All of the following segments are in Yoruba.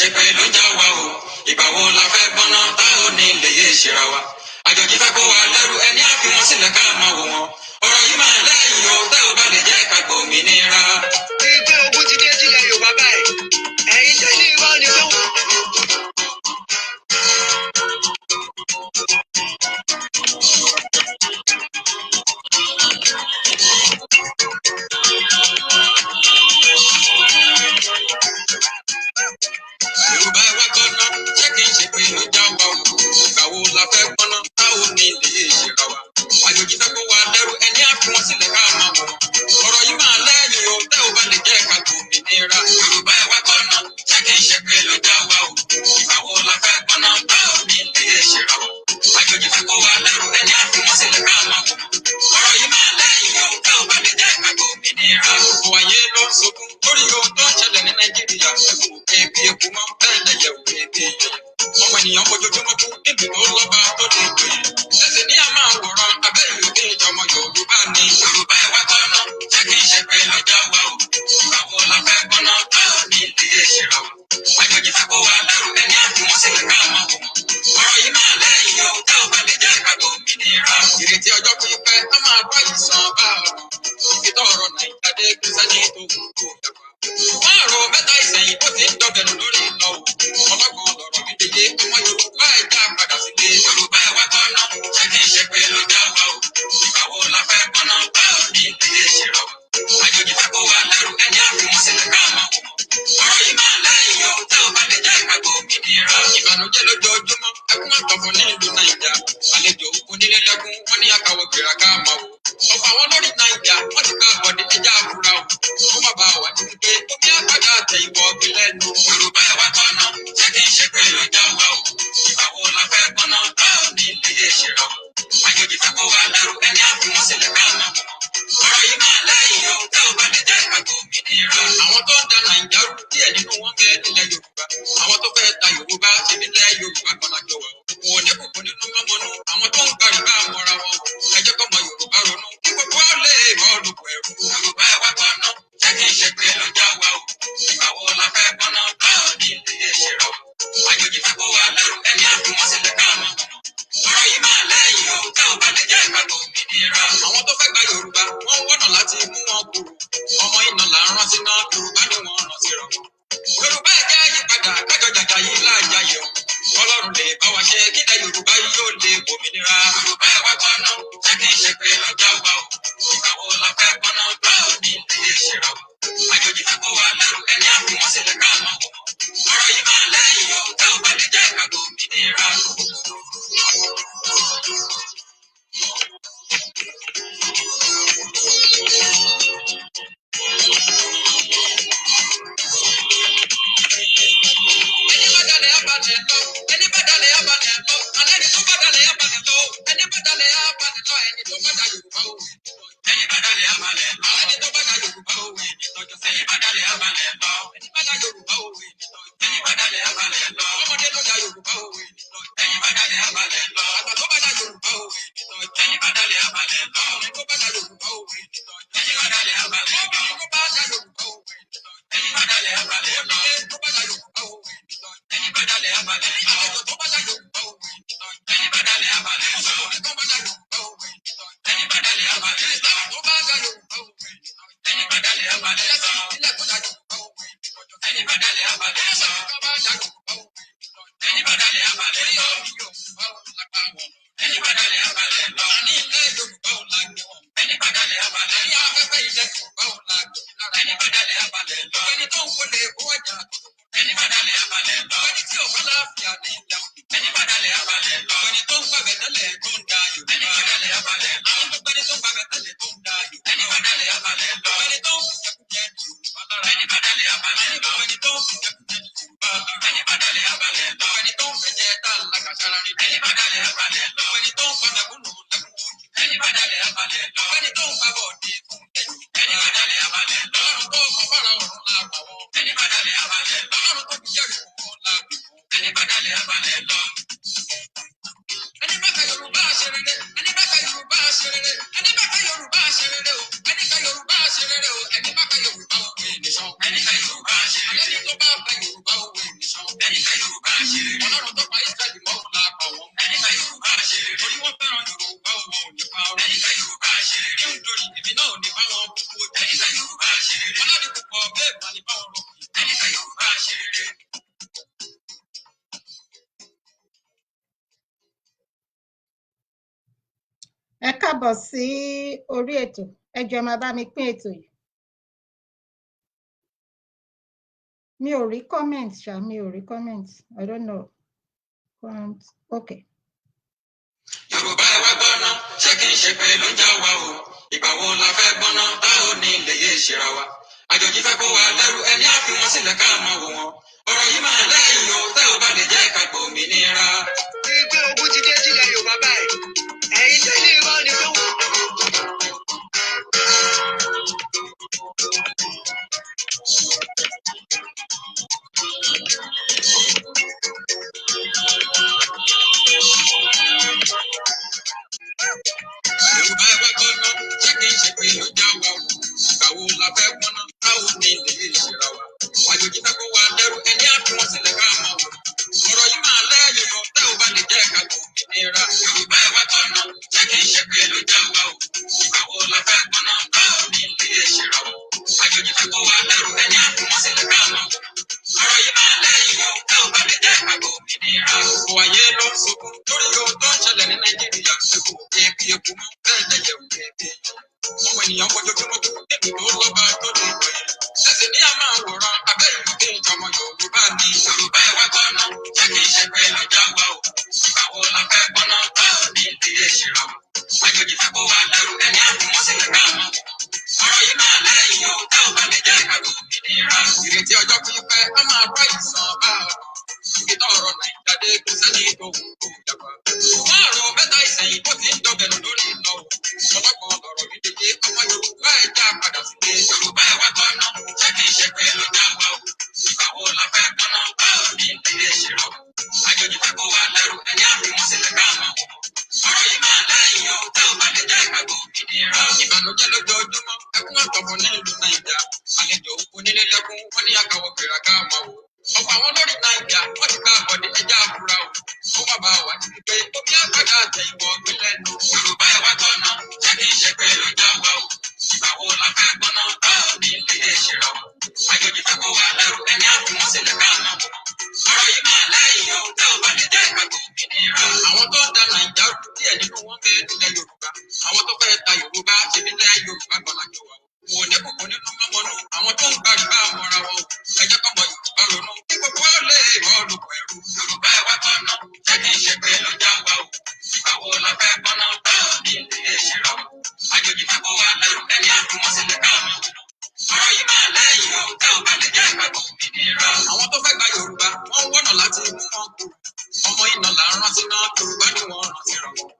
ṣe pé ló já wa o ìgbà wo la fẹ́ gbọ́ná tá ò ní lè yé ṣera wa àjòjì fẹ́ kó wa lẹ́rù ẹni á fi wọn sílẹ̀ ká máa wò wọn ọ̀rọ̀ yìí máa lẹ́yìn o tẹ́ ò bá lè jẹ́ ká gbòmìnira. ìgbé ogun ti dé sílẹ̀ Yorùbá báyìí ẹ̀yin tẹ́lẹ̀ ìwọ ni tó. Yorùbá ẹ wá gbọ́ná ṣé kì í ṣe pé ló já wa o ìgbà wo la fẹ́ gbọ́ná tá ò ní lè yé ṣera wa àjòjì fẹ́ kó wa lẹ́rù ẹni á fi wọn sílẹ̀ ká máa wò wọn ọ̀rọ̀ yìí máa lẹ́yìn o tẹ́ ò bá lè jẹ́ ká gbòmìnira. Yorùbá ẹ wá gbọ́ná ṣé kì í ṣe pé ló já wa o ìgbà wo la fẹ́ gbọ́ná tá ò ní lè yé ṣera wa àjòjì fẹ́ kó wa lẹ́rù ẹni á fi wọn sílẹ̀ ká máa wò wọn ọ̀rọ̀ yìí máa lẹ́yìn o tẹ́ ò bá lè jẹ́ ká gbòmìnira. Gbogbo ayé ló ń sunkún lórí ohun tó ń ṣẹlẹ̀ ní Nàìjíríà ẹkùn ebi eku máa ń bẹ́ẹ̀ lẹ́yẹ òkè ebi yẹyẹ ọmọ ènìyàn fojoojúmọ́ kú níbi tó lọ́ba tó lè pè é ẹsẹ̀ ní a máa wòran abẹ́ ìlú bí ìjọmọ Yorùbá ni. Yorùbá ẹ wá gbọ́ná ṣé kì í ṣe pé lọ́jà wa o ìgbà wo la fẹ́ gbọ́ná tá ò ní lè yé ṣera wa àjòjì fẹ́ kó wa lẹ́rù ẹni á fi wọ́n sílẹ̀ ká máa wò wọ́n ọ̀rọ̀ yìí máa lẹ́yìn o tẹ́ ò bá lè jẹ́ ká gbòmìnira. Ìrètí ọjọ́ pípẹ́ á máa bá ìsàn bá ọ̀rọ̀ ibi tọ́rọ̀ Nàìjíríà dé kí sẹ́ni tó kù kú ẹ̀wà márùn mẹ́ta ìsẹ̀yìn tó ti ń dọ̀gẹ̀nù lórí ìlọ o ọlọ́gbọ̀n lọ̀rọ̀ mi dèjé ọmọ Yorùbá ẹ̀já padà sílé. Yorùbá ẹ wá gbọ́ná ṣé kì í ṣe pé ló já wa o ìgbà wo la fẹ́ gbọ́ná tá ò ní lè yé ṣera wa àjòjì fẹ́ kó wa lẹ́rù ẹni á fi wọn sílẹ̀ ká máa wò wọn ọ̀rọ̀ yìí máa lẹ́yìn o tẹ́ ò bá lè jẹ́ ká gbòmìnira. Ìbànújẹ́ lójoojúmọ́ ẹkún àtọ̀fọ̀ ní ìlú Nàìjíríà àlejò onílé lẹ́kún wọ́n ní àkàwọ̀ gbéra ká máa wò ọ̀pọ̀ àwọn lórí Nàìjíríà wọ́n ti gbá bọ̀dé ẹja àfúrà o kó má bàa wà ní pé omi àgbàdo àtẹ ìwọ ọgbẹ lẹ́nu. Yorùbá ẹ wá gbọ́ná ṣé kì í ṣe pé ló já wa o ìgbà wo la fẹ́ gbọ́ná tá ò ní lè yé ṣera wa àjòjì fẹ́ kó wa lẹ́rù ẹni á fi wọn sílẹ̀ ká máa wò ọ̀rọ̀ yìí máa lẹ́yìn o tẹ́ ò bá lè jẹ́ ká gbòmìnira. Àwọn tó ń da Nàìjíríà rú díẹ̀ nínú wọn bẹ nílẹ̀ Yorùbá àwọn tó fẹ́ ta Yorùbá ṣe nílẹ̀ Yorùbá kan lájọ wa wọn ò ní kòkó nínú mọ́mọ́nú àwọn tó ń gbàrúgbà mọ́ra wọn ẹ jẹ́ kọ́mọ Yorùbá ronú kí gbogbo wa lè bọ́ọ̀lù pẹ̀lú. Yorùbá ẹ wá gbọ́ná ṣé kì í ṣe pé ló já wa o ìgbà wo la fẹ́ gbọ́ná tá ò ní lè yé ṣera wa àjòjì fẹ́ kó wa lẹ́rù ẹni á fi wọn sílẹ̀ ká máa wò ọ̀rọ̀ yìí máa lẹ́yìn o tẹ́ ò bá lè jẹ́ ká gbòmìnira. Àwọn tó fẹ́ gba Yorùbá wọ́n ń wọ́nà láti mú wọn kúrò ọmọ iná là ń rán síná Yorùbá ni wọ́n rán sí rọ̀ Yorùbá ẹ jẹ́ yípadà kájọ jàjà yìí láàjàyè o Ọlọ́run lè bá wa ṣe kílẹ̀ Yorùbá yóò lè gbòmìnira. Yorùbá ẹ wá gbọ́ná ṣé kì í ṣe pé lọ́jà wa o ìgbà wo la fẹ́ gbọ́ná tá ò ní lè yé ṣera wa àjòjì fẹ́ kó wa lẹ́rù ẹni á fi wọ́n sílẹ̀ ká máa wò ọ̀rọ̀ yìí máa lẹ́yìn o tẹ́ ò bá lè jẹ́ ká gbòmìnira. Ẹni bá dalẹ̀ abalẹ̀ lọ, ẹni bá dalẹ̀ abalẹ̀ lọ, alẹ́ ni tó bá dalẹ̀ abalẹ̀ lọ, ẹni bá dalẹ̀ abalẹ̀ lọ, ẹni tó bá da Yorùbá òwe. Ẹni bá dalẹ̀ abalẹ̀ lọ, ẹni tó bá da Yorùbá òwe nítọ́jọ́. Ẹni bá dalẹ̀ abalẹ̀ lọ, ẹni bá da Yorùbá òwe nítọ́jọ́. Ẹni bá dalẹ̀ abalẹ̀ lọ, ọmọdé ló da Yorùbá òwe nítọ́jọ́. Ẹni bá dalẹ̀ abalẹ̀ lọ, àgbà tó bá da Yorùbá òwe nítọ́jọ́. Ẹni bá dalẹ̀ abalẹ̀ lọ, ọmọdé tó bá da Yorùbá òwe nítọ́jọ́. Ẹni bá dalẹ̀ abalẹ̀ lọ, ọmọdé tó bá da Yorùbá òwe nítọ́jọ́. Ẹni bá dalẹ̀ abalẹ̀ lọ, ọmọdé tó bá da Yorùbá òwe nítọ́jọ́. Ẹni bá dalẹ̀ abalẹ̀ lọ, àlejò tó bá da Yorùbá òwe nítọ́jọ́. Ẹni bá dalẹ̀ abalẹ̀ lọ, ọmọdé tó bá da Yorùbá òwe nítọ́jọ́. Ẹni bá dalẹ̀ abalẹ̀ lọ, tó bá da Yorùbá òwe nítọ́jọ́. Ẹni bá dalẹ̀ abalẹ̀ lọ, ilé tó da Yorùbá òwe nítọ́jọ́. Ẹni bá dalẹ̀ abalẹ̀ lọ, tó bá da Yorùbá òwe nítọ́jọ́. Ẹni bá dalẹ̀ abalẹ̀ lọ, Yorùbá ò lápá wọn. Ẹni bá dalẹ̀ abalẹ̀ lọ, ní ilé Yorùbá ò lágbé wọn. Ẹni bá dalẹ̀ abalẹ̀ lọ, ní afẹ́fẹ́ ilẹ̀ Yorùbá ò lágbé lára. Ẹni bá dalẹ̀ abalẹ̀ lọ, ẹni tó ń wọlé kó ọjà tó tó. Ẹni bá dalẹ̀ abalẹ̀ lọ, ẹni tí ò bá láàfíà ní ilẹ̀ òkè. Ẹni bá dalẹ̀ abalẹ̀ lọ, ẹni tó ń gbàgbẹ́ tẹ́lẹ̀ tó ń da Yorùbá. Ẹni bá dalẹ̀ abalẹ̀ lọ, ẹni tó ń gbàgbẹ́ tẹ́lẹ̀ tó ń da Yorùbá. Ẹni bá dalẹ̀ abalẹ̀ lọ, ẹni tó ń fìjẹkújẹ ní Yorùbá lára. Ẹni bá dalẹ̀ abalẹ̀ lọ, ẹni tó ń fìjẹkújẹ ní Yorùbá lára. Ẹni bá dalẹ̀ abalẹ̀ lọ, ẹni tó ń fẹ̀jẹ̀ tá lákàtàrà ní. Ẹni bá dalẹ̀ abalẹ̀ lọ, ẹni tó ń pamẹ́kúnnù lẹ́kùn. Ẹni bá dalẹ̀ abalẹ̀ lọ, ẹni tó ń pabọ̀ dé fún ẹ̀yìn. Ẹni bá dalẹ̀ abalẹ̀ lọ, ọlọ́run tó kọ fọ́nà ọ̀run láàbàwọ̀. Ẹni bá dalẹ̀ abalẹ̀ lọ, ọlọ́run tó fi jẹ́rìí òun láàbù. Ẹni bá dalẹ̀ abalẹ̀ lọ. Ẹni bá ka Yorùbá ṣe rere, ẹni bá ka Yorùbá ṣe rere, ẹni bá ka Yorùbá ṣe rere o, ẹni ka Yorùbá ṣe rere o, ẹni bá ka Yorùbá òwe nìṣan. Ẹni ka Yorùbá ṣe rere, ẹni tó bá ka Yorùbá òwe nìṣan. ṣe. Ọlọ́run tó pa Ísírẹ́lì mọ́ òun la pa wọ́n. Ẹni fẹ́ Yorùbá ṣe. Torí wọ́n fẹ́ràn Yorùbá òun ò ní pa ọ́. Ẹni fẹ́ Yorùbá ṣe. Kí n torí èmi náà ò ní bá wọn kúkú ojú. Ẹni fẹ́ Yorùbá ṣe. Ọlọ́run púpọ̀ bẹ́ẹ̀ mà ní bá wọn rọ̀. Ẹni fẹ́ Yorùbá ṣe. Ẹ káàbọ̀ sí orí ètò. Ẹ jọ̀ọ́ máa bá mi pín ètò yìí. Mi ò rí comment ṣá, mi ò rí comment. I don't know. Okay. Yorùbá ẹ wá gbọ́ná, ṣé kí n ṣe pé ló ń já wa o? Ìgbà wo la fẹ́ gbọ́ná tá ò ní lè yé ìṣera wa? Àjòjì fẹ́ kó wa lẹ́rù, ẹni á fi wọn sílẹ̀ ká máa wò wọn. Ọ̀rọ̀ yìí máa lẹ́yìn o, tẹ́ ò bá lè jẹ́ ká gbòmìnira. Ìgbé ogun ti dé sílẹ̀ Yorùbá báyìí. Ẹ̀yin tẹ́lẹ̀ irọ́ ni pé wọ́n. Yorùbá ẹ wá gbọ́ná, ṣé kí n ṣe pé ló já wa o? Ìgbà wo la fẹ́ gbọ́ná tá ò ní lè yé ìṣera wa? Àjòjì fẹ́ kó wa lẹ́rù, ẹni á fi wọn sílẹ̀ ká máa wò. Ọ̀rọ̀ yìí máa lẹ́yìn o, tẹ́ ò bá lè jẹ́ ká gbòmìnira. Yorùbá ẹ wá gbọ́ná, ṣé kí n ṣe pé ló já wa o? Ìgbà wo la fẹ́ gbọ́ná tá ò ní lè yé ìṣera wa? Àjòjì fẹ́ kó wa lẹ́rù, ẹni á fi wọn sílẹ̀ ká máa wò. Ọ̀rọ̀ yìí máa lẹ́yìn o, tẹ́ ò bá lè jẹ́ ká gbòmìnira. Gbogbo ayé ló ń sunkún lórí ohun tó ń ṣẹlẹ̀ ní Nàìjíríà. Ebi eku mọ́ bẹ́ẹ̀ lẹ́yẹ̀ wù ebi. Ọmọ ènìyàn fojoojúmọ́ tó débi tó lọ́ba tó lè wọ̀ yẹn. Ẹ̀sìn ní a máa wòran abẹ́ ìlú bí ìjọmọ Yorùbá ni. Yorùbá ẹ wá gbọ́ná, ṣé kì í ṣe pé ló já wa o? Ìgbà wo la fẹ́ gbọ́ná tá ò ní ìdílé ìṣirò? Àjòjì fẹ́ kó wa lẹ́rù, ẹni á fi wọ́n sílẹ̀ ká mọ̀. Ọ̀rọ̀ yìí máa lẹ́yìn o, tá ò bá lè jẹ́ ká gbòmìnira. Ìrètí ọjọ́ pípẹ́ á máa bá ìsàn bá ọ̀rọ̀. Ibi tọ́rọ̀ Nàìjíríà dé kò sẹ́ni tó wù kó jàpá. Ṣùgbọ́n àrùn mẹ́ta ìsẹ̀yìn tó ti ń dọ̀bẹ̀nù lórí iná o. Ọlọ́pàá ọ̀rọ̀ mi dèjé ọmọ Yorùbá ẹ̀ já padà sílé. Yorùbá ẹ̀ wá gbọ́ná, ṣé kì í ṣe pé ló já wa o? Ìgbà wo la fẹ́ gbọ́ná bá ò ní ìdílé ìṣirò? Àjòjì fẹ́ kó wa lẹ́rù, ẹni á fi wọ́n sílẹ̀ ká mọ̀. Ọ̀rọ̀ yìí máa lẹ́yìn o, tẹ́ ò bá lè jẹ́ ká gbòmìnira. Ìbànújẹ́ lójoojúmọ́, ẹkún àtọ̀bọ̀ nílùú Nàìjíríà. Àlejò onílé lẹ́kún, wọ́n ní àkàwọ̀ kìrà ká máa wò. Ọ̀pọ̀ àwọn lórí Nàìjíríà wọ́n ti gba àbọ̀dé ẹja àfúrà o. Ó má bàa wà níbi pé omi àgbàdo àjẹ ìwọ̀ ọ̀gbìn lẹ́nu. Yorùbá ẹ̀ wá gbọ́ná, ṣé kì í ṣe pé ló já wa o? Ìgbà wo la fẹ́ gbọ́ná tá ò ní lè yé ìṣirò? Àjòjì fẹ́ kó wa lẹ́rù, ẹni á fi wọ́n sílẹ̀ ká mọ̀. Ọ̀rọ̀ yìí máa lẹ́yìn o, tẹ́ ò bá lè jẹ́ ká gbòmìnira. Àwọn tó ń da Nàìjíríà rú díẹ̀ nínú wọn bẹ́ẹ̀ nílẹ̀ Yorùbá. Àwọn tó fẹ́ ta Yorùbá ṣe nílẹ̀ Yorùbá gbọ́lájọ wa. Wò ní kòkó nínú mọ́mọ́nú àwọn tó ń gbàrí bá mọ́ra wọn. Ẹ jẹ́ kọ́mọ Yorùbá ronú kí gbogbo ó lè mọ́ olùkọ́ ẹ̀rú. Yorùbá ẹ̀ wá gbọ́ná, ṣé kì í ṣe pé ló já wa o? Ìgbà wo la fẹ́ gbọ́ná tá ò ní ìdílé ìṣirò? Àjòjì fẹ́ kó wa lẹ́rù, ẹni á fi wọ́n sílẹ̀ ká mọ̀. Ọ̀rọ̀ yìí máa lẹ́yìn o, tẹ́ ò bá lè jẹ́ ká gbòmìnira. Àwọn tó fẹ́ gba Yorùbá, wọ́n ń wọ́nà láti mú wọn kú. Ọmọ iná là ń rántí náà, Yorùbá ni wọ́n rántí rọ̀ wọ́n.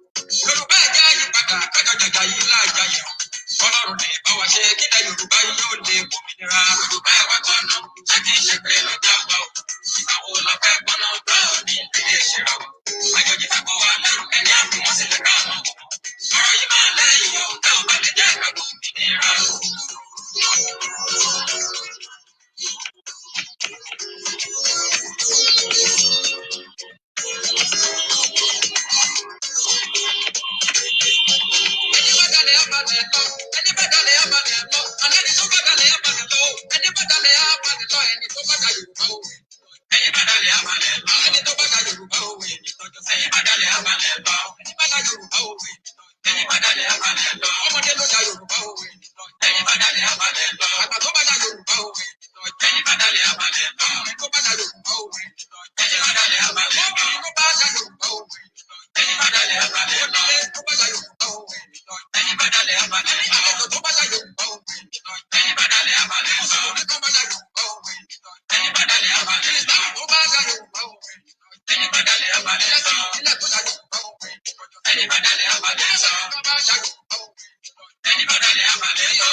Yorùbá ẹ̀jẹ̀ àyípadà kájọ jàjà yìí láàjà yẹn. Ọlọ́run lè bá wa ṣe kílẹ̀ Yorùbá yìí yóò lè gbòmìnira. Yorùbá ẹ̀ wá gbọ́ná, ṣé kì í ṣe pé ló já wa o? Ìgbà wo la fẹ́ gbọ́ná tá ò ní ìdílé ìṣirò? Àjòjì fẹ́ kó wa lẹ́rù, ẹni á fi wọ́n sílẹ̀ ká mọ̀. Ọ̀rọ̀ yìí máa lẹ́yìn o, tẹ́ ò bá lè jẹ́ ká gbòmìnira. Ẹni bá dalẹ̀ abalẹ̀ lọ, ẹni bá dalẹ̀ abalẹ̀ lọ, àlẹ́ni tó bá dalẹ̀ abalẹ̀ lọ, ẹni bá dalẹ̀ abalẹ̀ lọ, ẹni tó bá da Yorùbá o. Ẹni bá dalẹ̀ abalẹ̀ lọ, ẹni tó bá da Yorùbá o, ẹni tọ́jọ́ sẹ́yìn bá dalẹ̀ abalẹ̀ lọ, ẹni bá da Yorùbá o, ẹni bá dalẹ̀ abalẹ̀ lọ, ọmọdé ló da Yorùbá o, ẹni bá dalẹ̀ abalẹ̀ lọ, àgbà tó bá da Yorùbá o, ẹni bá dalẹ̀ abalẹ̀ lọ, ẹni tó bá da Yorùbá o, ẹni bá dalẹ̀ abalẹ̀ lọ, obìnrin tó bá da Yorùbá o, ẹni bá dalẹ̀ abalẹ̀ lọ, onílé tó bá da Yorùbá o, ẹni bá dalẹ̀ abalẹ̀ lọ, àlejò tó bá da Yorùbá o, ẹni bá dalẹ̀ abalẹ̀ lọ, mùsùlùmí tó bá da Yorùbá o, ẹni bá dalẹ̀ abalẹ̀ lọ, tó bá da Yorùbá o, ẹni bá dalẹ̀ abalẹ̀ lọ, ilé tó da Yorùbá o, ẹni bá dalẹ̀ abalẹ̀ lọ, tó bá da Yorùbá o, ẹni bá dalẹ̀ abalẹ̀ lọ,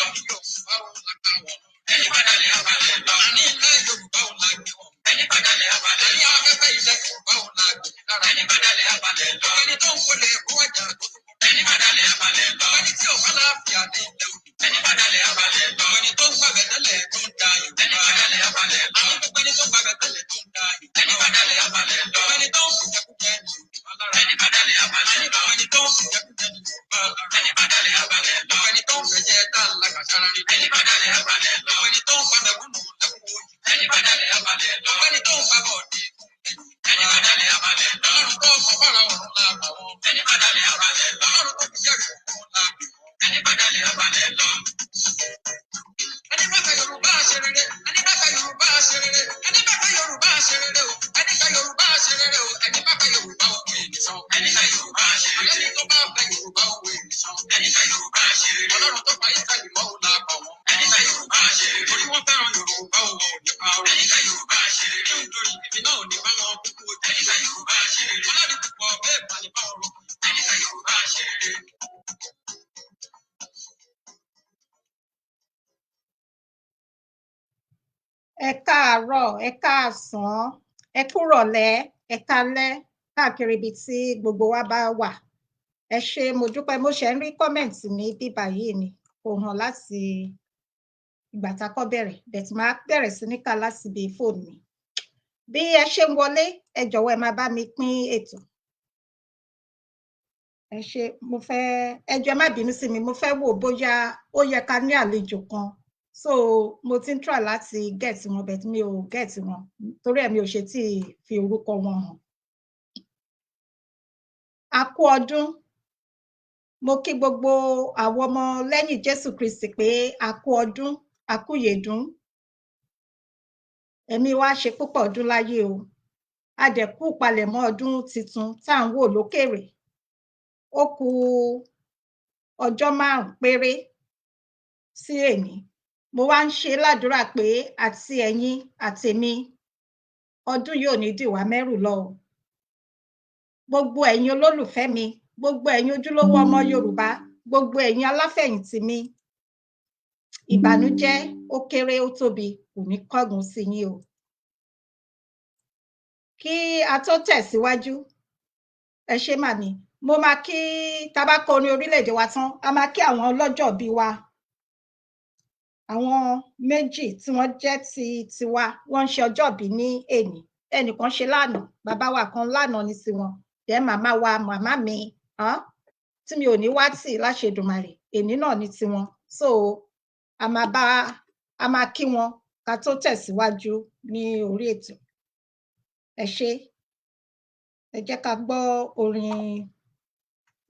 ẹni bá dalẹ̀ abalẹ̀ lọ, àní ilé Yorùbá o la gbé wọn, ẹni bá dalẹ̀ abalẹ̀ lọ, ní afẹ́fẹ́ ilẹ̀ Yorùbá o la gbé lára, ẹni bá dalẹ̀ abalẹ̀ lọ, ẹni tó ń kólé kó wájà tó tó kó, ẹni bá dalẹ̀ abalẹ̀ lọ, ẹni tí ò bá láàfíà ní ilẹ̀ òbí, ẹni bá dalẹ̀ abalẹ̀ lọ, ẹni tó ń gbàgbẹ́ tẹ́lẹ̀ tó ń da Yorùbá, ẹni bá dalẹ̀ abalẹ̀ lọ, àwọn gbogbo ẹni tó ń gbàgbẹ́ tẹ́lẹ̀ tó ń da Yorùbá, ẹni bá dalẹ̀ abalẹ̀ lọ, fara ọ̀run láàbà wọn. Ẹni bá dalẹ̀ abalẹ̀ lọ. Ọlọ́run tó fi jẹ́rìí òun láàbì wọn. Ẹni bá dalẹ̀ abalẹ̀ lọ. Ẹni bá fẹ́ Yorùbá ṣe rere. Ẹni bá fẹ́ Yorùbá ṣe rere. Ẹni bá fẹ́ Yorùbá ṣe rere o. Ẹni fẹ́ Yorùbá ṣe rere o. Ẹni bá fẹ́ Yorùbá òun ènìyàn. Ẹni fẹ́ Yorùbá ṣe rere. Ẹni tó bá fẹ́ Yorùbá òun ènìyàn. Ẹni fẹ́ Yorùbá ṣe rere. Ọlọ́run tó pa Ísírẹ́lì mọ́ òun láàbà wọn. Ẹni fẹ́ Yorùbá ṣe rere. Torí wọ́n fẹ́ràn Yorùbá òun ò ní pa ọ̀rọ̀. Ẹni fẹ́ Yorùbá ṣe rere. Ní nítorí èmi náà ò ní bá wọn kúkú ojú. Ẹni fẹ́ Yorùbá ṣe rere. Ọlọ́run púpọ̀ bẹ́ẹ̀ bá ní bá ọ̀rọ̀. Ẹni fẹ́ Yorùbá ṣe rere. Ẹ káàárọ̀, ẹ káàsán, ẹ kúrọ̀lẹ́, ẹ kálẹ́ káàkiri ibi tí gbogbo wa bá wà. Ẹ ṣé, mo dúpẹ́, mo ṣe ń rí kọ́mẹ̀ǹtì ní bíbá yìí ni kò hàn láti ìgbà tá a kọ́ bẹ̀rẹ̀, bẹ̀tì máa bẹ̀rẹ̀ sí ní kà láti ibi fóònù mi. Bí ẹ ṣe ń wọlé, ẹ jọ̀wọ́ ẹ máa bá mi pín ètò. Ẹ ṣé, mo fẹ́, ẹ jọ̀ọ́ ẹ má bínú sí mi, mo fẹ́ wò bóyá ó yẹ ká ní àlejò kan. So mo ti ń try láti get wọn, but mi ò get wọn torí ẹ̀ mi ò ṣe tí fi orúkọ wọn hàn. A kú ọdún. Mo kí gbogbo àwọn ọmọ lẹ́yìn Jésù Kristi pé a kú ọdún, a kú yèdún. Ẹ̀mí wa ṣe púpọ̀ ọdún láyé o. A dẹ̀ kú palẹ̀mọ́ ọdún tuntun tá à ń wò lókèrè. Ó kù ọjọ́ 5 péré sí èní. Mo wá ń ṣe ládùúrà pé àti ẹ̀yin àtèmi ọdún yóò ní dì wá mẹ́rù lọ o. Gbogbo ẹ̀yin olólùfẹ́ mi, gbogbo ẹ̀yin ojúlówó ọmọ Yorùbá, gbogbo ẹ̀yin aláfẹ̀yìntì mi, ìbànújẹ́ ó kéré ó tóbi kò ní kángun sí yín o. Kí a tó tẹ̀síwájú, ẹ ṣé mà ní, mo máa kí tá bá kọrin orílẹ̀-èdè wa tán, a máa kí àwọn ọlọ́jọ́ bí wa. Àwọn méjì tí wọ́n jẹ́ ti tiwa, wọ́n ń ṣe ọjọ́bí ní èní. Ẹnìkan ṣe lánàá, bàbá wa kan lánàá ní tiwọn. Then màmá wa, màmá mi, tí mi ò ní wá tì láṣẹ Èdùmàrè, èní náà ní tiwọn. So a máa kí wọn ká tó tẹ̀síwájú ní orí ètò. Ẹ ṣé, ẹ jẹ́ ká gbọ́ orin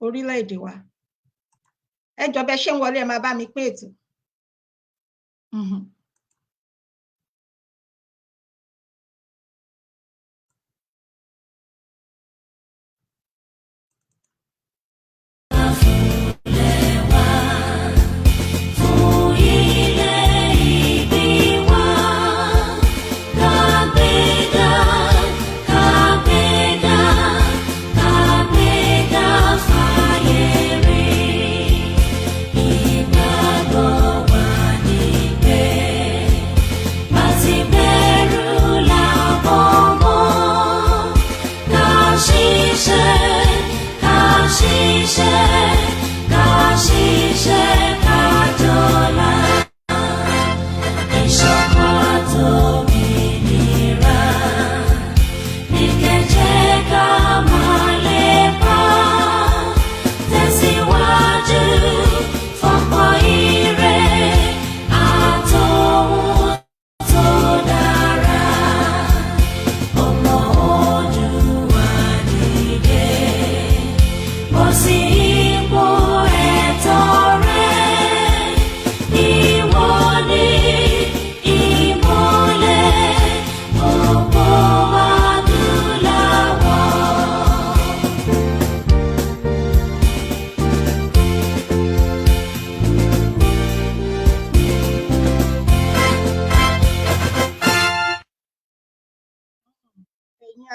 orílẹ̀-èdè wa. Ẹ jọ̀ọ́ bẹ́ ṣé ń wọlé, ẹ máa bá mi pín ètò.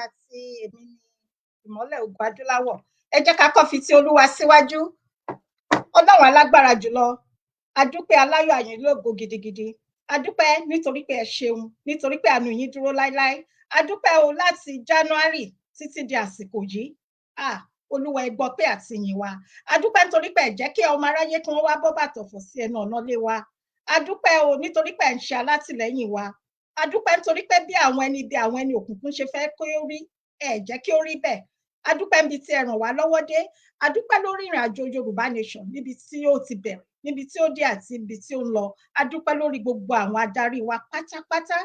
Àti èmi ni ìmọ́lẹ̀ ògo adúláwọ̀. Ẹ jẹ́ ká kọ́ fi ti Olúwa síwájú. Ọlọ́run alágbára jùlọ, a dúpẹ́ aláyọ̀ àyìn lógo gidigidi. A dúpẹ́ nítorí pé ẹ ṣeun, nítorí pé àánú yín dúró láéláé. A dúpẹ́ o láti January títí di àsìkò yìí. Olúwa ẹ gbọ́ pé àti yìn wa. A dúpẹ́ nítorí pé ẹ jẹ́ kí ọmọ aráyé kí wọ́n wá bọ́ bàtọ̀fọ̀ sí ẹnu ọ̀nà ilé wa. A dúpẹ́ o nítorí pé ẹ ń ṣe alátìlẹ́yìn wa. A dúpẹ́ nítorí pé bí àwọn ẹni òkùnkùn ṣe fẹ́ kó rí, ẹ jẹ́ kí ó rí bẹ́ẹ̀. A dúpẹ́ níbi tí ẹ ràn wá lọ́wọ́ dé. A dúpẹ́ lórí ìrìn àjò Yorùbá Nation níbi tí ó ti bẹ̀rẹ̀, níbi tí ó dé àti ibi tí ó ń lọ. A dúpẹ́ lórí gbogbo àwọn adarí wa pátápátá,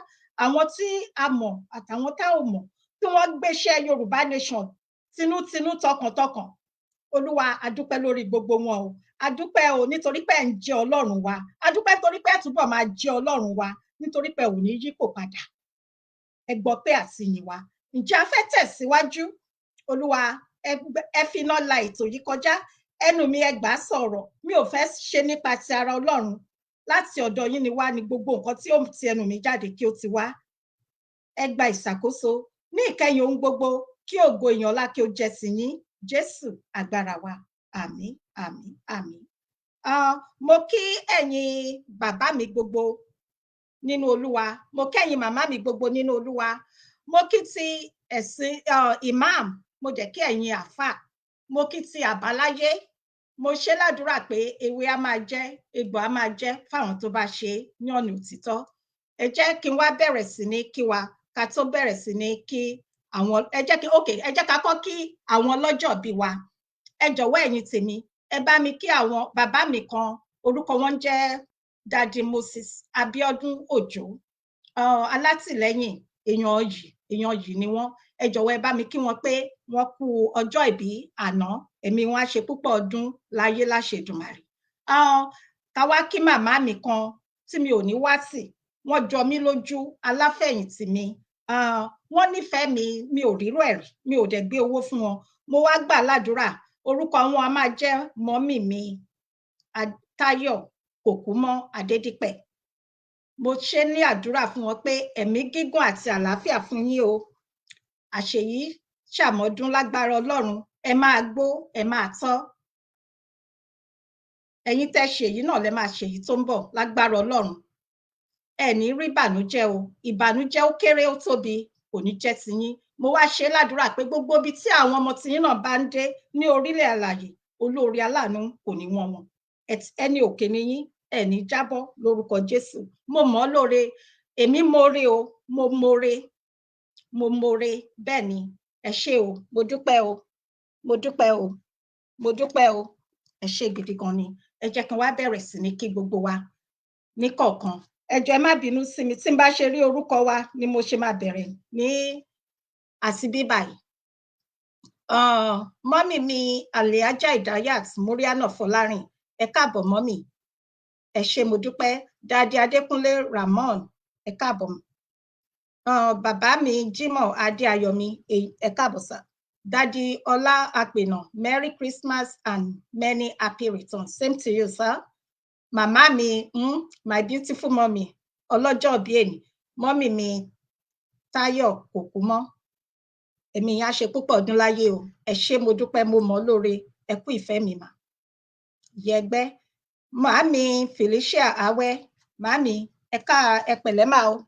àwọn tí a mọ̀ àtàwọn tá ò mọ̀, tí wọ́n gbéṣẹ́ Yorùbá Nation tinútinú tọkàntọkàn. Olúwa adúpẹ́ lórí gbogbo wọn o. Adúpẹ́ o nítorí pé ẹ̀ ń jẹ́ Ọlọ́run wa. Adúpẹ́ torí pé ẹ̀ túbọ̀ máa jẹ́ Ọlọ́run wa nítorí pé ò ní yípo padà. Ẹ gbọ́ pé àtìyìn wa. Ǹjẹ́ a fẹ́ tẹ̀síwájú? Olúwa ẹ fi iná la ètò yìí kọjá. Ẹnu mi ẹ gbà sọ̀rọ̀. Mi ò fẹ́ ṣe nípa ti ara Ọlọ́run. Láti ọ̀dọ̀ yín ni wá ni gbogbo nǹkan tí ó ti ẹnu mi jáde kí ó ti wá. Ẹ gba ìṣàkóso ní ìkẹyìn ohun gbogbo, kí ògo ìyìn ọlá kí ó jẹ́ ti yín. Jésù agbára wa. Àmín, àmín, àmín. Mo kí ẹ̀yin bàbá mi gbogbo nínú Olúwa. Mo kẹ́yin màmá mi gbogbo nínú Olúwa. Mo kí ti ẹ̀sìn imam. Mo dẹ̀ kí ẹ̀yin àfà. Mo kí ti àbáláyé. Mo ṣe ládùúrà pé ewé á máa jẹ́, egbò á máa jẹ́ fáwọn tó bá ṣe ní ọ̀nà òtítọ́. Ẹ jẹ́ kí n wá bẹ̀rẹ̀ sí ní kí wa ká tó bẹ̀rẹ̀ sí ní kí àwọn ẹ jẹ́ ká kọ́ kí àwọn ọlọ́jọ́ bí wa. Ẹ jọ̀wọ́ ẹ̀yin tèmi, ẹ bá mi kí àwọn bàbá mi kan, orúkọ wọn jẹ́ Daddy Moses Abiodun Òjó. Alátìlẹ́yìn èèyàn yìí ni wọ́n. Ẹ jọ̀wọ́ ẹ bá mi kí wọn pé wọ́n kú ọjọ́ ìbí àná. Ẹ̀mí wọn á ṣe púpọ̀ ọdún láyé láṣẹ Èdùmàrè. Ká wá kí màmá mi kan tí mi ò ní wá tì. Wọ́n jọ mí lójú, aláfẹ̀yìntì mi. Wọ́n nífẹ̀ẹ́ mi, mi ò rírò ẹ̀rí, mi ò dẹ̀ gbé owó fún wọn. Mo wá gbà ládùúrà, orúkọ wọn a máa jẹ́ mọ́mì mi Táyọ̀ Kòkúmọ́ Adédípẹ̀. Mo ṣe ní àdúrà fún wọn pé ẹ̀mí gígùn àti àlàáfíà fún yín o. Àṣeyí ṣàmọ́dún lágbára Ọlọ́run. Ẹ máa gbó, ẹ máa tọ́. Ẹ̀yin tẹ́ ṣe èyí náà lẹ máa ṣe èyí tó ń bọ̀ lágbára Ọlọ́run. Ẹ ní rí ìbànújẹ́ o. Ìbànújẹ́ ó kéré ó tóbi, kò ní jẹ́ ti yín. Mo wá ṣe ládùúrà pé gbogbo ibi tí àwọn ọmọ tiyín náà bá ń dé ní orílẹ̀ alààyè, olóore aláàánú kò ní wọ́n wọn. Ẹni òkè ni yín, ẹ ní jábọ́ lórúkọ Jésù. Mo mọ̀ ọ́ lóore, èmi more o, mo more bẹ́ẹ̀ ni. Ẹ ṣé o, mo dúpẹ́ o, mo dúpẹ́ o, mo dúpẹ́ o. Ẹ ṣé gidi gan ni. Ẹ jẹ́ kí n wá bẹ̀rẹ̀ sí ní kí gbogbo wa ní kọ̀ọ̀kan. Ẹ jọ̀ọ́ ẹ má bínú sí mi tí n bá ṣe rí orúkọ wa ni mo ṣe máa bẹ̀rẹ̀ ní àsìbí báyìí. Mọ́mì mi Alhaja Idayat Muriana Fọlárìn, ẹ káàbọ̀ mọ́mì. Ẹ ṣé mo dúpẹ́. Daddy Adékúnlé Ramon, ẹ káàbọ̀. Bàbá mi Jimoh Adéayọ̀mí, ẹ káàbọ̀ sà. Daddy Ọlá Apènà, Merry Christmas and many happy returns. Same to you, sir. Màmá mi, my beautiful mommy, ọlọ́jọ́ bí èní, mọ́mì mi Táyọ̀ Kòkúmọ́. Ẹ̀mí yín á ṣe púpọ̀ ọdún láyé o. Ẹ ṣé mo dúpẹ́, mo mọ̀ ọ́ lóore. Ẹ kú ìfẹ́ mi mà. Yẹgbẹ́. Màámi Felicia Awẹ́, màámi ẹ pẹ̀lẹ́ mà o.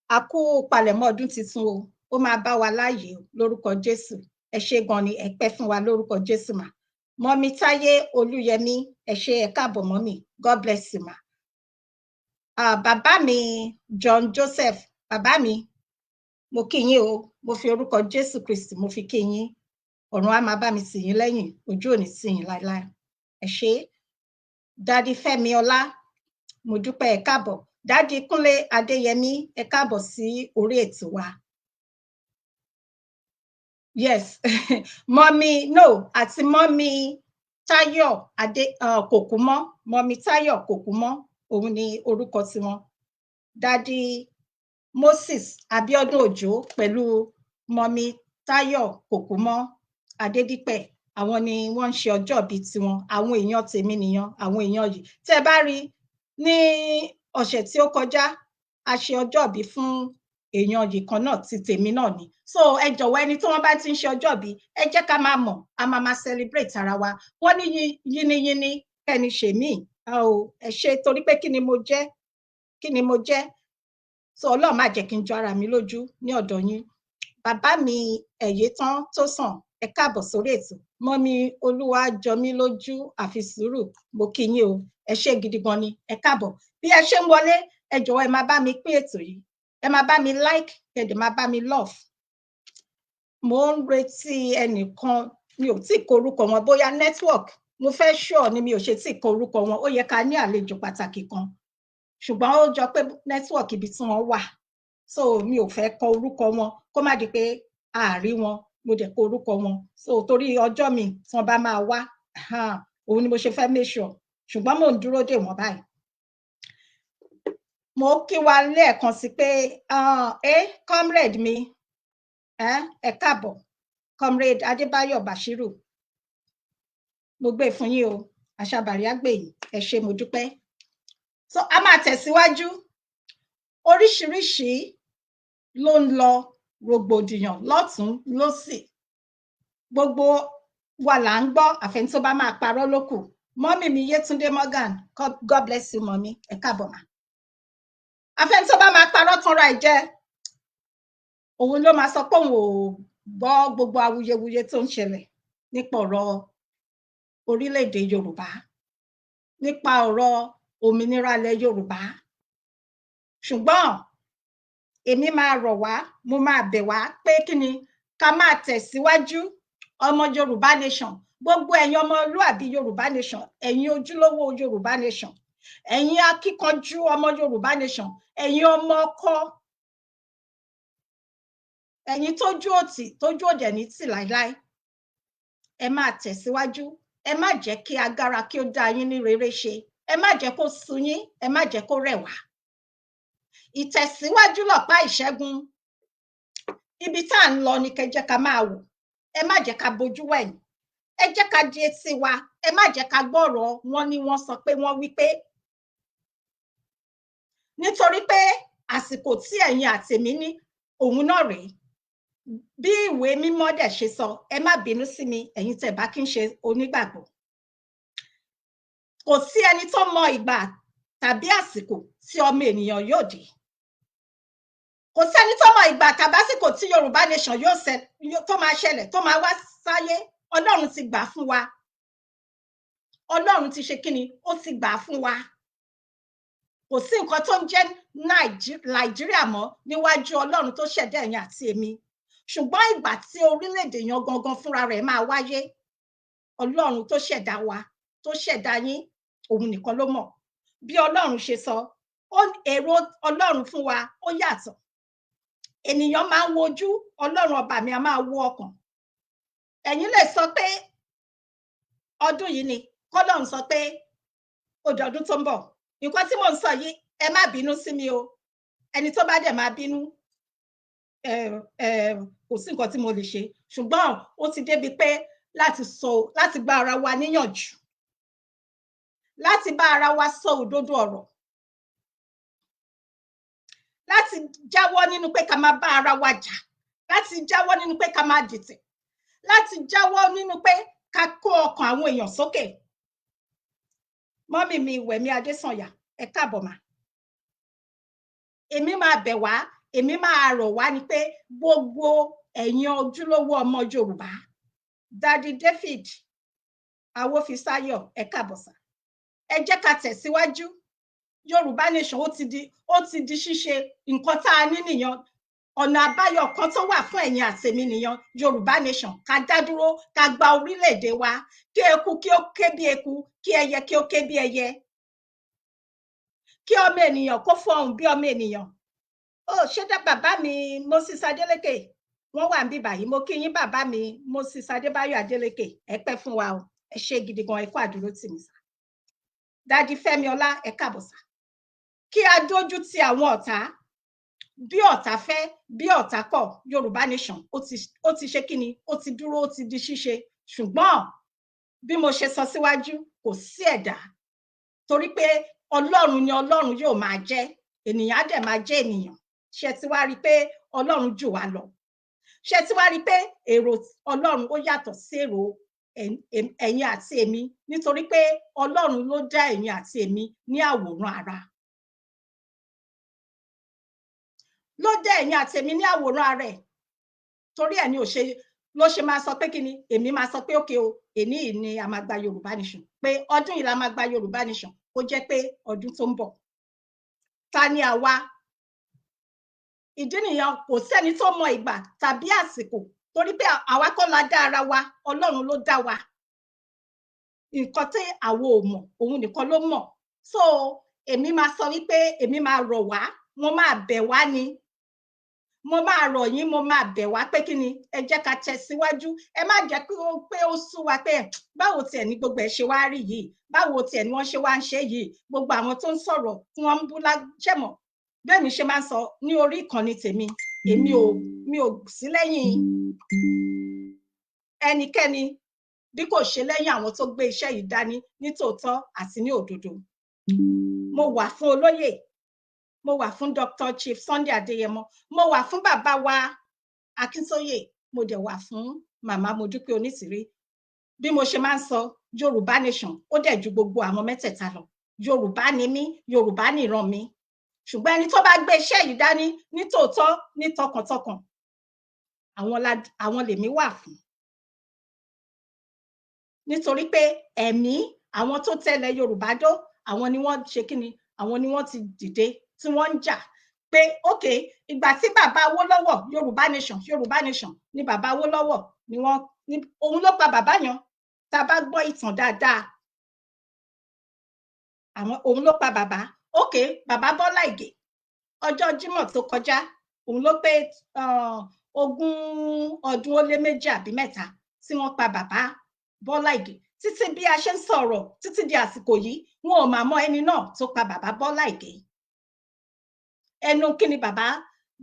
A kú palẹ̀mọ́ ọdún tuntun o. Ó máa bá wa láàyè o lórúkọ Jésù. Ẹ ṣé gan ni, ẹ pẹ́ fún wa lórúkọ Jésù mà. Mọ́mì Táyé Olúyẹmí, ẹ ṣé ẹ káàbọ̀ mọ́mì. God bless you ma. Bàbá mi John Joseph, bàbá mi, mo kí yín o. Mo fi orúkọ Jésù Kristi mo fi kí yín. Ọ̀run á máa bá mi tì yín lẹ́yìn, ojú ò ní tì yín láéláé. Ẹ ṣé. Daddy Fẹ́mi Ọlá, mo dúpẹ́ ẹ káàbọ̀. Daddy Kúnlé Adéyẹmí, ẹ káàbọ̀ sí orí ètò wa. Yes. Mọ́mì àti mọ́mì Táyọ̀ Kòkúmọ́, mọ́mì Táyọ̀ Kòkúmọ́, òun ni orúkọ tiwọn. Daddy Moses Abiodun Òjó pẹ̀lú mọ́mì Táyọ̀ Kòkúmọ́ Adédípẹ̀, àwọn ni wọ́n ń ṣe ọjọ́ ìbí tiwọn. Àwọn èèyàn tèmi nìyẹn, àwọn èèyàn yìí. Tẹ́ bá rí ní ọ̀sẹ̀ tí ó kọjá, a ṣe ọjọ́ ìbí fún èèyàn yìí kan náà ti tèmi náà ni. So ẹ jọ̀wọ́ ẹni tí wọ́n bá ti ń ṣe ọjọ́ ìbí, ẹ jẹ́ ká máa mọ̀, a máa celebrate ara wa. Wọ́n ní yínníyínní kẹ́ni ṣèmí. Ẹ ṣé torí pé kí ni mo jẹ́? So Ọlọ́run má jẹ́ kí n jọ ara mi lójú ní ọ̀dọ̀ yín. Bàbá mi Ẹ̀yẹ́tán tó sàn, ẹ káàbọ̀ sórí ètò. Mọ́mì Olúwa jọ mí lójú àfi sùúrù, mo kí yín o. Ẹ ṣé gidi gan ni, ẹ káàbọ̀. Bí ẹ ṣe ń wọlé, ẹ jọ̀wọ́ ẹ máa bá mi pín ètò yìí. Ẹ máa bá mi like, ẹ dẹ̀ máa bá mi love. Mo ń retí ẹnìkan, mi ò tí kọ orúkọ wọn, bóyá network. Mo fẹ́ sure ni mi ò ṣe tí kọ orúkọ wọn. Ó yẹ ká ní àlejò pàtàkì kan. Ṣùgbọ́n ó jọ pé network ibi tí wọ́n wà. So mi ò fẹ́ kọ orúkọ wọn kó má di pé a rí wọn mo dẹ̀ kọ orúkọ wọn so torí ọjọ́ mi tí wọ́n bá máa wá òun ni mo ṣe fẹ́ make sure ṣùgbọ́n mò ń dúró dè wọ́n báyìí. Mo kí wa lẹ́ẹ̀kan sí pé comrade mi ẹ káàbọ̀ comrade Adébáyọ̀ Bashiru mo gbé fún yín o àṣàbàrí àgbèyìn ẹ ṣé mo dúpẹ́. So a máa tẹ̀síwájú oríṣiríṣi ló ń lọ rògbòdìyàn lọ́tún lósì gbogbo wa là ń gbọ́ àfẹn tó bá máa parọ́ lókù. Mọ́mì mi Yétúndé Morgan God bless you mọ́mì ẹ káàbọ̀ mà. Àfẹn tó bá máa parọ́ tanra ẹ̀ jẹ òun ló máa sọ pé òun ò gbọ́ gbogbo awuyewuye tó ń ṣẹlẹ̀ nípa ọ̀rọ̀ orílẹ̀-èdè Yorùbá nípa ọ̀rọ̀ òmìnira ilẹ̀ Yorùbá ṣùgbọ́n èmi máa rọ̀ wá mo máa bẹ̀ wá pé kí ni ká máa tẹ̀síwájú ọmọ Yorùbá nation gbogbo ẹ̀yin ọmọlúàbí Yorùbá nation ẹ̀yin ojúlówó Yorùbá nation ẹ̀yin akíkanjú ọmọ Yorùbá nation ẹ̀yin ọmọ ọkọ ẹ̀yin tójú òdẹ̀ ní tì láíláí ẹ máa tẹ̀síwájú ẹ má jẹ́ kí agara kí ó dá yín ní rere ṣe ẹ má jẹ́ kó sú yín ẹ má jẹ́ kó rẹ̀ wá. Ìtẹ̀síwájú lọ̀pá ìṣẹ́gun ibi tá à ń lọ ni kẹ́ jẹ́ ká máa wò ẹ má jẹ́ ká bojú wẹ̀yìn ẹ jẹ́ ká di etí wa ẹ má jẹ́ ká gbọ́rọ̀ wọn ni wọ́n sọ pé wọ́n wí pé nítorí pé àsìkò tí ẹ̀yin àtèmi ní òun náà rèé bí ìwé mímọ́ dẹ̀ ṣe sọ ẹ má bínú sí mi ẹ̀yin tẹ́ bá kí ń ṣe onígbàgbọ́ kò sí ẹni tó mọ ìgbà tàbí àsìkò tí ọmọ ènìyàn yóò dé kò sẹ́ni tó mọ ìgbà tàbásìkò tí Yorùbá nation tó máa ṣẹlẹ̀ tó máa wá sáyé Ọlọ́run ti gbà fún wa Ọlọ́run ti ṣe kíni ó ti gbà fún wa kò sí nǹkan tó ń jẹ́ Nàìjíríà mọ́ níwájú Ọlọ́run tó ṣẹ̀dá ẹ̀yin àti èmi ṣùgbọ́n ìgbà tí orílẹ̀-èdè yan gangan fúnra rẹ̀ máa wáyé Ọlọ́run tó ṣẹ̀dá wa tó ṣẹ̀dá yín òun nìkan ló mọ̀ bí Ọlọ́run ṣe sọ èrò Ọlọ́run fún wa ó yàtọ̀ ènìyàn máa ń wojú Ọlọ́run ọba mi a máa wo ọkàn ẹ̀yin lè sọ pé ọdún yìí ni kọ́lọ́run sọ pé ó di ọdún tó ń bọ̀ nǹkan tí mò ń sọ yìí ẹ má bínú sí mi o ẹni tó bá dẹ̀ máa bínú kò sí nǹkan tí mo lè ṣe ṣùgbọ́n ó ti débi pé láti gba ara wa níyànjú láti bá ara wa sọ òdodo ọ̀rọ̀ láti jáwọ́ nínú pé ká máa bá ara wa jà láti jáwọ́ nínú pé ká máa dìtẹ̀ láti jáwọ́ nínú pé ká kó ọkàn àwọn èèyàn sókè. Mọ́mì mi Wẹ̀mí Adésànyà ẹ káàbọ̀ mà èmi máa bẹ̀ wá èmi máa rọ̀ wá ni pé gbogbo ẹ̀yin ojúlówó ọmọ Yorùbá Daddy David Awófisáyọ̀ ẹ káàbọ̀ sà ẹ jẹ́ ká tẹ̀síwájú Yorùbá nation ó ti di ṣíṣe nǹkan tá a ní nìyẹn ọ̀nà àbáyọ kan tó wà fún ẹ̀yin àtèmi nìyẹn Yorùbá nation ká dá dúró ká gba orílẹ̀-èdè wa kí eku kí ó ké bí eku kí ẹyẹ kí ó ké bí ẹyẹ kí ọmọ ènìyàn kó fọhùn bí ọmọ ènìyàn ó ṣé dá bàbá mi Moses Adélékè wọ́n wà níbí báyìí mo kí yín bàbá mi Moses Adébáyọ̀ Adélékè ẹ pẹ́ fún wa o ẹ ṣé gidi gan ẹ kú àdúró tì mí sá Dádì Fẹ́mi Ọlá ẹ káàbọ̀ sá kí a dójú ti àwọn ọ̀tá bí ọ̀tá fẹ́ bí ọ̀tá kọ̀ Yorùbá nation ó ti ṣe kíni ó ti dúró ó ti di ṣíṣe ṣùgbọ́n bí mo ṣe sọ síwájú kò sí ẹ̀dá torí pé Ọlọ́run ni Ọlọ́run yóò máa jẹ́ ènìyàn á dẹ̀ máa jẹ́ ènìyàn ṣe ti wá rí pé Ọlọ́run jù wá lọ ṣe ti wá rí pé èrò Ọlọ́run ó yàtọ̀ sí èrò ẹ̀yin àti èmi nítorí pé Ọlọ́run ló dá ẹ̀yin àti èmi ní àwòrán ara ló dá ẹ̀yin àti èmi ní àwòrán ara ẹ̀ torí ẹ̀ ni ló ṣe máa sọ pé kí ni èmi máa sọ pé òkè o èní yìí ni a máa gba Yorùbá nation pé ọdún yìí la máa gba Yorùbá nation ó jẹ́ pé ọdún tó ń bọ̀ ta ni àwa ìdí nìyẹn kò sẹ́ni tó mọ ìgbà tàbí àsìkò torí pé àwa kọ́ la dá ara wa Ọlọ́run ló dá wa nǹkan tí àwa ò mọ̀ òun nìkan ló mọ̀ so èmi máa sọ wípé èmi máa rọ̀ wá wọn máa bẹ̀ wá ni mo máa rọ̀ yín, mo máa bẹ̀ wá pé kí ni ẹ jẹ́ ká tẹ̀síwájú, ẹ má jẹ́ pé ó sú wa pé báwo tiẹ̀ ní gbogbo ẹ̀ ṣe wá rí yìí, báwo tiẹ̀ ni wọ́n ṣe wá ń ṣe yìí, gbogbo àwọn tó ń sọ̀rọ̀ tí wọ́n ń bú láṣẹ̀mọ̀. Bẹ́ẹ̀ mi ṣe máa ń sọ ní orí ìkànnì tèmi, mi ò sí lẹ́yìn ẹnikẹ́ni bí kò ṣe lẹ́yìn àwọn tó gbé iṣẹ́ yìí dání ní tòótọ́ àti ní òdodo. Mo wà fún olóyè, mo wà fún Dr. Chief Sunday Adéyẹmọ, mo wà fún bàbá wa Akíntóyè, mo dẹ̀ wà fún màmá Modúpẹ́ Onítìrí. Bí mo ṣe máa ń sọ, Yorùbá nation ó dẹ̀ ju gbogbo àwọn mẹ́tẹ̀ẹ̀ta lọ. Yorùbá ni mí, Yorùbá nìran mi. Ṣùgbọ́n ẹni tó bá gbé iṣẹ́ yìí dání ní tòótọ́, ní tọkàntọkàn, àwọn lèmi wà fún. Nítorí pé ẹ̀mí àwọn tó tẹ̀lé Yorùbá dó, àwọn ni wọ́n ṣe kíni, àwọn ni wọ́n ti dìde tí wọ́n ń jà pé ok, ìgbà tí bàbá Awólọ́wọ̀ Yorùbá nation ni bàbá Awólọ́wọ̀ ni òun ló pa bàbá yẹn. Tá a bá gbọ́ ìtàn dáadáa, òun ló pa bàbá. Ok, bàbá Bọ́lá Ìgè ọjọ́ Jímọ̀ tó kọjá, òun ló pé 20 ọdún ó lé 2 àbí 3 tí wọ́n pa bàbá Bọ́lá Ìgè. Títí bí a ṣe ń sọ̀rọ̀ títí di àsìkò yìí, wọn ò máa mọ ẹni náà tó pa bàbá Bọ́lá Ìgè. Ẹnu kí ni bàbá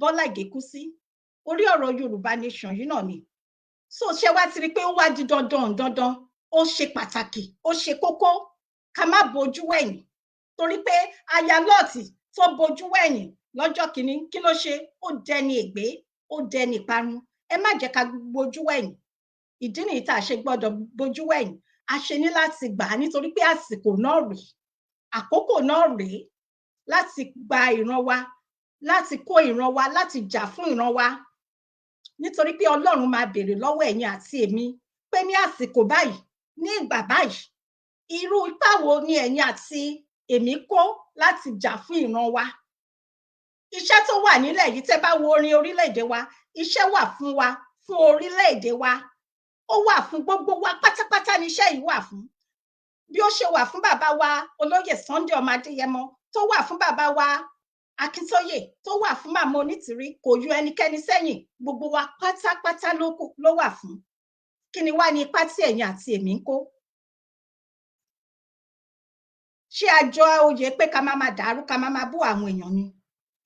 Bọ́lá Ìgè kú sí? Orí ọ̀rọ̀ Yorùbá nation yìí náà ni. So ṣé wá ti rí pé ó wá di dandan, ó ṣe pàtàkì, ó ṣe kókó ká má bojú wẹ̀yìn. Torí pé aya Lọ́ọ̀tì tó bojú wẹ̀yìn lọ́jọ́ kìíní, kí ló ṣe? Ó dẹni ègbé, ó dẹni ìparun. Ẹ má jẹ́ ká bojú wẹ̀yìn. Ìdí nìyí tá a ṣe gbọ́dọ̀ bojú wẹ̀yìn. A ṣe ní láti gbà á nítorí pé àsìkò náà rèé, àkókò náà rèé láti gba ìran wa, láti kó ìran wa, láti jà fún ìran wa. Nítorí pé Ọlọ́run máa béèrè lọ́wọ́ ẹ̀yin àti èmi pé ní àsìkò báyìí, ní ìgbà báyìí, irú ipá wo ni ẹ̀yin àti èmi kó láti jà fún ìran wa. Iṣẹ́ tó wà nílẹ̀ yìí, tẹ́ bá wo orin orílẹ̀-èdè wa, iṣẹ́ wà fún wa, fún orílẹ̀-èdè wa. Ó wà fún gbogbo wa pátápátá ni iṣẹ́ yìí wà fún. Bí ó ṣe wà fún bàbá wa olóyè Sunday ọmọ Adéyẹmọ, tó wà fún bàbá wa Akíntóyè, tó wà fún màmá Onítìrí, kò yọ ẹnikẹ́ni sẹ́yìn, gbogbo wa pátápátá ló wà fún. Kí ni wá ní ipá tí ẹ̀yin àti èmi ń kó? Ṣé àjọ oyè pé ká máa dàrú, ká máa bú àwọn èèyàn ni?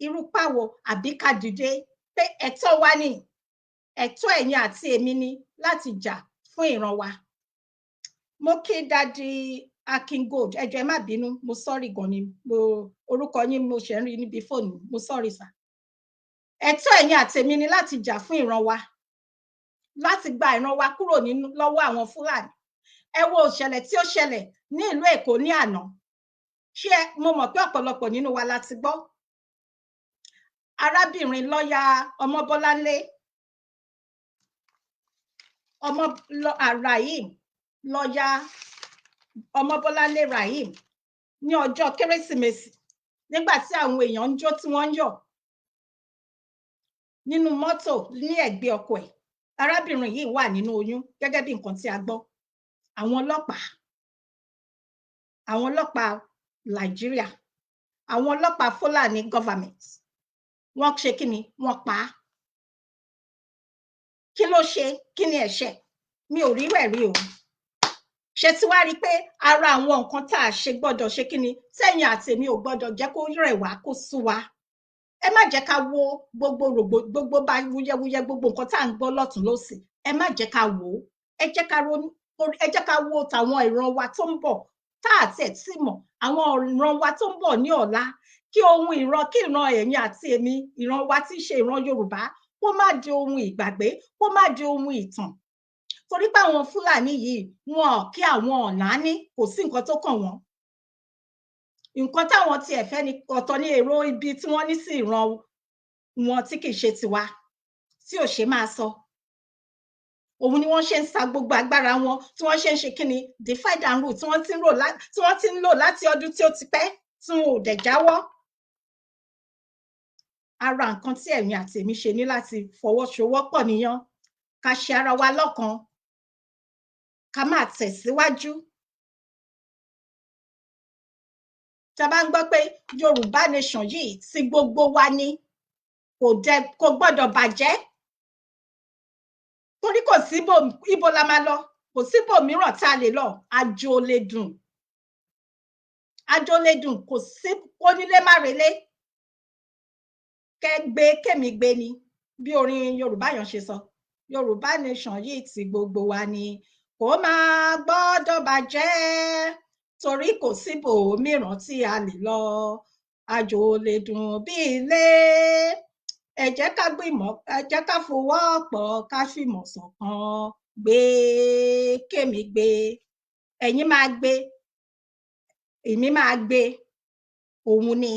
Irú páwo àbí ká dìde pé ẹ̀tọ́ wa ni, ẹ̀tọ́ ẹ̀yin àti èmi ni láti jà fún ìran wa. Mo kí Daddy Akin Gold, ẹ jọ̀ọ́ ẹ má bínú, mo sorry gan ni, orúkọ yín mo ṣe ń rí níbi fóònù, mo sorry sir. Ẹ̀tọ́ ẹ̀yin àti èmi ni láti jà fún ìran wa, láti gba ìran wa kúrò lọ́wọ́ àwọn Fúlàní. Ẹ wo ìṣẹ̀lẹ̀ tí ó ṣẹlẹ̀ ní ìlú Èkó ní àná. Ṣé mo mọ̀ pé ọ̀pọ̀lọpọ̀ nínú wa la ti gbọ́? Arábìnrin lọ́ọ̀yà Ọmọbọ́láńlé, Rahim, lọ́ọ̀yà Ọmọbọ́láńlé Rahim, ní ọjọ́ Kérésìmesì, nígbà tí àwọn èèyàn ń jó tí wọ́n ń yọ̀ nínú mọ́tò ní ẹ̀gbẹ́ ọkọ ẹ̀. Arábìnrin yìí wà nínú oyún gẹ́gẹ́ bí nǹkan tí a gbọ́. Àwọn ọlọ́pàá Nàìjíríà, àwọn ọlọ́pàá Fúlàní government, wọ́n ṣe kí ni? Wọ́n pa á. Kí ló ṣe? Kí ni ẹ̀ṣẹ̀? Mi ò rí rẹ̀ rí o. Ṣé tí wá rí pé ara àwọn nǹkan tá a ṣe gbọ́dọ̀ ṣe kí ni? Sẹ́yìn àti èmi ò gbọ́dọ̀ jẹ́ kó rẹ̀ wá, kó sú wa. Ẹ má jẹ́ ká wo gbogbo bá wúyẹ́wúyẹ́ gbogbo nǹkan tá à ń gbọ́ lọ́tún lósì. Ẹ má jẹ́ ká wò ó. Ẹ jẹ́ ká ronú, ẹ jẹ́ ká wo tàwọn ìran wa tó ń bọ̀ tá àti ẹ̀ tí mọ̀, àwọn ìran wa tó ń bọ̀ ní ọ̀la, kí ìran ẹ̀yin àti èmi, ìran wa tí í ṣe ìran Yorùbá, kó má di ohun ìgbàgbé, kó má di ohun ìtàn. Torí pé àwọn Fúlàní yìí, wọn kí àwọn ọ̀nàní, kò sí nǹkan tó kàn wọ́n. Nǹkan táwọn tiẹ̀ fẹ́ ni ọ̀tọ̀ ní èrò ibi tí wọ́n ní sí ìran wọn tí kì í ṣe tiwa, tí ò ṣe máa sọ. Òun ni wọ́n ṣe ń sa gbogbo agbára wọn, tí wọ́n ṣe ń ṣe kí ni? Divide and rule tí wọ́n ti ń lò láti ọdún tí ó ti pẹ́, tí wọn ò dẹ̀ jáwọ́. Ara nǹkan tí ẹ̀yin àti èmi ṣe ní láti fọwọ́sowọ́pọ̀ nìyẹn, ká ṣe ara wa lọ́kan, ká máa tẹ̀síwájú. Tá a bá ń gbọ́ pé Yorùbá nation yìí tí gbogbo wa ni, kò gbọ́dọ̀ bàjẹ́ torí kò síbò ibo la máa lọ kò síbò mìíràn tá a lè lọ àjò lè dùn kò sí onílé má relé kẹgbẹ kẹmí gbé ni bí orin Yorùbá yẹn ṣe sọ Yorùbá nation yìí ti gbogbo wa ni kò máa gbọ́dọ̀ bàjẹ́ torí kò síbò mìíràn tí a lè lọ àjò lè dùn bí ilé ẹ jẹ́ ká gbìmọ̀ ẹ jẹ́ ká fọwọ́pọ̀ ká fìmọ̀ ṣọ̀kan gbé kémi gbé ẹ̀yin máa gbé èmi máa gbé òun ni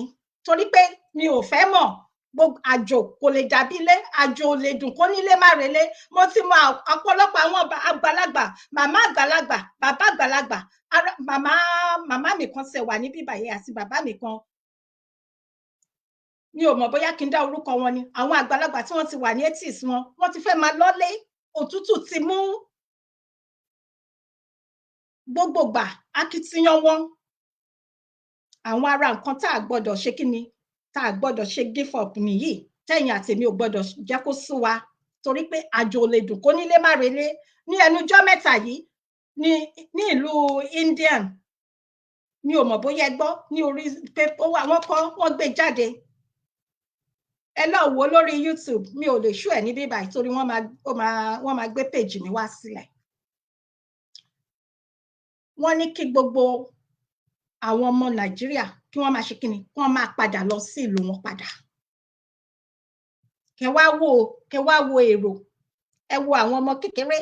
torí pé mi ò fẹ́ mọ̀ gbogbo àjò kò lè dàbí ilé àjò lè dùn kó nílé má relé mo ti mọ ọ̀pọ̀lọpọ̀ àwọn àgbàlagbà màmá àgbàlagbà bàbá àgbàlagbà màmá mi kan ṣe wà ní bíbàyè àti bàbá mi kan mi ò mọ̀ bóyá kí n dá orúkọ wọn ni àwọn àgbàlagbà tí wọ́n ti wà ní 80s wọ́n ti fẹ́ máa lọ́lé òtútù ti mú gbogbogbà akitiyan wọn àwọn ará nǹkan tá a gbọ́dọ̀ ṣe kí ni tá a gbọ́dọ̀ ṣe give up nìyí tẹ̀yin àtèmi ò gbọ́dọ̀ jẹ́ kó sú wa torí pé àjò lè dùn kó nílé má relé ní ẹnujọ́ mẹ́ta yìí ní ìlú Indian mi ò mọ̀ bóyá ẹ gbọ́ ní orí pé wọ́n gbé jáde ẹ lọ wò lórí YouTube mi ò lè ṣú ẹ ní bíbá torí wọ́n máa gbé péjì mi wá sílẹ̀ wọ́n ní kí gbogbo àwọn ọmọ Nàìjíríà kí wọ́n máa ṣe kíni kí wọ́n máa padà lọ sí ìlú wọn padà kẹ wá wo èrò ẹ wo àwọn ọmọ kékeré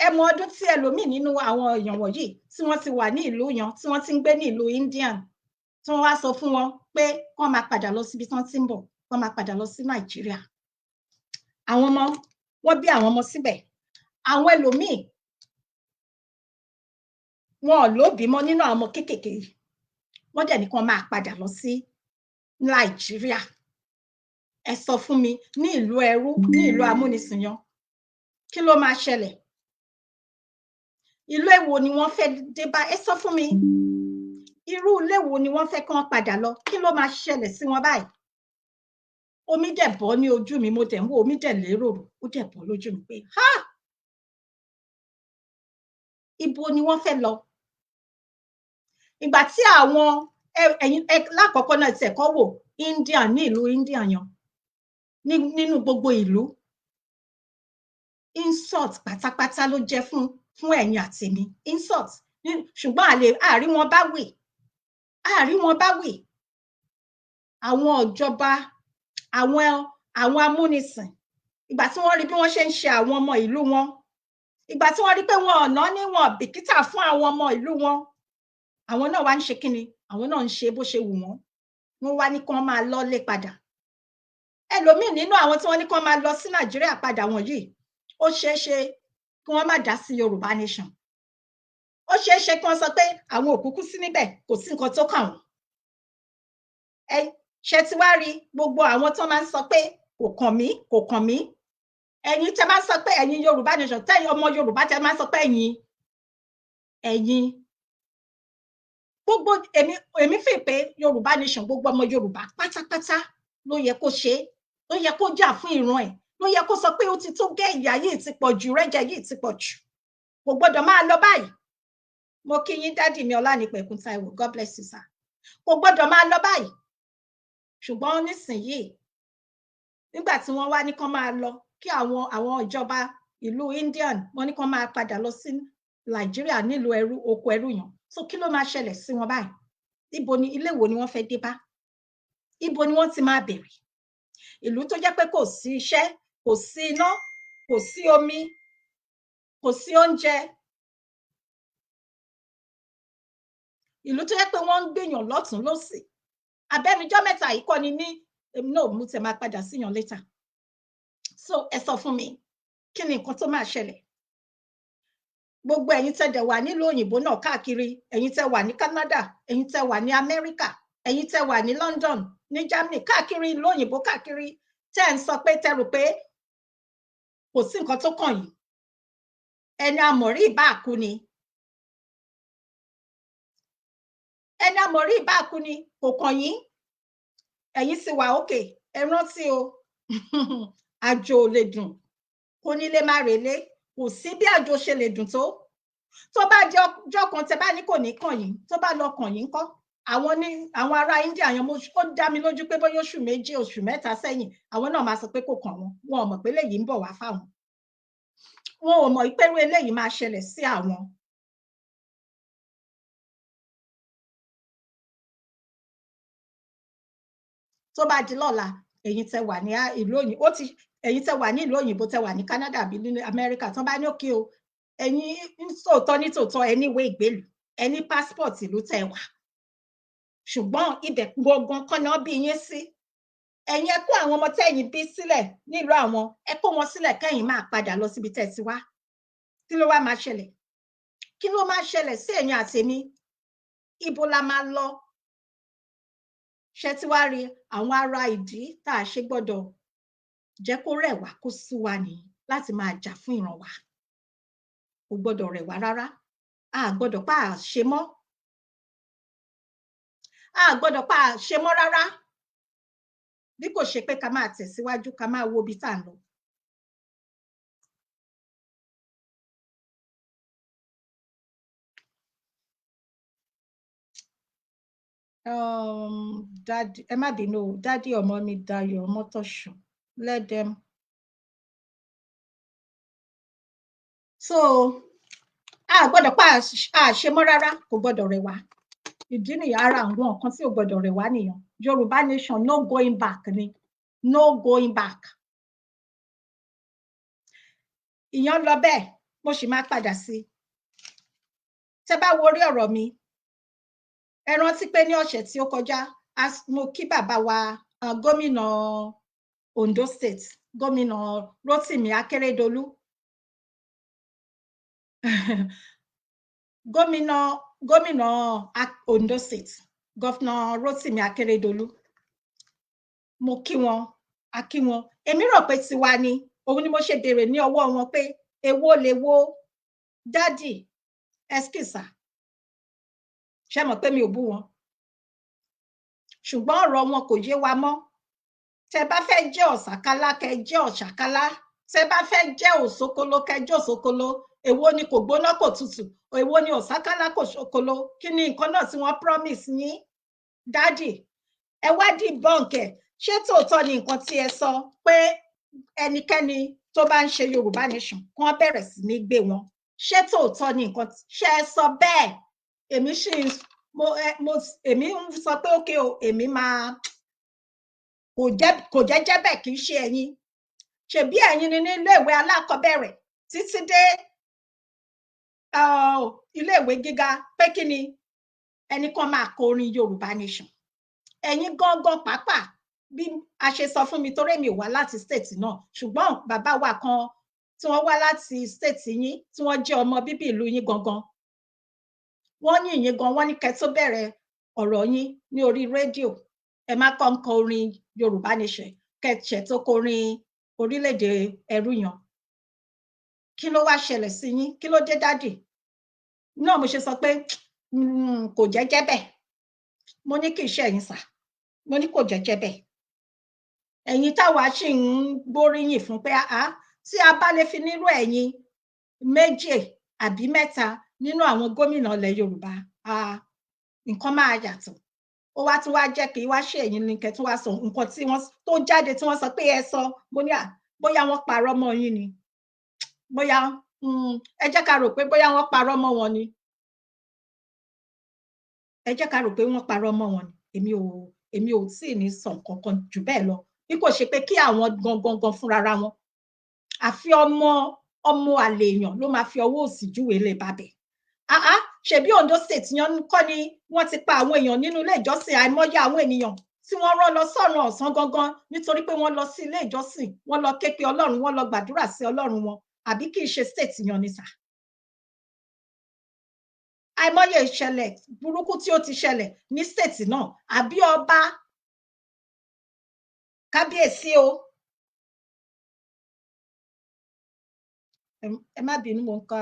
ẹ mọ ọdún tí ẹlòmíì nínú àwọn èèyàn wọ̀nyí tí wọ́n ti wà ní ìlú yan tí wọ́n ti ń gbé ní ìlú Indian tí wọ́n wá sọ fún wọn pé wọ́n máa padà lọ síbi tí wọ́n ti ń bọ̀ wọ́n máa padà lọ sí Nàìjíríà àwọn ọmọ wọ́n bí àwọn ọmọ síbẹ̀ àwọn ẹlòmíì wọn ò lóbìí mọ́ nínú àwọn ọmọ kéékèèké wọ́n dẹ̀ ní kí wọ́n máa padà lọ sí Nàìjíríà ẹ sọ fún mi ní ìlú ẹrú ní ìlú amúnisìnyàn kí ló máa ṣẹlẹ̀ ìlú èwo ni wọ́n fẹ́ dé bá ẹ sọ fún mi irú ilé wo ni wọ́n fẹ́ kí wọ́n padà lọ kí ló máa ṣẹlẹ̀ sí wọn báyìí omi dẹ̀ bọ́ ní ojú mi mo dẹ̀ ń wo omi dẹ̀ lérò ó dẹ̀ bọ́ lójú mi pé ha ibo ni wọ́n fẹ́ lọ ìgbà tí àwọn ẹ̀yin lákọ̀ọ́kọ́ náà ti ẹ̀kọ́ wò India ní ìlú India yan nínú gbogbo ìlú insult pátápátá ló jẹ́ fún ẹ̀yin àti mi insult ṣùgbọ́n àárí wọn bá wì àwọn ìjọba àwọn amúnisìn ìgbà tí wọ́n rí bí wọ́n ṣe ń ṣe àwọn ọmọ ìlú wọn ìgbà tí wọ́n rí pé wọn ọ̀nà ní wọn bìkítà fún àwọn ọmọ ìlú wọn àwọn náà wá ń ṣe kíni àwọn náà ń ṣe bó ṣe wù wọ́n wá ní kí wọ́n máa lọ́lé padà ẹlòmíì nínú àwọn tí wọ́n ní kí wọ́n máa lọ sí Nàìjíríà padà wọ̀nyí ó ṣeé ṣe kí wọ́n má dá sí Yorùbá nation ó ṣeé ṣe kí wọ́n sọ pé àwọn òkúkú sí níbẹ̀ kò sí nǹkan tó kàn wọ́n ṣe ti wá rí gbogbo àwọn tó máa ń sọ pé kò kàn mí ẹ̀yin tẹ́ máa ń sọ pé ẹ̀yin Yorùbá nation tẹ́yin ọmọ Yorùbá tẹ́ máa ń sọ pé ẹ̀yin gbogbo èmi fi pé Yorùbá nation gbogbo ọmọ Yorùbá pátápátá ló yẹ kó ṣe ló yẹ kó jà fún ìran ẹ̀ ló yẹ kó sọ pé ó ti tó gẹ́ ìyà yìí ti pọ̀ jù rẹ́jẹ yìí ti pọ̀ jù kò gbọ́dọ̀ máa lọ báyìí mo kí yín dádì mi Ọlánìpẹ̀kun Táíwò God bless you sir kò gbọ́dọ̀ máa lọ báyìí ṣùgbọ́n nísìnyìí nígbà tí wọ́n wá ní kán máa lọ kí àwọn ìjọba ìlú Indian wọ́n ní kán máa padà lọ sí Nàìjíríà nílùú ẹrú oko ẹrú yàn so kí ló máa ṣẹlẹ̀ sí wọn báyìí ibo ni ilé wo ni wọ́n fẹ́ dé bá ibo ni wọ́n ti máa bẹ̀rẹ̀ ìlú tó jẹ́ pé kò sí iṣẹ́ kò sí iná kò sí omi kò sí oúnjẹ ìlú tó jẹ́ pé wọ́n ń gbèyàn lọ́tún lósì abẹ́nujọ́ mẹ́ta yìí kọ́ ni ní no mo tẹ̀ máa padà síyàn later so ẹ sọ fún mi kí ni nǹkan tó máa ṣẹlẹ̀ gbogbo ẹ̀yin tẹ́ dẹ̀ wà nílùú òyìnbó náà káàkiri ẹ̀yin tẹ́ wà ní Canada ẹ̀yin tẹ́ wà ní America ẹ̀yin tẹ́ wà ní London ní Germany káàkiri ìlú òyìnbó káàkiri tẹ́ ń sọ pé tẹ́ rò pé kò sí nǹkan tó kàn yín ẹni àmọ̀rí ìbá àkú ni ẹni àmọ̀rí ìbá àkú ni kò kàn yín ẹ̀yin sì wà òkè ẹ rántí o àjò ò lè dùn kó nílé má relé, kò sí bí àjò ṣe lè dùn tó bá jẹ́ ọjọ́ kan tẹ́ bá ní kò ní kàn yín, tó bá lọ kàn yín ńkọ́? Àwọn ará India yẹn ó dá mi lójú pé bóyá oṣù 2 oṣù 3 sẹ́yìn àwọn náà máa sọ pé kò kàn wọn ò mọ̀ pé eléyìí ń bọ̀ wá fáwọn, wọn ò mọ̀ pé eléyìí máa ṣẹlẹ̀ sí àwọn. tó bá di lọ́la ẹ̀yin tẹ́ wà ní ìlú òyìnbó ẹ̀yin tẹ́ wà ní ìlú òyìnbó tẹ́ wà ní Canada àbí ní America tó bá ní òkè o ẹ̀yin nítòótọ́ ẹ ní ìwé ìgbélùú, ẹ ní passport ìlú tẹ́ wà, ṣùgbọ́n ibẹ̀ gbọ̀ngàn kan náà bí yín sí. ẹ̀yin ẹ kó àwọn ọmọ tẹ́yin bí sílẹ̀ nílùú àwọn, ẹ kó wọn sílẹ̀ kẹ́yìn máa padà lọ síbi tẹ́ ti wá. kí ló wá máa ṣẹlẹ̀? kí ló máa ṣẹlẹ̀ sí ẹ̀yin àtèmi? ibo la máa lọ? ṣé tí wàá rí àwọn ará ìdí tá a ṣe gbọ́dọ̀ jẹ́ kó rẹ̀ wá kó sú wa nìyí láti máa jà fún ìran wa. kò gbọ́dọ̀ rẹ̀ wá rárá, a gbọ́dọ̀ pa àṣe mọ́, a gbọ́dọ̀ pa àṣe mọ́ rárá, bí kò ṣe pé ká máa tẹ̀síwájú, ká máa wo ibi tá à ń lọ. Daddy, ẹ má bínú, daddy ọmọ mi Dayọ̀ Mọ́tòṣọ́, let them. So a gbọ́dọ̀ pa àṣe mọ́ rárá, kò gbọ́dọ̀ rẹ̀ wá. ìdí nìyí, ara àwọn nǹkan tí ò gbọ́dọ̀ rẹ̀ wá nìyẹn. Yorùbá nation, no going back ni, no going back. ìyẹn lọ bẹ́ẹ̀, mo sì máa padà sí i. tẹ́ bá wo orí ọ̀rọ̀ mi, ẹ rántí pé ní ọ̀sẹ̀ tí ó kọjá mo kí bàbá wa gómìnà Ondo State, gómìnà Rotimi Akeredolu. gómìnà Ondo State, gọ́fìnà Rotimi Akeredolu, mo kí wọn, a kí wọn. èmi rò pé tiwa ni, òun ni mo ṣe béèrè ní ọwọ́ wọn pé èwo lè wo dádì ẹskísà. ṣé mọ̀ pé mi ò bú wọn, ṣùgbọ́n ọ̀rọ̀ wọn kò yé wa mọ́. tẹ́ bá fẹ́ jẹ́ ọ̀sàkálá kẹ́ jẹ́ ọ̀sàkálá, tẹ́ bá fẹ́ jẹ́ òsókóló kẹ́ jẹ́ òsókóló. èwo ni kò gbóná kò tutù, èwo ni ọ̀sàkálá kò ṣókóló? kí ni nǹkan náà tí wọ́n promise yín dádì? ẹ wá debunk ẹ̀. ṣé tòótọ́ ni nǹkan tí ẹ sọ pé ẹnikẹ́ni tó bá ń ṣe Yorùbá nation kí wọ́n bẹ̀rẹ̀ sí ní gbé wọn? ṣé tòótọ́ ni nǹkan ṣé ẹ sọ bẹ́ẹ̀? èmi sì èmi ń sọ pé ókè o, èmi máa kò jẹ́ bẹ́ẹ̀, kì í ṣe ẹ̀yin. ṣebí ẹ̀yin ni ní iléèwé alákọ̀ọ́bẹ̀rẹ̀ títí dé iléèwé gíga pé kí ni ẹnì kan máa kọ orin Yorùbá nation. ẹ̀yin gangan pàápàá, bí a ṣe sọ fún mi, torí mi ò wá láti state náà, ṣùgbọ́n bàbá wa kan tí wọ́n wá láti state yín, tí wọ́n jẹ́ ọmọ bíbí ìlú yín gangan, wọ́n ní ìyẹn gan, wọ́n ní kẹ́ tó bẹ̀rẹ̀ ọ̀rọ̀ yín ní orí rédíò, ẹ má kọ́ ń kọ orin Yorùbá nation, kẹ̀ṣẹ̀ tó kọ orin orílẹ̀-èdè ẹrú yan. kí ló wá ṣẹlẹ̀ sí yín? kí ló dé dádì? náà mo ṣe sọ pé kò jẹ́jẹ́ bẹ́ẹ̀. mo ní kì í ṣe ẹ̀yin sà, mo ní kò jẹ́jẹ́ bẹ́ẹ̀. ẹ̀yin táwa sì ń gbóríyìn fún pé tí a bá lè fi nírú ẹ̀yin 2 àbí 3 nínú àwọn gómìnà ilẹ̀ Yorùbá, nǹkan máa yàtọ̀. ó wá tún wá jẹ́ kí wá ṣe ẹ̀yin ní kẹ́ tún wá sọ nǹkan tí wọ́n tó jáde tí wọ́n sọ pé ẹ sọ. mo ní bóyá wọ́n parọ́ mọ́ yín ni, bóyá ẹ jẹ́ ká rò pé bóyá wọ́n parọ́ mọ́ wọn ni, ẹ jẹ́ ká rò pé wọ́n parọ́ mọ́ wọn ni. èmi ò tí ì ní sọ nǹkan kan jù bẹ́ẹ̀ lọ, bí kò ṣe pé kí àwọn gangan fúnra wọn, àfi ọmọ àlè èèyàn ló máa fi ọwọ́ òsì júwe lè bàbẹ̀. ṣebí Ondo State yan kọ́ ni wọ́n ti pa àwọn èèyàn nínú ilé ìjọsìn, àìmọye àwọn ènìyàn tí wọ́n rán lọ sọ́run ọ̀sán gangan nítorí pé wọ́n lọ sí ilé ìjọsìn, wọ́n lọ ké pe Ọlọ́run, wọ́n lọ gbàdúrà sí Ọlọ́run wọn. àbí kì í ṣe state yan ni sà? àìmọye ìṣẹ̀lẹ̀ burúkú tí ó ti ṣẹlẹ̀ ní state náà. àbí ọba kábíyèsí o, ẹ má bínú, mo ń ka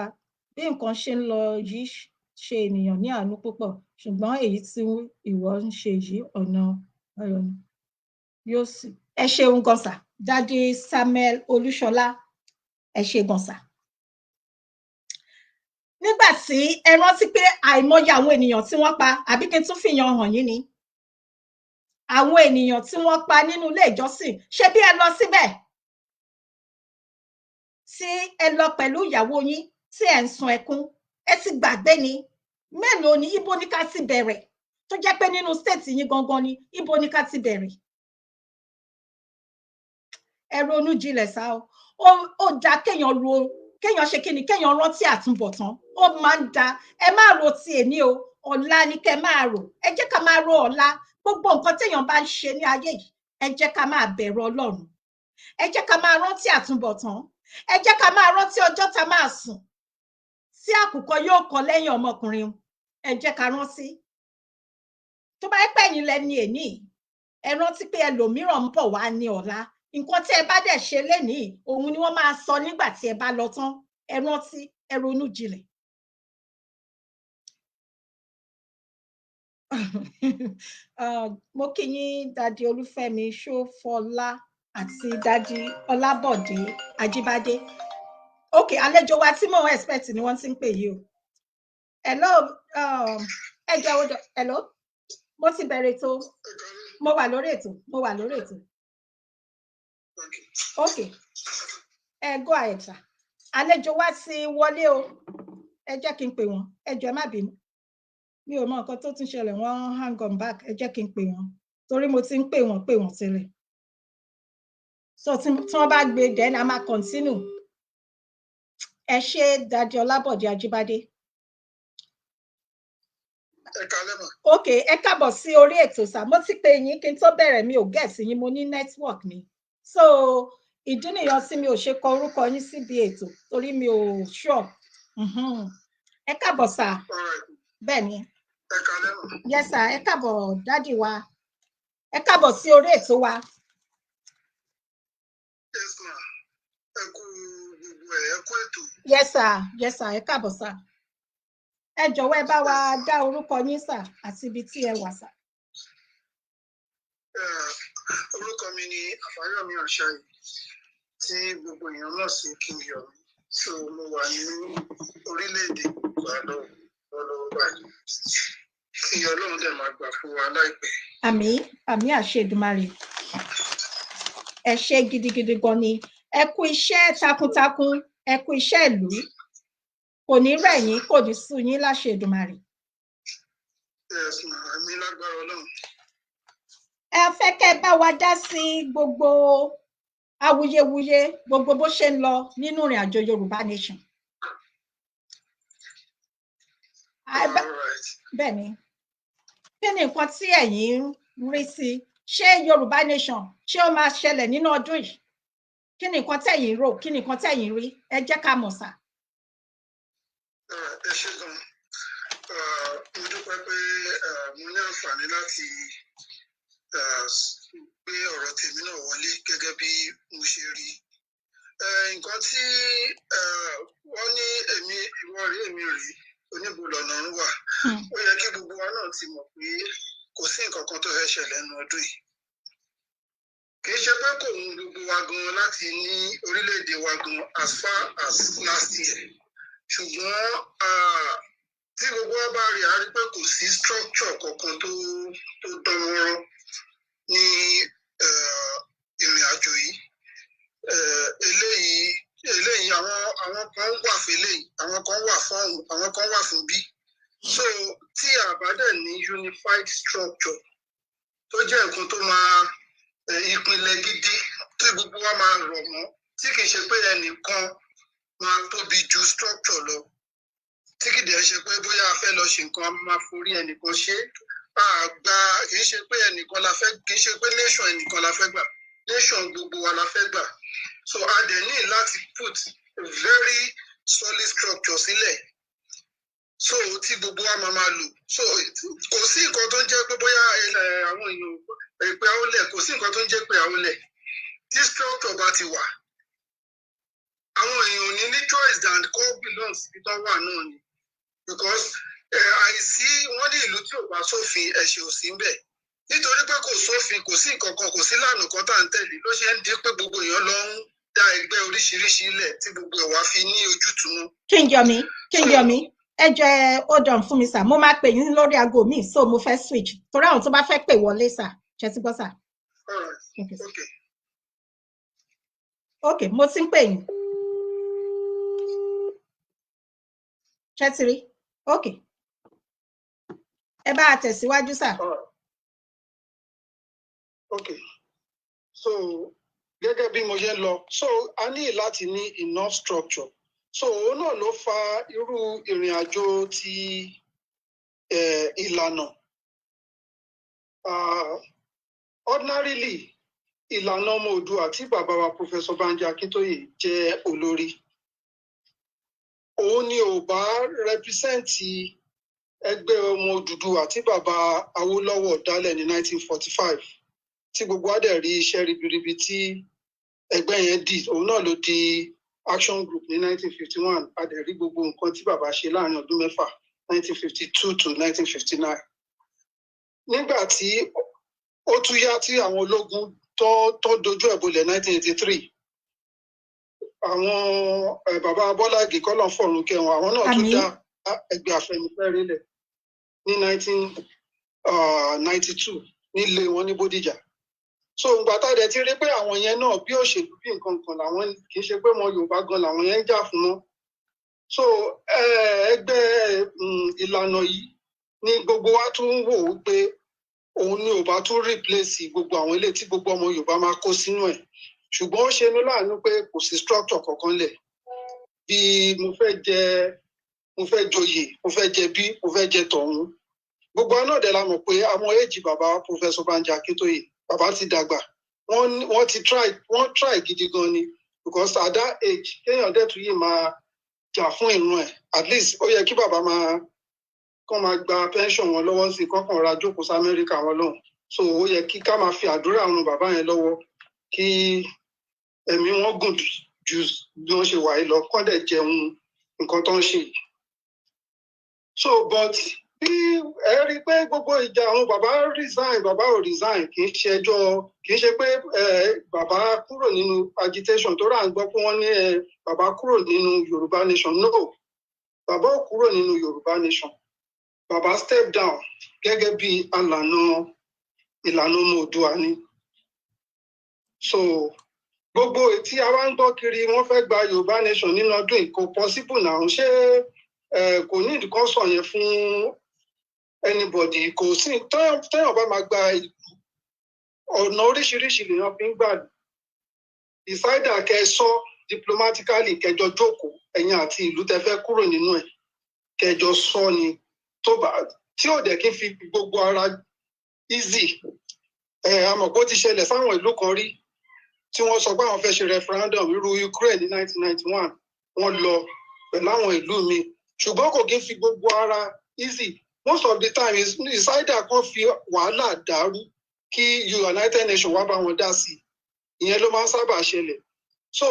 bí nǹkan ṣe ń lọ yìí ṣe ènìyàn ní àánú púpọ̀, ṣùgbọ́n èyí tí ìwọ ń ṣe yìí ọ̀nà ayọ̀ ni yóò sì ẹ ṣeun gan sà Daddy Samuel Olúṣọlá ẹ ṣé gan sà. Nígbà tí ẹ rántí pé àìmọye àwọn ènìyàn tí wọ́n pa àbí kí n tún fìyàn hàn yín ni àwọn ènìyàn tí wọ́n pa nínú ilé ìjọsìn ṣé bí ẹ lọ síbẹ̀ tí ẹ lọ pẹ̀lú ìyàwó yín tí ẹ ń sun ẹkún ẹ ti gbàgbé ni mélòó ni ibo ni ká ti bẹ̀rẹ̀ tó jẹ́ pé nínú stéètì yín gangan ni ibo ni ká ti bẹ̀rẹ̀ ẹ ronú jinlẹ̀ sá ó dá kéèyàn ṣe kíni kéèyàn rántí àtúbọ̀tán ó máa ń da ẹ má ro ti èní o ọ̀la ni kẹ́ máa rò ẹ jẹ́ ká máa ro ọ̀la gbogbo nǹkan téèyàn bá ń ṣe ní ayé yìí ẹ jẹ́ ká máa bẹ̀rù Ọlọ́run ẹ jẹ́ ká máa rántí àtúbọ̀tán ẹ jẹ́ ká máa rántí ọjọ́ tá máa sùn tí àkùkọ yóò kọ lẹ́yìn ọmọkùnrin ẹ jẹ́ ká rántí tó bá pẹ́ yín lẹ́ni èní ẹ rántí pé ẹlòmíràn ń bọ̀ wá ní ọ̀la nǹkan tí ẹ bá dẹ̀ ṣe lénìí òun ni wọ́n máa sọ nígbà tí ẹ bá lọ tán ẹ rántí ẹ ronú jinlẹ̀. Mo kí yín Daddy Olúfẹ́mi Ṣófọlá àti Daddy Ọlábọ̀dé Ajíbádé ok àlejò wa tí mò ń expect ni wọ́n ti ń pè yìí o hello ẹ jọ̀wọ́ hello mo ti bẹ̀rẹ̀ ètò mo wà lórí ètò ok go ahead sir àlejò wa ti wọlé o ẹ jẹ́ kí n pè wọ́n ẹ jọ̀ọ́ má bínú mi ò mọ nǹkan tó tún ṣẹlẹ̀ wọ́n hang on back ẹ jẹ́ kí n pè wọ́n torí mo ti ń pè wọ́n tẹ́lẹ̀ so tí wọ́n bá gbé then a máa continue ẹ ṣé Daddy Ọlábọ̀dé Ajíbádé. ok ẹ káàbọ̀ sí orí ètò sá mo ti pè yín kí n tó bẹ̀rẹ̀ mi ò gẹ̀ẹ́sì yín mo ní network mi so ìdí nìyẹn tí mi ò ṣe kọ orúkọ yín síbi ètò torí mi ò sure ẹ káàbọ̀ sá bẹ́ẹ̀ ni yes sir ẹ káàbọ̀ dádì wa ẹ káàbọ̀ sí orí ètò wa. yes ma ẹ kú gbogbo ẹ kú ètò. yes sir ẹ káàbọ̀ sá ẹ jọ̀wọ́ ẹ bá wa dá orúkọ yín sà àti ibi tí ẹ wà sà. orúkọ mi ni Àbáyọ̀mí Ọ̀ṣáyì tí gbogbo èèyàn mọ̀ sí King Yomi so mo wà ní orílẹ̀-èdè ìgbàlọ́ lọ́wọ́ báyìí kí Ọlọ́run dẹ̀ máa gbà fún wa láìpẹ́. àmín àmín àṣẹ Èdùmàrè ẹ ṣé gidigidi gan ni ẹ kú iṣẹ́ takuntakun ẹ kú iṣẹ́ ìlú kò ní rẹ̀ yín kò ní sú yín láṣẹ Èdùmàrè. yes ma àmì lágbára Ọlọ́run. ẹ fẹ́ kẹ́ bá wa dá sí gbogbo awuyewuye gbogbo bó ṣe ń lọ nínú ìrìn àjò Yorùbá Nation. bẹ́ẹ̀ ni kí ni nǹkan tí ẹ̀yin ń rí sí ṣé Yorùbá Nation ṣé ó máa ṣẹlẹ̀ nínú ọdún yìí kí ni nǹkan tẹ̀yin rò kí ni nǹkan tẹ̀yin rí ẹ jẹ́ ká mọ̀ sá. ẹ ṣé gan mo dúpẹ́ pé mo ní àǹfààní láti gbé ọ̀rọ̀ tèmi náà wọlé gẹ́gẹ́ bí mo ṣe rí nǹkan tí wọ́n ní èmi ìwọ rí èmi rí oníbo lọ́nà ń wà ó yẹ kí gbogbo wa náà ti mọ̀ pé kò sí nǹkan kan tó fẹ́ ṣẹlẹ̀ nínú ọdún yìí kì í ṣe pé kò ń gbogbo wa gan láti ní orílẹ̀-èdè wa gan as far as last year ṣùgbọ́n tí gbogbo wa bá rí a rí pé kò sí structure kankan tó dán mọ́rán ní ìrìn àjò yìí eléyìí àwọn kan wà fún eléyìí àwọn kan wà fún ọ̀hún àwọn kan wà fún bí so tí a bá dẹ̀ ní unified structure tó jẹ́ nǹkan tó máa ìpìlẹ̀ gidi tí gbogbo wa máa rọ̀ mọ́ tí kì í ṣe pé ẹnìkan máa tóbi ju structure lọ tí kì í dẹ̀ ṣe pé bóyá a fẹ́ lọ ṣe nǹkan a máa forí ẹnìkan ṣe àgbà kì í ṣe pé ẹnìkan la fẹ́ kì í ṣe pé nation ẹnìkan la fẹ́ gbà nation gbogbo wa la fẹ́ gbà so a dẹ̀ ní láti put a very solid structure sílẹ̀ so tí gbogbo wa máa lò so kò sí nǹkan tó ń jẹ́ pé bóyá àwọn èèyàn pé àwọlẹ̀ kò sí nǹkan tó ń jẹ́ pé àwọlẹ̀ tí structure bá ti wà àwọn èèyàn ní ní choice than kó belong síbi tó wà náà ni because àìsí wọ́n ní ìlú tí ò bá sófin ẹ̀ṣẹ̀ ò sí ń bẹ̀ nítorí pé kò sófin kò sí nǹkan kan kò sí lànà kan tá à ń tẹ̀lé ló ṣe ń di pé gbogbo èèyàn lọ ń dá ẹgbẹ́ oríṣiríṣi ilẹ̀ tí gbogbo ẹ̀ wá fi ní ojútùú mọ́. Kíńjọmí ẹ jẹ́ hold on fún mi sà mo máa pè yín lórí aago mi so mo fẹ́ switch torí àwọn tó bá fẹ́ pè wọlé sà ṣe ti gbọ́ sà. Ok mo ti ń pè yín ṣe ti rí ok ẹ bá a tẹ̀síwájú sà. Ok so gẹ́gẹ́ bí mo ṣe ń lọ so a ní láti ní enough structure so òun náà ló fa irú ìrìn àjò ti ìlànà ordinarily ìlànà ọmọ Oòduà tí bàbá wa Professor Banji Akintoye jẹ́ olórí òun ni ò bá rẹpísẹ́ǹtì ẹgbẹ́ ọmọ Odùduwà tí bàbá Awólọ́wọ̀ dálẹ̀ ní 1945 tí gbogbo wa dẹ̀ rí iṣẹ́ ribiribi tí ẹgbẹ́ yẹn dì òun náà ló di Action Group ní 1951 a dẹ̀ rí gbogbo nǹkan tí bàbá ṣe láàrin ọdún mẹ́fà 1952 to 1959 nígbà tí ó tún yá tí àwọn ológun tó dojú ẹ̀ bolẹ̀ 1983 àwọn bàbá Bọ́lá Ìgè kọ́lọ̀ fọ̀run kẹwọn àwọn náà tún dá ẹgbẹ́ Afẹ́nifẹ́re lẹ̀ ní 1992 nílé wọn ní Bódìjà so ìgbà tá a dẹ̀ ti rí pé àwọn yẹn náà bí òṣèlú bí nǹkan kan làwọn kì í ṣe pé wọn Yorùbá gan làwọn yẹn ń jà fún wọn so ẹgbẹ́ ìlànà yìí ni gbogbo wa tún wò ó pé òun ni ò bá tún replace gbogbo àwọn ilé tí gbogbo ọmọ Yorùbá máa kó sínú ẹ̀ ṣùgbọ́n ó ṣe ní láàánú pé kò sí structure kankan lẹ̀ bí mo fẹ́ joyè mo fẹ́ jẹ bí mo fẹ́ jẹ tọ̀hún gbogbo wa náà dẹ̀ la mọ̀ pé àwọn èjì bàbá Professor Banji Akintoye bàbá ti dàgbà wọ́n try gidi gan ni because at that age kéèyàn dẹ̀ tún yìí máa jà fún ìran ẹ̀ at least ó yẹ kí bàbá kàn máa gba pension wọn lọ́wọ́ sí kọ́kàn ra jókòó sí Amẹ́ríkà wọn lọ́hùn so ó yẹ kí ká máa fi àdúrà ran bàbá yẹn lọ́wọ́ kí ẹ̀mí wọn gùn ju bí wọ́n ṣe wà yìí lọ kọ́ dẹ̀ jẹun nǹkan tó ń ṣe yìí so but bí ẹ rí i pé gbogbo ìjà àwọn bàbá ò resign kì í ṣe ẹjọ́ kì í ṣe pé bàbá kúrò nínú agitation tó rà ń gbọ́ pé wọ́n ní bàbá kúrò nínú Yorùbá nation no bàbá ò kúrò nínú Yorùbá nation bàbá step down gẹ́gẹ́ bí ìlànà ọmọ Oòduà ni so gbogbo tí a wá ń gbọ́ kiri wọ́n fẹ́ gba Yorùbá nation nínú ọdún yìí kò possible náà ṣé kò ní ìdíkọ́ sọ yẹn fún anybody kò sí téèyàn bá máa gba ọ̀nà oríṣiríṣi lèèyàn fi ń gbà ìsáídà kẹsọ diplomatically kẹjọ jókòó ẹ̀yin àti ìlú tẹ́ fẹ́ kúrò nínú ẹ̀ kẹjọ sọ ni tí ò dẹ̀ kí n fi gbogbo ara easy àmọ́ kó ti ṣẹlẹ̀ sáwọn ìlú kan rí tí wọ́n sọ pé àwọn fẹ́ ṣe referendum irú Ukraine ní 1991 wọ́n lọ pẹ̀lú àwọn ìlú mi ṣùgbọ́n kò kí n fi gbogbo ara easy most of the time is either kan fi wàhálà dàrú kí United Nations wá bá wọn dá sí ìyẹn ló máa ń sábà ṣẹlẹ̀ so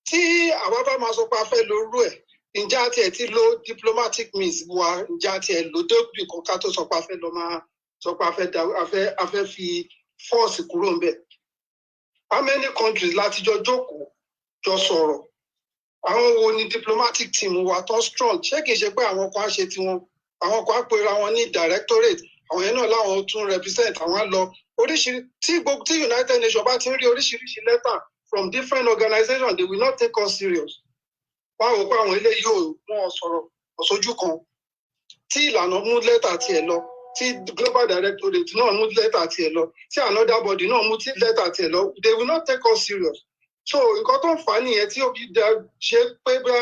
tí àwa bá máa sọ pé a fẹ́ lo irú ẹ̀ ǹjẹ́ àti ẹ̀ ti lo diplomatic means wa ǹjẹ́ àti ẹ̀ lo dókítì kan ká tó sọ pé a fẹ́ lọ máa sọ pé a fẹ́ fi force kúrò ńbẹ̀ how many countries láti jọ jókòó jọ sọ̀rọ̀ àwọn wo ni diplomatic team wa tó strong ṣé kìí ṣe pé àwọn kan á ṣe tiwọn àwọn kan á pera wọn ní directorate àwọn yẹn náà láwọn tún represent àwọn á lọ oríṣiríṣi tí United Nations bá ti ń rí oríṣiríṣi letter from different organizations they will not take us serious wọ́n á wò pé àwọn eléyìí ò wọ́n sọ̀rọ̀ ọ̀ṣojú kan tí ìlànà mú lẹ́tà tiẹ̀ lọ tí global directorate náà mú lẹ́tà tiẹ̀ lọ tí another body náà mú lẹ́tà tiẹ̀ lọ they will not take us serious so nǹkan tó ń fà á nìyẹn tí ó fi ṣe pé bá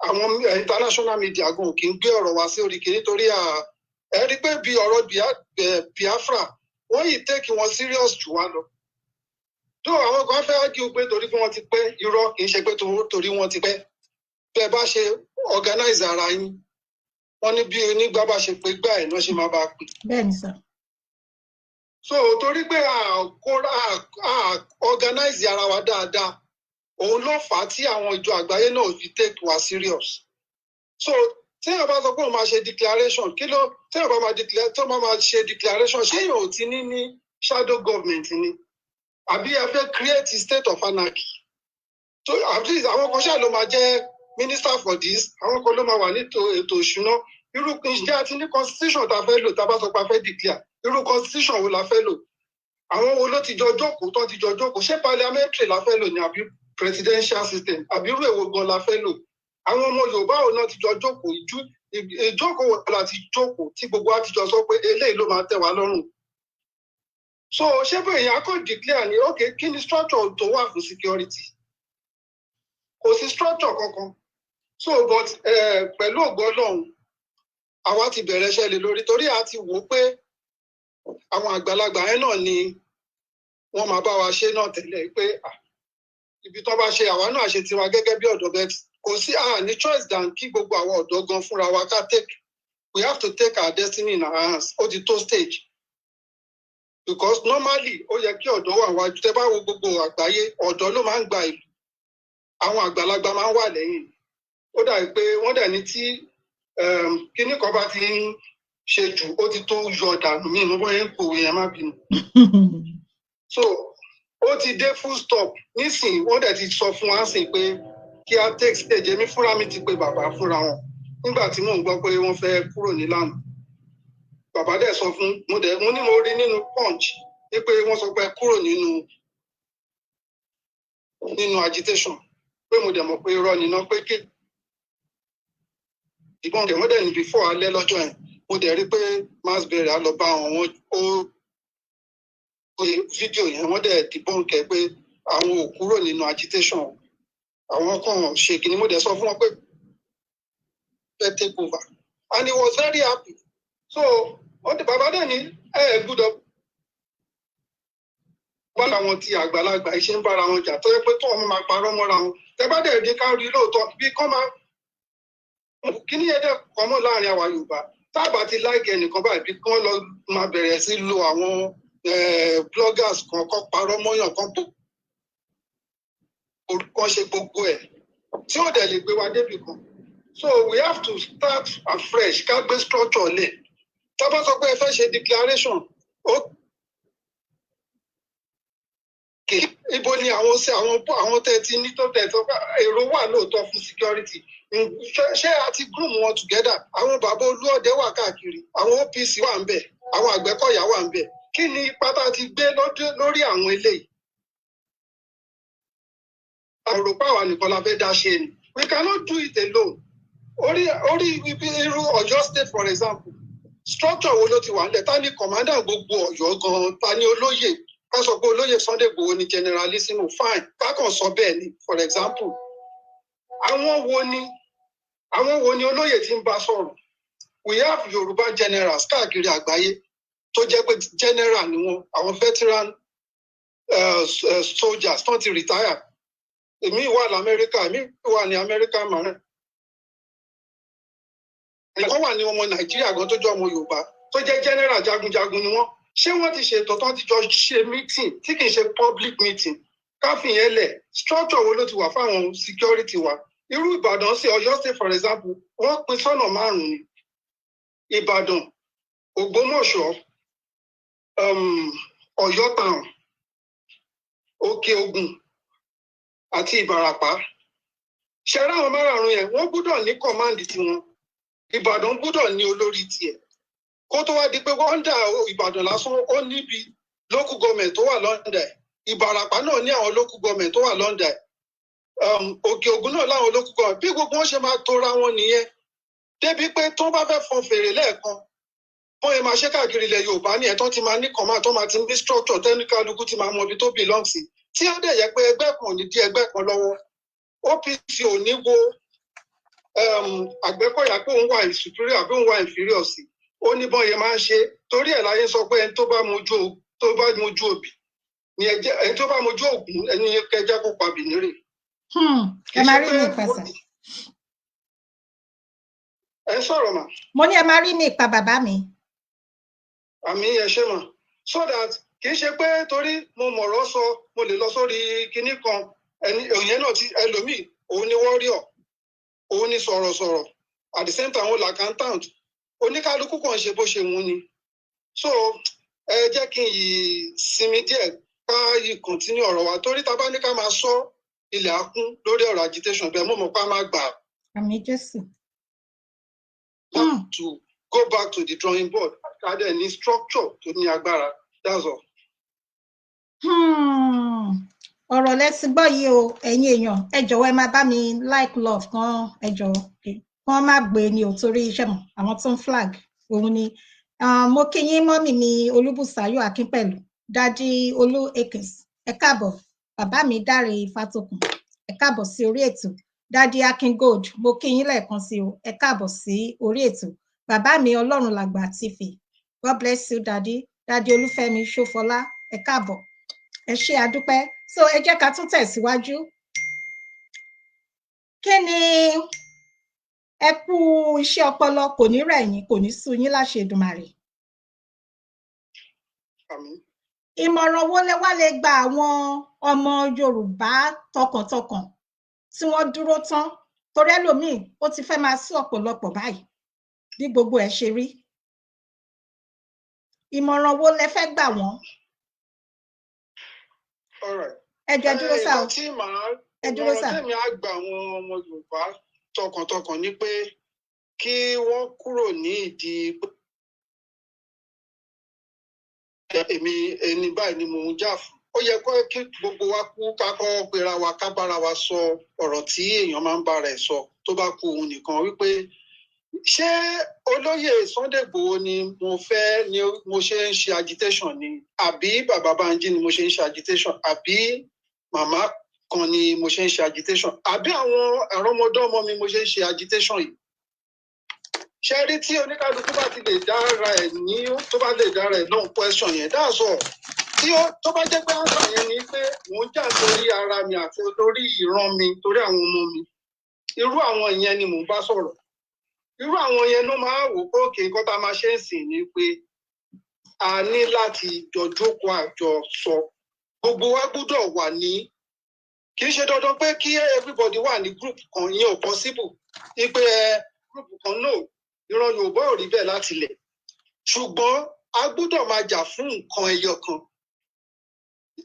àwọn international media gan kì í gbé ọ̀rọ̀ wá sí orí kìíní torí ẹ rí pé bí ọ̀rọ̀ Biafra wọ́n yìí take wọn serious jù wá lọ tó àwọn kan fẹ́ argue pé torí pé wọ́n ti pẹ́ irọ́ kì í ṣe pé torí wọ́n ti pẹ́ bẹ́ẹ̀ bá ṣe organize ara yín wọ́n ní bí onígbà bá ṣe pé gbà ẹ̀ náà ṣe máa bá a pè. bẹ́ẹ̀ni sir. so torí pé organize ara wa dáadáa òun ló fà á tí àwọn ìjọ àgbáyé náà fi take wa serious so tí èèyàn bá sọ pé òun máa ṣe declaration kí ló tí èèyàn bá máa declare tó máa ṣe declaration ṣé èèyàn ò ti ní shadow government ni àbí ẹ fẹ́ create state of anarchy so at least àwọn kan ṣáà ló máa jẹ́ minister for this àwọn kan ló máa wà ní ètò ìṣúná irú ìṣẹ́ àti ní constitution tá a fẹ́ lò tá a bá sọ pé a fẹ́ declare irú constitution wo la fẹ́ lò àwọn wo ló ti jọ jókòó tó ti jọ jókòó ṣé parliamentary la fẹ́ lò ní àbí presidential system àbí irú èwo gan la fẹ́ lò àwọn ọmọ Yorùbá ò náà ti jọ jókòó ìjókòó láti jókòó tí gbogbo wa ti jọ sọ pé eléyìí ló máa tẹ́ wa lọ́rùn so ṣé bó èèyàn kò declare ni ok kí ni structure tó wà fún security kò sí structure kankan so but pẹ̀lú ògo Ọlọ́run àwa ti bẹ̀rẹ̀ iṣẹ́ lé lórí torí a ti wò ó pé àwọn àgbàlagbà yẹn náà ni wọ́n máa bá wa ṣe náà tẹ́lẹ̀ pé ibi tó bá ṣe àwa náà ṣe tiwa gẹ́gẹ́ bí ọ̀dọ́ bẹ́ẹ̀ kò sí ní choice than kí gbogbo àwọn ọ̀dọ́ gan fúnra wa ká take we have to take our destiny in our hands ó ti tó stage because normally ó yẹ kí ọ̀dọ́ wà wájú tẹ́ bá wo gbogbo àgbáyé ọ̀dọ́ ló máa ń gba ìlú àwọn àgbàlagbà máa ń wà lẹ́yìn ó dàbí pé wọ́n dẹ̀ ní tí kíní kan bá ti ń ṣe jù ó ti tó yọ dànù mí mo bóyá ń pòwe yẹn má bínú so ó ti dé full stop nísìnyí wọ́n dẹ̀ ti sọ fún wa sìn pé kí a take stage èmi fúnra mi ti pe bàbá fúnra wọn nígbà tí mò ń gbọ́ pé wọ́n fẹ́ kúrò nílànà bàbá dẹ̀ sọ fún mo ní mo rí nínú punch wípé wọ́n sọ pé kúrò nínú agitation pé mo dẹ̀ mọ̀ pé irọ́ nínú pé kí ìbọn dẹ̀ wọ́n dẹ̀ ní before alẹ́ lọ́jọ́ yẹn mo dẹ̀ rí pé mass burial lọ bá àwọn ó fídíò yẹn wọ́n dẹ̀ dìbọn kẹ́ pé àwọn ò kúrò nínú agitation àwọn kan ṣe kí ni mo dẹ̀ sọ fún wọn pé fẹ́ take over and he was very happy so bàbá dẹ̀ ní gbúdọ̀ bára wọn ti àgbàlagbà iṣẹ́ ń bára wọn jà tó yẹ pé tó ọmọ máa parọ́ mọ́ra wọn tẹ bá dẹ̀ dé ká rí lóòótọ́ bí kán máa kí ní ẹ̀dẹ̀ kọ́ mọ́ láàrin àwa Yorùbá táàbà ti láìkẹ́ ẹnìkan báyìí bí kán lọ máa bẹ̀rẹ̀ sí lo àwọn bloggers kan kọ́ parọ́ mọ́yàn kan tó orúkọ ṣe gbogbo ẹ̀ tí ó dẹ̀ lè gbé wa débì kan so we have to start afresh ká gbé structure lẹ̀ tá bá sọ pé ẹ fẹ́ ṣe declaration ibo ni àwọn tẹ́ ti ní tó tẹ́ tó èrò wà lóòótọ́ fún security ṣé a ti groom wọn together àwọn bàbá Olúọdẹ wà káàkiri àwọn OPC wà ń bẹ̀ àwọn Àgbẹ̀kọ̀yà wà ń bẹ̀ kí ni ipa tá a ti gbé lórí àwọn eléyìí àrò pàwà nìkan la fẹ́ dá ṣe ni we cannot do it alone orí irú Ọ̀yọ́ state for example structure wo ló ti wà nílẹ̀ ta ni commander gbogbo Ọ̀yọ́ gan ta ni olóyè ká sọ pé olóyè Sunday Igboho ni generalissimo fine ká kàn sọ bẹ́ẹ̀ ni for example àwọn wo ni olóyè tí ń bá sọ̀rọ̀ we have Yorùbá generals káàkiri àgbáyé tó jẹ́ pé general ni wọ́n àwọn veteran soldiers tó ti retire èmi wà lamẹ́ríkà èmi wà ní American Marine ẹ̀kọ́ wà ní ọmọ Nàìjíríà gan tó jẹ́ ọmọ Yorùbá tó jẹ́ general jagunjagun ni wọ́n ṣé wọ́n ti ṣètò tán ti jọ ṣe meeting tí kì í ṣe public meeting káfíyẹn lẹ̀ structure wo ló ti wà fáwọn security wa irú Ìbàdàn sí Ọ̀yọ́ state for example wọ́n pín sọ́nà 5 ni Ìbàdàn Ògbómọ̀ṣọ́ Ọ̀yọ́ town Òkè Ògùn àti Ìbàràpá ṣẹlẹ àwọn 5 yẹn wọ́n gbọ́dọ̀ ní command tiwọn Ìbàdàn gbọ́dọ̀ ní olórí tiẹ̀ kó tó wá di pé wọ́n dà Ìbàdàn lásán ó níbi local government tó wà lọ́ndà Ìbàràpá náà ní àwọn local government tó wà lọ́ndà Òkè Ògùn náà láwọn local government bí gbogbo wọn ṣe máa tóra wọn nìyẹn débi pé tó bá fẹ́ fọn fèrè lẹ́ẹ̀kan wọ́n yẹn máa ṣe káàkiri ilẹ̀ Yorùbá ní ẹ̀tọ́ ti máa ní command tó máa ti ní structure tẹ́níkàlùkù ti máa mọ ibi tó belong sí tí á dẹ̀ yẹ pé ẹgbẹ́ kan ò ní dí ẹgbẹ́ kan lọ́wọ́ OPC ò ní wo Àgbẹ̀kọ̀yà pé òun wà superior àbí òun wà inferior sí ó ní bọ́n yẹn máa ń ṣe torí ẹ̀ láyé sọ pé ẹni tó bá mojú òbí ni ẹni tó bá mojú ògùn ẹni kẹjá kó pa bìnírè. ẹ máa rí mi ìpàṣẹ. ẹ ń sọ̀rọ̀ mà. mo ní ẹ máa rí mi ìpa bàbá mi. àmì ẹ ṣe mà so that kì í ṣe pé torí mo mọ̀rọ̀ sọ mo lè lọ sórí kinní kan ẹni òyìn náà ti ẹlòmíì òun ni warrior òun ni sọ̀rọ̀sọ̀rọ̀ at the same time ó la accountant oníkálukú kan ṣe bó ṣe wù ni so ẹ jẹ́ kí n yìí sinmi díẹ̀ ká yìí continue ọ̀rọ̀ wa torí tá a bá ní ká máa sọ ilẹ̀ akún lórí ọ̀rọ̀ agitation bẹ́ẹ̀ mo mọ̀ pé a máa gbà. Àmín Jésù. To go back to the drawing board ká dẹ̀ ní structure tó ní agbára that's all. Ọ̀rọ̀ lẹ́sìn gbọ́ yìí o ẹ̀yin èèyàn ẹ jọ̀wọ́ ẹ máa bá mi like love kan ẹ jọ̀wọ́ kán má gbé ni ò torí iṣẹ́ mọ̀ àwọn tó ń flag òun ni mo kí yín mọ́mì mi Olúbùsáyọ̀ Akínpẹ̀lú dádì Olú Akins ẹ káàbọ̀ bàbá mi Dáre Fátókun ẹ káàbọ̀ sí orí ètò dádì Akin Gold mo kí yín lẹ́ẹ̀kan sí o ẹ káàbọ̀ sí orí ètò bàbá mi Ọlọ́run làgbà Tífì God bless you dádì Olúfẹ́mi Ṣófọlá ẹ káàbọ̀ ẹ ṣé àdúpẹ́ so ẹ jẹ́ ká tún tẹ̀síwájú kí ni ẹ kú iṣẹ́ ọpọlọ kò ní rẹ̀ yín kò ní sú yín láṣẹ Èdùmàrè. Àmín. Ìmọ̀ràn wo lẹ wá lè gba àwọn ọmọ Yorùbá tọkàntọkàn tí wọ́n dúró tán torí ẹlòmíì ó ti fẹ́ máa sú ọ̀pọ̀lọpọ̀ báyìí bí gbogbo ẹ̀ ṣe rí ìmọ̀ràn wo lẹ fẹ́ gbà wọ́n. ẹ jẹ́ dúró sá o ẹ dúró sá. ìmọ̀ràn tèmi á gba àwọn ọmọ Yorùbá tọkàntọkàn ni pé kí wọ́n kúrò ní ìdí èmi ẹni báyìí ni mò ń jà fún ó yẹ kí gbogbo wa kú ká kọ́ pera wa ká bára wa sọ ọ̀rọ̀ tí èèyàn máa ń bára ẹ̀ sọ tó bá kú òun nìkan wípé ṣé olóyè Sunday Igboho ni mo fẹ́ ni mo ṣe ń ṣe agitation ni àbí bàbá Bánjí ni mo ṣe ń ṣe agitation àbí màmá kan ni mo ṣe ń ṣe agitation àbí àwọn àrọ́mọdọ́mọ mi mo ṣe ń ṣe agitation yìí ṣe rí tí oníkálukú bá ti lè dára ẹ̀ ní tó bá lè dára ẹ̀ lóhùn question yẹn that's all tí tó bá jẹ́ pé àǹfà yẹn ni pé mò ń jà torí ara mi àti torí ìran mi torí àwọn ọmọ mi irú àwọn ìyẹn ni mò ń bá sọ̀rọ̀ irú àwọn yẹn ló máa wò pé òkè nǹkan tá a máa ṣe ń sìn ni pé a ní láti jọ jókòó àjọ sọ gbogbo wa gbọ́dọ̀ wà ní kì í ṣe dandan pé kí everybody wà ní group kan yẹn ò possible ipe group kan náà ìran Yorùbá ò rí bẹ́ẹ̀ láti lẹ̀ ṣùgbọ́n a gbọ́dọ̀ máa jà fún nǹkan ẹyọ kan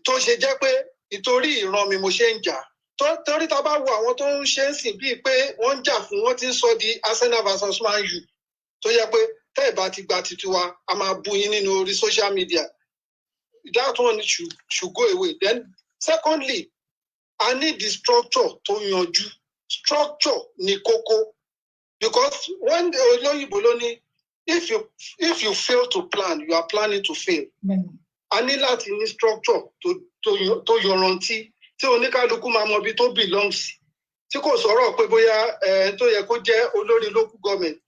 tó ṣe jẹ́ pé nítorí ìran mi mo ṣe ń jà torí tá a bá wo àwọn tó ń ṣe ń sìn bíi pé wọ́n ń jà fún wọ́n ti ń sọ di Arsenal versus Man U tó yẹ pé tẹ́ ẹ̀ bá ti gba titi wa a máa bú yín nínú orí social media that one should go away then secondly I need the structure tó yanjú structure ní kókó because when olóyìnbó ló ní if you fail to plan you are planning to fail a ní láti ní structure tó yọrantí tí oníkálukú máa mọ ibi tó belong sí tí kò sọ̀rọ̀ pé bóyá tó yẹ kó jẹ́ olórí local government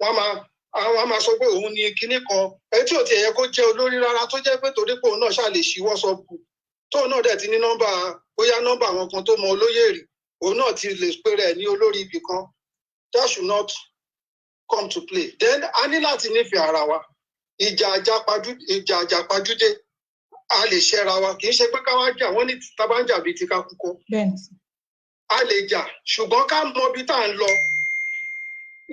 wọ́n máa sọ pé òun ni kinní kan tí ò tiẹ̀ yẹ kó jẹ́ olórí rárá tó jẹ́ pé torí pé òun náà ṣáà lè ṣíwọ́ sọ́ọ̀bù tóun náà dẹ̀ ti ní nọ́mbà bóyá nọ́mbà àwọn kan tó mọ olóyè rí òun náà ti lè pè rẹ̀ ní olórí ibì kan that should not come to play then a ní láti nífẹ̀ẹ́ ara wa ìjà àjàpájúdé a lè ṣẹ́ra wa kì í ṣe pé ká wá jà wọ́n ní tábàǹjà bíi ti ká kúkọ a lè jà ṣùgbọ́n ká mọ ibi tá à ń lọ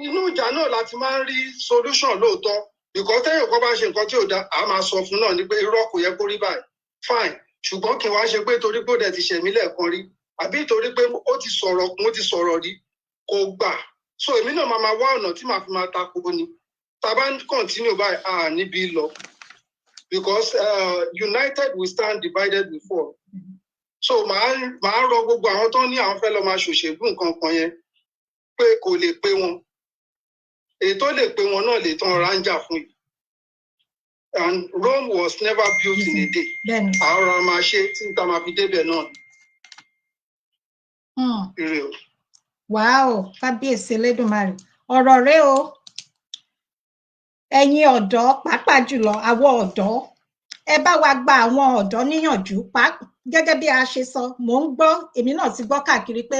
inú ìjà náà láti máa ń rí solution lóòótọ́ because tẹ́yìn kan bá ṣe nǹkan tí ò dáa a máa sọ fún náà ní pé irọ́ kò yẹ kó rí báyìí fine ṣùgbọ́n kí wá ṣe pé torí pé ó dẹ̀ ti ṣẹ̀mí lẹ́ẹ̀kan rí àbí torí pé ó ti sọ̀rọ̀ rí kò gbà so èmi náà máa wá ọ̀nà tí màá fi máa tako ni tá a bá ń continue báyìí níbi lọ because united we stand divided we fall so màá rọ gbogbo àwọn tó ní àwọn fẹ́ lọ máa ṣòṣèlú nǹkan kan yẹn pé kò lè pé wọn èyí tó lè pé wọn náà lè tán ọ̀rá ń jà fún yìí and Rome was never built in a day àwọn ọ̀rọ̀ máa ṣe tí n ta máa fi débẹ̀ náà. Ire o. Wàá kábíyèsí Elédùmarè ọ̀rọ̀ rẹ o ẹ̀yin ọ̀dọ́ pàápàá jùlọ àwọn ọ̀dọ́ ẹ bá wa gba àwọn ọ̀dọ́ níyànjú gẹ́gẹ́ bí a ṣe sọ mò ń gbọ́ èmi náà ti gbọ́ káàkiri pé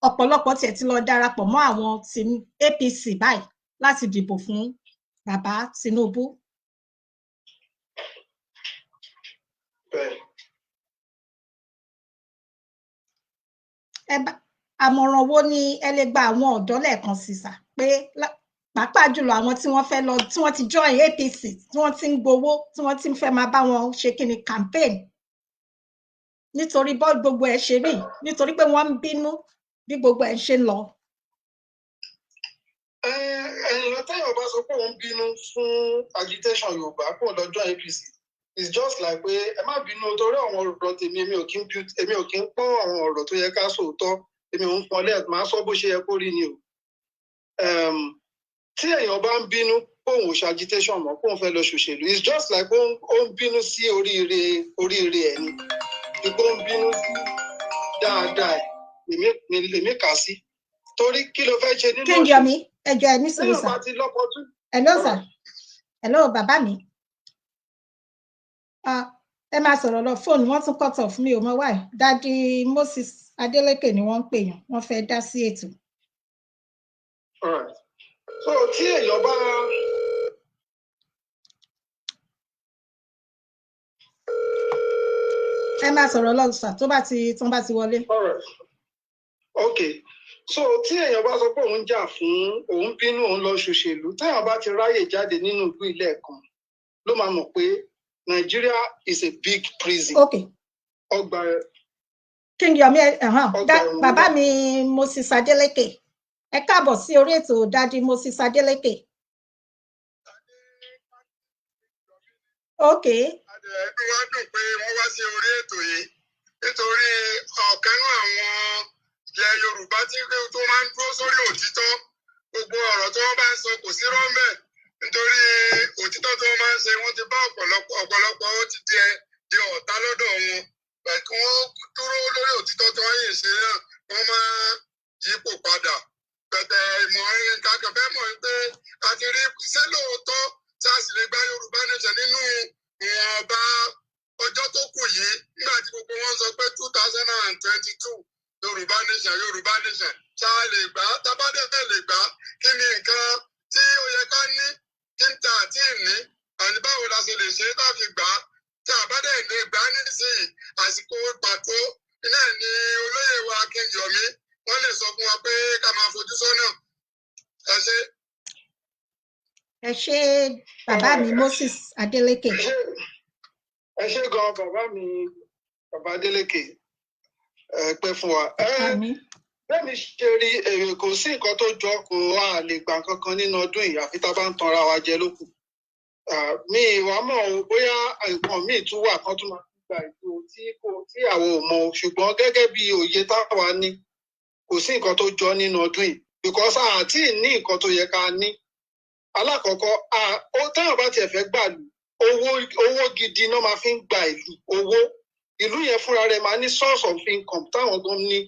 ọ̀pọ̀lọpọ̀ tiẹ̀ ti lọ darapọ̀ mọ́ àwọn tí APC báyìí láti dìbò fún bàbá Tinubu. Àmọ̀ràn wo ni ẹ lè gba àwọn ọ̀dọ́ lẹ́ẹ̀kan sí sà pé pàápàá jùlọ àwọn tí wọ́n fẹ́ lọ tí wọ́n ti join APC tí wọ́n ti ń gbowó tí wọ́n ti ń fẹ́ máa bá wọn ṣe kíni campaign nítorí bọ́ gbogbo ẹ̀ ṣe rí nítorí pé wọ́n ń bínú bí gbogbo ẹ̀ ṣe lọ. ẹ̀yin tẹ́yọ̀ bá sọ pé òun bínú fún agitation Yorùbá kó lọ́jọ́ APC it's just like pé ẹ má bínú torí àwọn ọ̀rọ̀ tèmi èmi ò kí ń pọ́n àwọn ọ̀rọ̀ tó yẹ ká sòótọ́ èmi ò ń pọ́n lẹ́ẹ̀ máa sọ bó ṣe yẹ kó rí ni o. Tí èèyàn bá ń bínú kóun ò ṣe agitation mọ́ kóun fẹ́ lọ ṣòṣèlú it's just like ó ń bínú sí oríire ẹ̀ ni ipò ń bínú sí dáadáa èmi kà sí torí kí ló fẹ́ ṣe nínú òṣèlú. kí n yọ mí ẹjọ ẹ ní sùúrù sà. hello sà hello bàbá mi ẹ máa sọ̀rọ̀ lọ fóònù wọ́n tún cut off mi ò mọ wáyé dádì Moses Adélékè ni wọ́n ń pè yàn wọ́n fẹ́ dá sí ètò. So tí èèyàn bá ẹ máa sọ̀rọ̀ lọ sà tó bá ti wọlé. Okay. So tí èèyàn bá sọ pé òun jà fún òun bínú òun lọ ṣòṣèlú téèyàn bá ti ráyè jáde nínú ìlú ilé kan ló máa mọ̀ pé Nigeria is a big prison. Okay. Ọgbà kí n yọ mí bàbá mi Moses Adélékè ẹ káàbọ̀ sí orí ètò dádì Moses Adélékè. Okay. Ẹbí wa dùn pé wọ́n wá sí orí ètò yìí nítorí ọ̀kanú àwọn ilẹ̀ Yorùbá tí tó máa ń dúró sórí òtítọ́ gbogbo ọ̀rọ̀ tí wọ́n bá ń sọ kò sí rọ́mẹ̀ nítorí òtítọ́ tí wọ́n máa ń ṣe wọ́n ti bá ọ̀pọ̀lọpọ̀ ó ti di ọ̀tá lọ́dọ̀ wọn kí wọ́n dúró lórí òtítọ́ tí wọ́n yìí ṣe náà wọ́n máa yípo padà pẹ̀tẹ̀ ìmọ̀ kankan fẹ́ mọ̀ pé a ti rí ṣé lóòótọ́ tí a sì lè gba Yorùbá nation nínú ìwọ̀nba ọjọ́ tó kù yìí nígbà tí gbogbo wọn sọ pé 2022 Yorùbá nation ṣá lè gbà tábàdé lè gbà kí ni nǹkan tí ó yẹ ká ní kí n ta àti ìní àní báwo la ṣe lè ṣe é láti gbà tí àbádé lè gbà nísìnyí àsìkò pàtó iná ní olóyè wa Akínyọ̀mí wọ́n lè sọ fún wa pé ká máa fojú sọ́nà ẹ ṣe. Ẹ ṣé bàbá mi Moses Adélékè. Ẹ ṣé gan bàbá mi bàbá Adélékè pẹ́ fún wa. Bẹ́ẹ̀ni ṣe rí èrè kò sí nǹkan tó jọ kó wá lè gbà kankan nínú ọdún yìí àfi tá a bá ń tanra wa jẹ lókù. Mi ìwà mọ̀ bóyá nǹkan míì tún wà kan tún máa gba ètò tí àwọn ò mọ̀ ṣùgbọ́n gẹ́gẹ́ bí òye táwa ní kò sí nǹkan tó jọ nínú ọdún yìí because àti ní nǹkan tó yẹ ká ní. Alákọ̀ọ́kọ́ táwọn bá tiẹ̀ fẹ́ gbàlú owó gidi náà máa fi ń gba ìlú yẹn fúnra rẹ̀ máa ní source of income táwọn gan ní.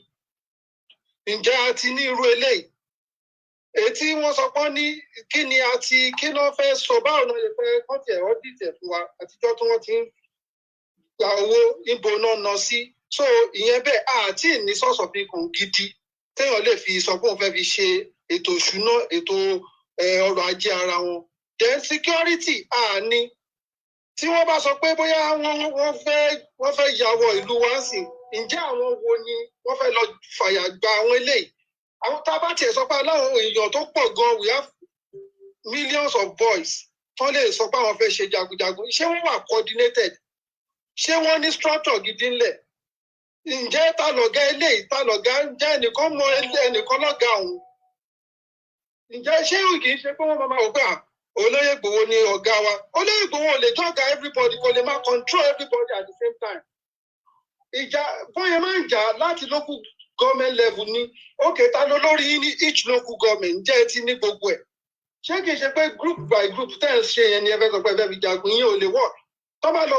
Ǹjẹ́ a ti ní irú eléyìí? Èyí tí wọ́n sọ pé ní kí ló fẹ́ sọ báwo náà lè fẹ́ kọ́ tiẹ̀ ọ́dìtẹ̀ fún wa àtijọ́ tí wọ́n ti ń gba owó níbo náà ná sí. So ìyẹn bẹ́ẹ̀ àti ní source of income gidi téèyàn lè fi sọ pé òun fẹ́ fi ṣe ètò ìṣúná ètò ọrọ̀ ajé ara wọn. Then security àní tí wọ́n bá sọ pé bóyá wọ́n fẹ́ yàwọ̀ ìlú wa sí ǹjẹ́ àwọn wo ni wọ́n fẹ́ lọ fàyà gba àwọn eléyìí. Àwọn tá a bá tiẹ̀ sọ pé aláwọn èèyàn tó pọ̀ gan we have millions of boys tó lè sọ pé àwọn fẹ́ ṣe jagunjagun ṣé wọ́n wà coordinated ṣé wọ́n ní structure gidi ńlẹ̀ ǹjẹ́ ta lọ̀gá eléyìí ta lọ̀gá ǹjẹ́ ẹnìkan mọ ẹnìkan lọ́gá òun ǹjẹ́ ṣé kì í ṣe pé wọ́n máa wò pé olóyè Ìgbòho ni ọ̀gá wa olóyè Ìgbòho ò lè jọ́gà everybody kò lè máa control everybody at the same time. Ìjà bóyá máa ń jà láti local government level ni okay ta ló lórí ní each local government jẹ́ ẹ ti ní gbogbo ẹ̀. Ṣé kì í ṣe pé group by group tẹ́ ẹ̀ ṣe yẹn ni ẹ fẹ́ sọ pé ẹ fẹ́ fi jagun yín ò lè work. Tó bá lọ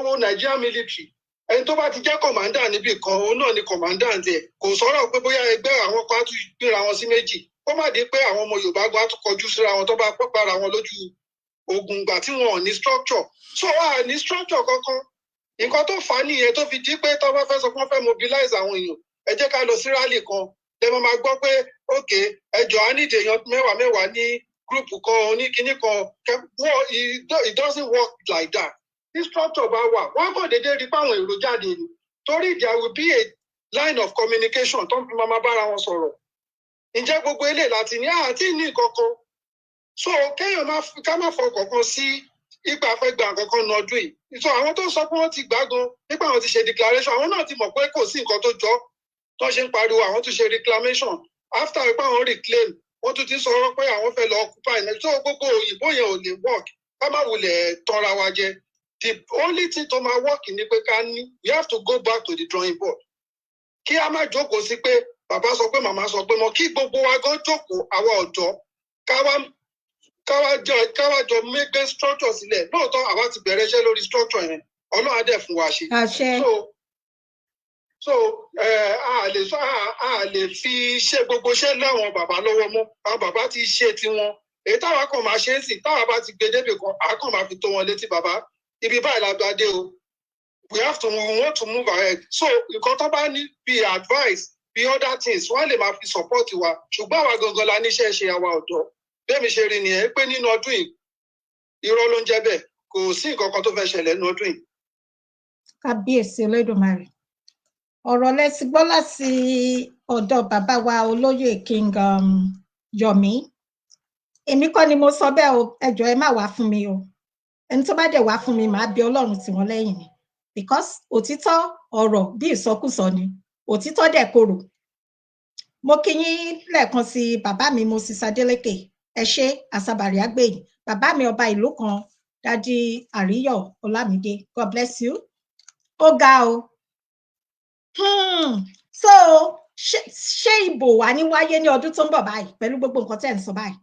wo Nigerian military ẹni tó bá ti jẹ́ commander níbì kan òun náà ni commandant ẹ̀ kò sọ̀rọ̀ pé bóyá ẹgbẹ́ àwọn kan á tún gbéra wọn sí méjì. Ó má di pé àwọn ọmọ Yorùbá gan á tún kọjú síra wọn tó bá para wọn lójú ogun ìgbà tí wọn ò ní structure. So a ní structure kankan. Nǹkan tó fà á nìyẹn tó fi di pé tó bá fẹ́ sọ pé wọ́n fẹ́ mobilize àwọn èèyàn ẹ jẹ́ ká lọ sí rally kan lẹ́mọ̀ máa gbọ́ pé okay ẹjọ́ á nídìí èèyàn mẹ́wàá ní group kan oníkinní kan it doesn't work like that. Tí structure bá wà wọ́n kàn déédéé rí páwọn èrò jáde ni torí there will be a line of communication tó ń fi máa bára wọn sọ̀rọ̀. ǹjẹ́ gbogbo eléyìí láti ní àti ní kankan so kéèyàn ká má fọkàn kan sí ipa fẹ́ gba kankan ní ọdún yìí so àwọn tó sọ pé wọ́n ti gbàgbọ́ nípa àwọn ti ṣe declaration àwọn náà ti mọ̀ pé kò sí nǹkan tó jọ tó ṣe ń pariwo àwọn tún ṣe reclamation after ipá àwọn reclaim wọ́n tún ti sọ̀rọ̀ pé àwọn fẹ́ lọ occupy ẹ̀ so gbogbo òyìnbó yẹn ò lè work ká má wulẹ̀ tọ́ra wa jẹ the only thing tó máa work ni pé ká ní we have to go back to the drawing board kí a má jókòó sí pé bàbá sọ pé màmá sọ pé mọ kí gbogbo wa gan jókòó àwa ọ̀dọ́ káwá jọ make structure sílẹ̀ lóòótọ́ àwa ti bẹ̀rẹ̀ iṣẹ́ lórí structure yẹn Ọlọ́run á dẹ̀ fún wa ṣe. so a lè fi ṣe gbogbo iṣẹ́ láwọn bàbá lọ́wọ́ mọ́ àwọn bàbá ti ṣe tiwọn èyí táwa kan máa ṣe é sì táwa bá ti gbé débì kan àá kàn máa fi tó wọn létí bàbá ibi báyìí la gbadé o we want to move ahead so nǹkan tó bá ní bí advice bí other things wọ́n lè máa fi support wa ṣùgbọ́n àwa gangan la níṣẹ́ ṣe àwa ọ̀dọ́ bẹ́ẹ̀mi ṣe rí nìyẹn pé nínú ọdún yìí irọ́ ló ń jẹ́ bẹ́ẹ̀ kò sí nǹkan kan tó fẹ́ ṣẹlẹ̀ nínú ọdún yìí. Kábíyèsí Olódùmarè ọ̀rọ̀ lẹ́sí gbọ́ láti ọ̀dọ̀ bàbá wa olóyè King Yomi èmi kọ́ ni mo sọ bẹ́ẹ̀ o ẹ jọ̀ọ́ ẹ má wá fún mi o ẹni tó bá dẹ̀ wá fún mi màá bí Ọlọ́run tì wọ́n lẹ́yìn ni because òtítọ́ ọ̀rọ̀ bí ìsọkúsọ ni òtítọ́ dẹ̀ korò mo kí yín lẹ́ẹ̀kan sí bàbá mi Moses Adeleke ẹ ṣé àsàbàrí àgbèyìn bàbá mi ọba ìlú kan dádì Àríyọ̀ Ọlámídé God bless you ó ga o so ṣé ìbò wà ní wáyé ní ọdún tó ń bọ̀ báyìí pẹ̀lú gbogbo nǹkan tẹ́ ń sọ báyìí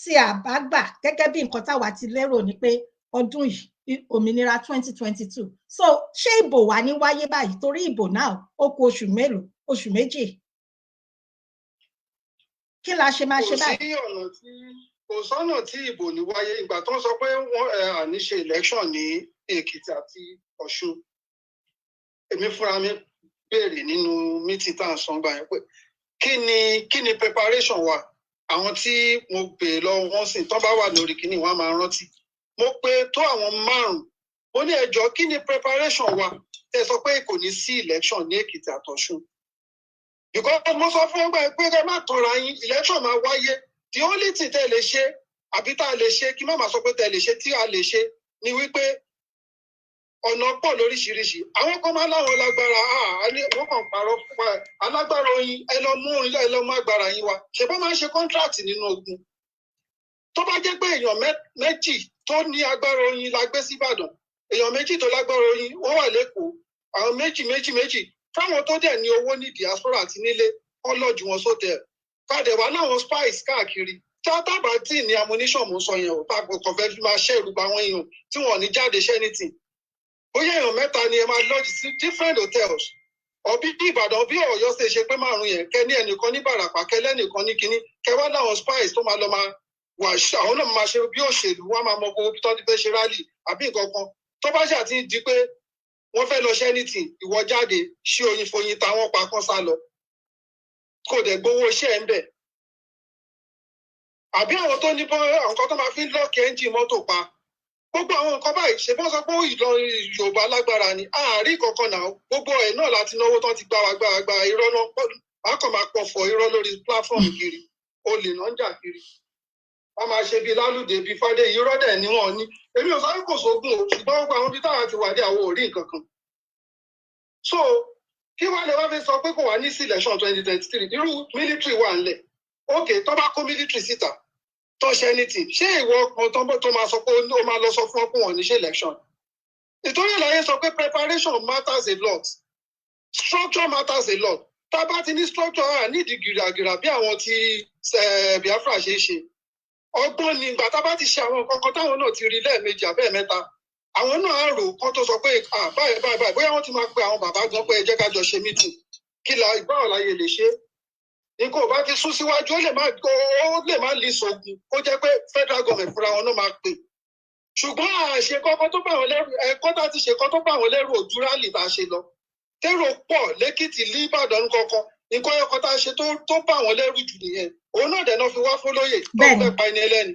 tí a bá gbà gẹ́gẹ́ bí nǹkan táwa ti lérò ni pé ọdún yìí òmìnira 2022 so ṣé ìbò wà ní wáyé báyìí torí ìbò náà ó kù oṣù mélòó oṣù méjì kí la ṣe máa ṣe báyìí. kò sọ́nà tí ìbò ní wáyé ìgbà tó ń sọ pé wọ́n àní ṣe election ní Èkìtì àti Ọ̀ṣun èmi fúnra mi béèrè nínú meeting tá à ń sọ gbà yẹn pé kí ni preparation wa àwọn tí mo béèrè lọ wọn sì tán bá wà lórí kíní wọn á máa rántí mo pè tó àwọn 5 mo ní ẹjọ́ kí ni preparation wa ẹ sọ pé kò ní sí election ní Èkìtì àtọ̀ṣun because mo sọ fún ọgbà pé ẹ má tọra yín election máa wáyé the only thing tẹ́ lè ṣe àbí tá a lè ṣe kí má máa sọ pé tẹ́ lè ṣe tí a lè ṣe ni wípé ọ̀nà pọ̀ lóríṣiríṣi àwọn kan máa láwọn lágbára wọ́n kàn parọ́ fún alágbára oyin ẹ lọ mú agbára yín wá ṣe bá máa ń ṣe contract nínú ogun tó bá jẹ́ pé èèyàn méjì tó ní agbára oyin la gbé sí Ìbàdàn èèyàn méjì tó lágbára oyin wọ́n wà lẹ́kọ̀ọ́ àwọn méjì fáwọn tó dẹ̀ ní owó ní diaspora àti nílé wọ́n lọ́jú wọn sótẹ̀ káàdẹ̀ wá láwọn spice káàkiri tábà tí ní ammunition mo sọ yẹn ò tá kò fẹ́ fi máa ṣe ìrùbá wọn èèyàn tí wọ́n ní jáde ṣẹ́ anything bóyá èèyàn 3 ni ẹ máa lọ́jì sí different hotels ọ̀bí Ìbàdàn bí Ọ̀yọ́ ṣe ṣe pé 5 yẹn kẹ ní ẹnìkan ní Bàràpá kẹ lẹ́nìkan ní kínní kẹ wá láwọn spice tó máa lọ máa wà àwọn náà máa ṣe bí òṣèlú wọn máa mọ gbogbo bí tó ti fẹ́ ṣe rálì àbí nǹkan kan tó bá ṣàti di pé wọ́n fẹ́ lọ ṣẹ́nìtì ìwọ jáde ṣí oyin foyin táwọn pa kán sá lọ kò dẹ̀ gbowó iṣẹ́ ẹ̀ ń bẹ̀ àbí àwọn tó ní àwọn kan tó máa fi lọ́ọ̀kì ẹ́ńjì mọ́tò pa gbogbo àwọn nǹkan báyìí ṣe bọ́ sọ pé Ìlọrin Yorùbá lágbára ni àárín kankan náà gbogbo ẹ̀ náà láti náwó tán ti gbára irọ́ náà wọ́n kàn máa pọ̀fọ̀ irọ́ lórí platform kiri olè náà ń jà kiri wọ́n máa ṣe bíi Lálùdé bíi Fádé irọ́ dẹ̀ ni wọ́n ní èmi ò sáré kò sógun o ṣùgbọ́n gbogbo àwọn ibi táwọn ti wà dé àwọn ò rí nǹkan kan so kí wàá lè wá fi sọ pé kò wá ní sí election 2023 irú military wà ńlẹ̀ okay tó bá kó military síta tó ṣe anything ṣé ìwọ kan tó máa sọ pé ó máa lọ sọ fún ọkùnrin wọn ní ṣe election ìtòrí ìlàyé sọ pé preparation matters a lot structure matters a lot tá a bá ti ní structure nídìí gìràgìrà bí àwọn ti Biafra ṣe é ṣe ọgbọ́n ni ìgbà tá a bá ti ṣe àwọn nǹkan kan táwọn náà ti rí lẹ́ẹ̀mejì àbẹ́ẹ̀mẹ́ta àwọn náà á rò kán tó sọ pé báyìí bóyá wọ́n ti máa pe àwọn bàbá gan pé ẹ jẹ́ ká jọ ṣe meeting kí ìgbà ọ̀láyè lè ṣe nǹkan ò bá ti sún síwájú ó lè má lè sọ̀gùn kó jẹ́ pé federal government fúnra wọn náà máa pè ṣùgbọ́n àṣe kọ́kọ́ tó bá wọn lẹ́rù ẹ̀kọ́ tá ti ṣe kọ́ tó bá wọn lẹ́rù ojú rálì tá a ṣe lọ tèrò pọ̀ lẹ́kìtì ní Ìbàdàn kankan nǹkan ẹ̀kọ́ tá a ṣe tó bá wọn lẹ́rù jù nìyẹn òun náà dẹ̀ náà fi wá fólóyè tó fẹ́ pa ẹni ẹlẹ́ni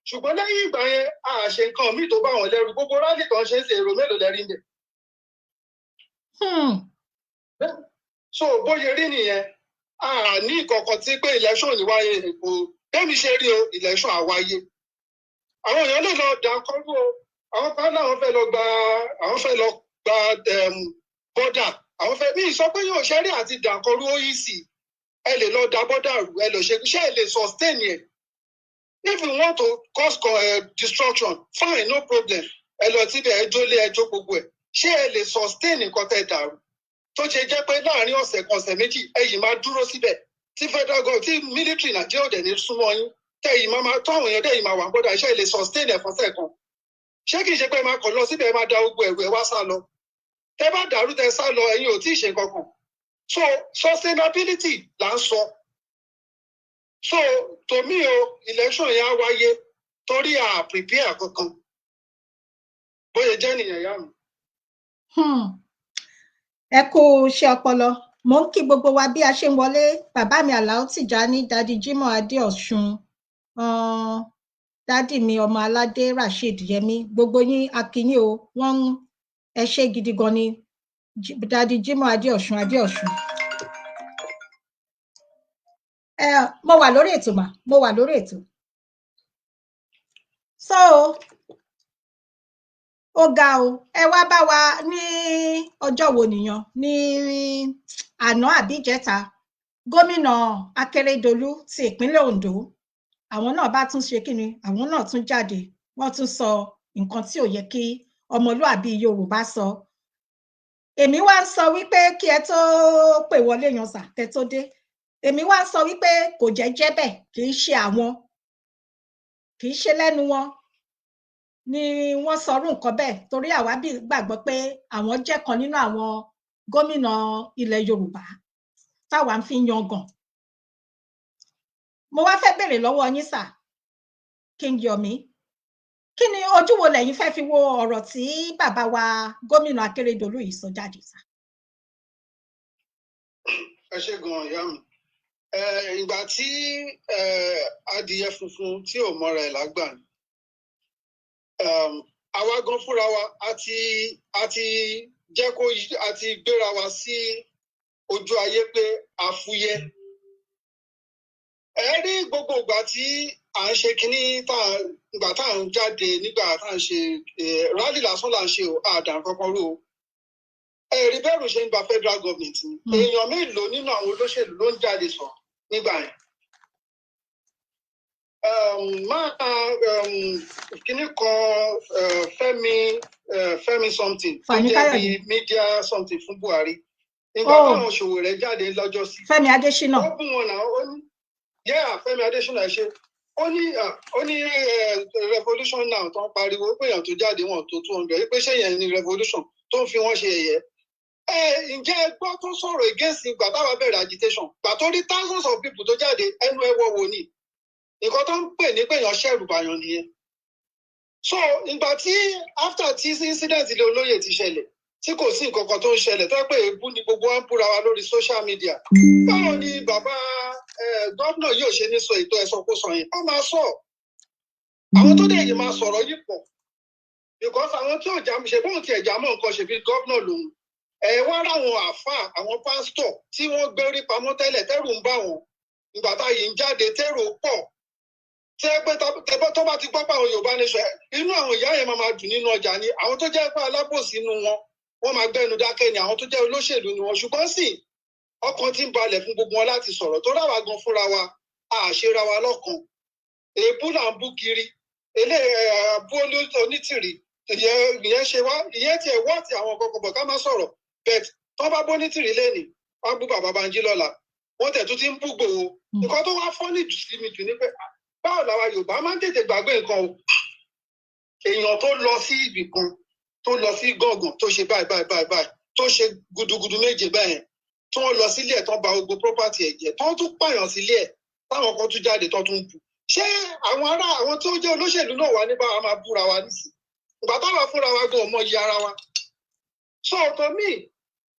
ṣùgbọ́n lẹ́yìn ìgbà yẹn àṣe nǹkan míì tó bá wọn lẹ́rù gbogbo rálì kan ṣe é ṣe èrò mélòó lẹ́rí ń bẹ̀. so bóyá rí nìyẹn ní ìkọ̀kọ̀ tí pé election ní wáyé kò bẹ́ẹ̀ mi ṣe rí o election àwáyé àwọn èèyàn lè lọ dà kọ́rú o àwọn kan náà wọ́n fẹ́ lọ gba bọ́dà àwọn fẹ́ mi sọ pé yóò ṣẹ́rí àti dà kọ́rú OEC ẹ lè lọ da bọ́dà rú ẹ lọ ṣe ẹ lè sustain yẹn if you want to cause destruction fine no problem ẹ lọ síbẹ̀ ẹ jólé ẹ jó gbogbo ẹ̀ ṣé ẹ lè sustain nǹkan tẹ́ dàrú tó ṣe jẹ́ pé láàrin ọ̀sẹ̀ kan ọ̀sẹ̀ méjì ẹ̀yìn máa dúró síbẹ̀ tí federal government tí military Nàìjíríà ò dẹ̀ ní súnmọ́ yín tẹ̀yìn máa tó àwọn èèyàn dẹ̀yìn máa wà gbọ́dọ̀ iṣẹ́ ilé sustain ẹ̀ fọ́sẹ̀ kan ṣé kìí ṣe pé máa kọ̀ lọ síbẹ̀ máa da ogun ẹ̀rù ẹ̀ wá sá lọ tẹ́ bá dàrú tẹ́ sá lọ ẹ̀yin ò tí ì ṣe kankan so sustainability là ń sọ so to me o election yẹn á wáyé torí à prepare kankan bóyá jẹ́ nìyẹn yá mi. ẹ kú iṣẹ́ ọpọlọ mo ń kí gbogbo wa bí a ṣe ń wọlé bàbá mi Àlàó Tìjání dádì Jimoh Adéọ̀ṣun dádì mi ọmọ aládé Rasheed Yẹmí gbogbo yín akínyìn o wọ́n ẹ ṣé gidi gan ni dádì Jimoh Adéọ̀ṣun mo wà lórí ètò mo wà lórí ètò so ó ga o ẹ wá bá wa ní ọjọ́ wo nìyàn ní àná àbíjẹta gómìnà Akérédolú ti ìpínlẹ̀ Ondo àwọn náà bá tún ṣe kíni àwọn náà tún jáde wọ́n tún sọ nǹkan tí ò yẹ kí ọmọlúàbí Yorùbá sọ èmi wá ń sọ wípé kí ẹ tó pè wọlé yan sà tẹ tó dé èmi wá ń sọ wípé kò jẹ́ bẹ́ẹ̀ kì í ṣe àwọn kì í ṣe lẹ́nu wọn ni wọ́n sọrú nǹkan bẹ́ẹ̀ torí àwa bí gbàgbọ́ pé àwọn jẹ́ kan nínú àwọn gómìnà ilẹ̀ Yorùbá táwa ń fi yangàn mo wá fẹ́ bèrè lọ́wọ́ yín sà King Yomi kí ni ojú wo lẹ̀yin fẹ́ fi wo ọ̀rọ̀ tí bàbá wa gómìnà Akérédolú yìí sọ jáde sà. ẹ ṣé gan ìyá mi ìgbà tí adìyẹ funfun tí ò mọra ẹ̀ lágbà ni àwa gan fúnra wa àti jẹ́ kó àti gbéra wa sí ojú ayé pé a fúyẹ́ ẹ rí gbogbo ìgbà tí à ń ṣe kínní ìgbà tá à ń jáde nígbà tá à ń ṣe rally lásán là ń ṣe àdàn kankan rú o ẹ̀rí bẹ́rù ṣe ń ba federal government ni èèyàn mélòó nínú àwọn olóṣèlú ló ń jáde sọ nígbà yẹn kíní kan Fẹ́mi something tó jẹ́ bí media something fún Buhari nígbà táwọn òṣòwò rẹ̀ jáde lọ́jọ́ sí Fẹ́mi Adésínà ó bùn wọn náà ó ní Fẹ́mi Adésínà ṣe ó ní revolution now tó ń pariwo pé èèyàn tó jáde wọn tó 200 pé ṣé yẹn ni revolution tó ń fi wọn ṣe ẹ̀yẹ ǹjẹ́ ẹ gbọ́ tó sọ̀rọ̀ against ìgbà táwa bẹ̀rẹ̀ agitation gbà tó rí thousands of people tó jáde ẹnu ẹ wọ wò ni nǹkan tó ń pè ní pé èèyàn ṣẹ̀rù bàyàn nìyẹn so ìgbà tí after tí incident ilé olóyè ti ṣẹlẹ̀ tí kò sí nǹkan kan tó ń ṣẹlẹ̀ tó pé èébú ni gbogbo wa ń búra wa lórí social media báwo ni bàbá gómìnà yóò ṣe ní sọ ètò ẹ̀sọ́kósọ yẹn wọ́n máa sọ àwọn tó dẹ̀ yìí máa sọ̀rọ̀ yìí pọ̀ because àwọn tí ò já ṣe bóun ti ẹ̀já mọ́ nǹkan ṣe bí gómìnà lòun wá ráwọn àáfàá àwọn pásítọ̀ tí wọ́n gbé orí pamọ́ tẹ́lẹ̀ tẹ́rù ń bá wọn ìgbà táyì ń jáde tẹ́rù pọ̀ tẹ́ pé tó bá ti gbọ́ pé àwọn Yorùbá ní sọ inú àwọn ìyá yẹn máa dùn nínú ọjà ni àwọn tó jẹ́ pé alábòsí inú wọn wọ́n máa gbẹ́nu dákẹ́ ni àwọn tó jẹ́ olóṣèlú ni wọn ṣùgbọ́n sì ọkàn ti ń balẹ̀ fún gbogbo wọn láti sọ̀rọ̀ tó ráwa gan fúnra wa àṣera wa lọ́kàn èébú là ń bú kiri abú onítìrì ìyẹn ṣe wá ìyẹn tiẹ̀ wọ́ọ̀tì àwọn kọ̀ọ̀kan bọ̀ ká má sọ̀rọ̀ bẹ́ẹ̀ tó bá bó onítìrì lẹ́nìí wọ́n bú bàbá Banjí lọ́la wọ́n tẹ̀ tún ti ń bú Ìgbòho nǹkan tó wá fọ́nì jù sí mi jù ní pé báwo làwa Yorùbá máa ń tètè gbàgbé nǹkan o èèyàn tó lọ sí ibì kan tó lọ sí gángan tó ṣe báyìí tó ṣe gudugudu méje báyẹn tí wọ́n lọ sílé ẹ̀ tán ba gbogbo property ẹ̀ jẹ́ tán tún pààyàn sílé ẹ̀ táwọn kan tún jáde tán tún bù ṣé àwọn tó jẹ́ olóṣèlú náà wà ní báwa máa búra wa nísìn ìgbà táwa fúnra wa gan ọmọ yìí ara wa so to me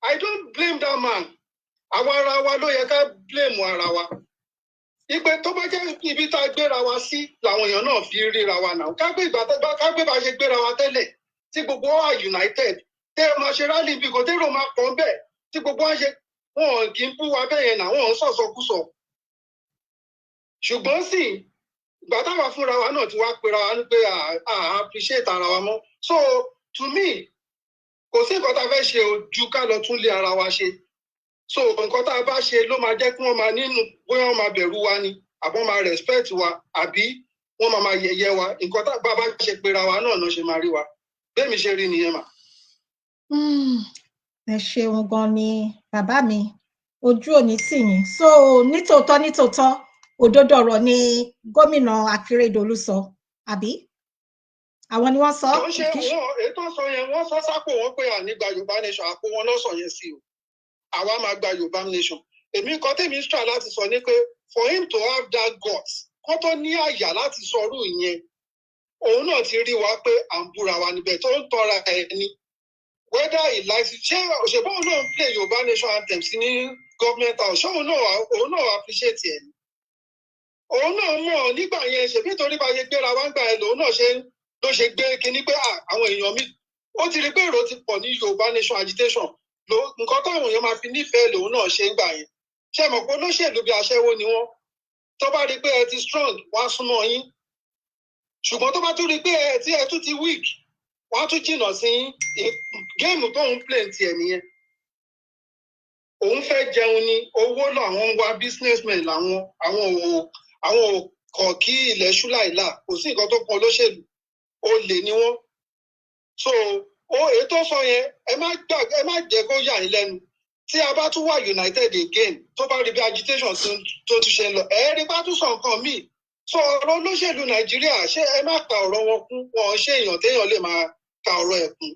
I don't blame that man àwọn ara wa ló yẹ ká blame ara wa ipe tó bá jẹ́ ibi tá a gbéra wa sí làwọn èèyàn náà fi ríra wa náà ká gbé bá ṣe gbéra wa tẹ́lẹ̀ tí gbogbo wa united tẹ́ ẹ máa ṣe rally bí kò tẹ́rọ máa pọ̀ bẹ́ẹ̀ tí gbogbo wa ṣe wọn kì í bú wa bẹ́ẹ̀ yẹn náà wọn ń sọ̀sọkúsọ ṣùgbọ́n sì ìgbà táwa fúnra wa náà ti wá pera wa ní pé appreciate ara wa mọ́ so to me kò sí nǹkan tá a fẹ́ ṣe ojú ká lọ tún lé ara wa ṣe so nǹkan tá a bá ṣe ló máa jẹ́ kí wọ́n máa nínú bóyá wọ́n máa bẹ̀rù wa ni àbọ̀ máa respect wa àbí wọ́n máa yẹ̀yẹ́ wa nǹkan tá a bá ṣe pera wa náà náà ṣe máa rí wa bẹ́ẹ̀ mi ṣe rí nìyẹn mà. ẹ ṣeun gan ni bàbá mi ojú òní tì yín so nítòótọ́ òdodo ọ̀rọ̀ ni gómìnà Akérédolú sọ àbí àwọn ni wọ́n sọ. kò ṣe wọn ètò sọ yẹn wọ́n sọ sápò wọn pé ànígbà Yorùbá nation àpò wọn lọ́sọ̀ yẹn sí o àwa máa gba Yorùbá nation èmi nǹkan tèmi ń try láti sọ ni pé for him to have that guts kó tó ní àyà láti sọrú ìyẹn òun náà ti rí wa pé à ń búra wa níbẹ̀ tó ń tọ́ra ẹ̀ ni whether he likes it ṣé òṣèbó òun náà ń play Yorùbá nation anthem sí ní government house ṣé òun náà appreciate ẹ̀ ni òun náà mọ̀ nígbà yẹn ṣèbí torí bá ṣe gbéra wá ń gbà ẹ̀ lòun náà ló ṣe gbé kinní pé àwọn èèyàn mi ó ti rí pé èrò ti pọ̀ ní Yorùbá nation agitation nǹkan táwọn èèyàn máa fi nífẹ̀ẹ́ lòun náà ṣe ń gbà yẹn ṣé mọ̀ pé olóṣèlú bí aṣẹ́wó ni wọ́n tó bá rí pé ẹ ti strong wá súnmọ́ yín ṣùgbọ́n tó bá tún rí pé ẹ tún ti weak wọ́n á tún jìnnà sí géèmù tóun play tiẹ̀ nìyẹn òun fẹ́ jẹun ni owó làwọn ń wá businessmen làwọn àwọn kọ̀ kí ilẹ̀ ṣú láìlà kò sí nǹkan tó kan olóṣèlú olè ni wọ́n so èyí tó sọ yẹn ẹ má jẹ́ kó yà yín lẹ́nu tí a bá tún wà united again tó bá rí bí agitation tó tún ṣe ń lọ rí bá tún sọ nǹkan míì so ọ̀rọ̀ olóṣèlú Nàìjíríà ṣé ẹ má ka ọ̀rọ̀ wọn kún wọn ṣé èèyàn téèyàn lè máa ka ọ̀rọ̀ ẹ̀ kún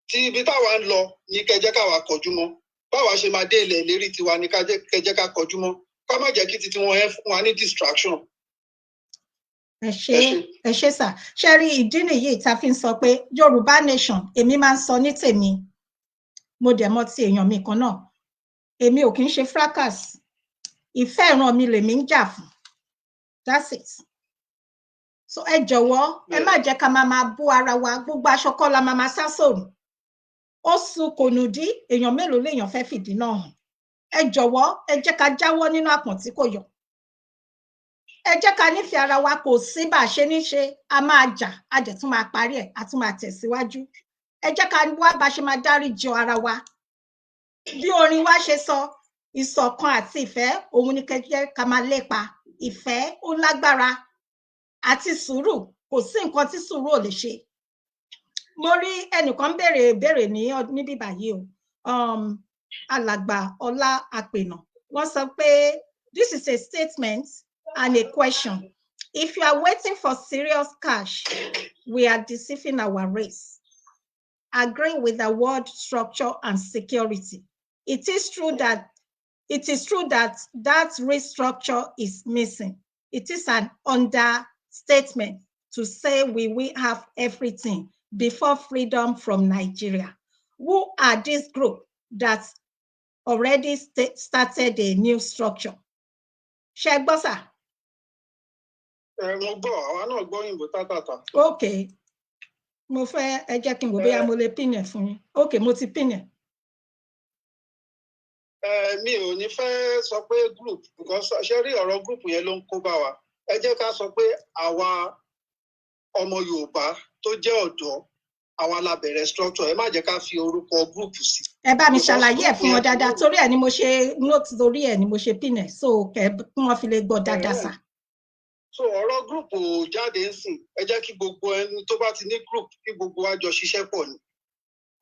tí ibi táwa ń lọ ní kẹjẹ káwa kọjú mọ́ báwa ṣe máa dé ilẹ̀ ìlérí tiwa ní kẹjẹ ká kọjú mọ́ ká má jẹ́ kí titi wọn fún wa ní distraction. ẹ ṣé sà ṣe rí ìdí nìyí tá a fi ń sọ pé Yorùbá nation èmi máa ń sọ ní tèmi mo dẹ̀ mọ̀ ti èèyàn mi kan náà èmi ò kì í ṣe fracas ìfẹ́ ìran mi lèmi ń jà fún that's it so ẹ jọ̀wọ́ ẹ má jẹ́ ká máa bú ara wa gbogbo aṣọ kọ́ la máa sá sòrùn ó sùn kò nù dí èèyàn mélòó léèyàn fẹ́ fìdí náà hàn ẹ jọ̀wọ́ ẹ jẹ́ ká jáwọ́ nínú àpọ̀n tí kò yọ ẹ jẹ́ ká nífẹ̀ẹ́ ara wa kò sí bá a ṣe ní ṣe a máa jà a dẹ̀ tún máa parí ẹ̀ a tún máa tẹ̀síwájú ẹ jẹ́ ká wá bá a ṣe máa dáríjì ara wa bí orin wa ṣe sọ ìṣọ̀kan àti ìfẹ́ òun ni kẹ́jẹ́ ká máa lépa ìfẹ́ ó lágbára àti sùúrù kò sí nǹkan tí sùúrù ò lè ṣe mo rí ẹnìkan béèrè níbí báyìí o alàgbà Ọlá Àpènà wọ́n sọ pé this is a statement and a question if you are waiting for serious cash we are deceiving our race agree with the word structure and security it is true that that restructure is missing. It is an understatement to say we will have everything before freedom from Nigeria. Who are this group that already started a new structure? Ṣé gbọ́ sà? Mo gbọ́, àwa náà gbọ́ òyìnbó tátàtà. Okay. Mo fẹ́ ẹ jẹ́ kí n wò bóyá mo lè pin ẹ̀ fún yín. Okay, mo ti pin ẹ̀. Mi ò ní fẹ́ sọ pé group because ṣe rí ọ̀rọ̀ group yẹn ló ń kó bá wa ẹ jẹ́ ká sọ pé àwa ọmọ Yorùbá tó jẹ́ ọ̀dọ́ àwa la bẹ̀rẹ̀ structure ẹ má jẹ́ ká fi orúkọ group sí. Ẹ bá mi ṣàlàyé ẹ̀ fún wọn dáadáa torí ẹ̀ ni mo ṣe note torí ẹ̀ ni mo ṣe pin ẹ̀ so kẹ́ kí wọ́n fi lè gbọ́ dáadáa sà. So ọ̀rọ̀ group ò jáde ń sìn ẹ jẹ́ kí gbogbo ẹni tó bá ti ní group kí gbogbo wa jọ ṣiṣẹ́ pọ̀ ni.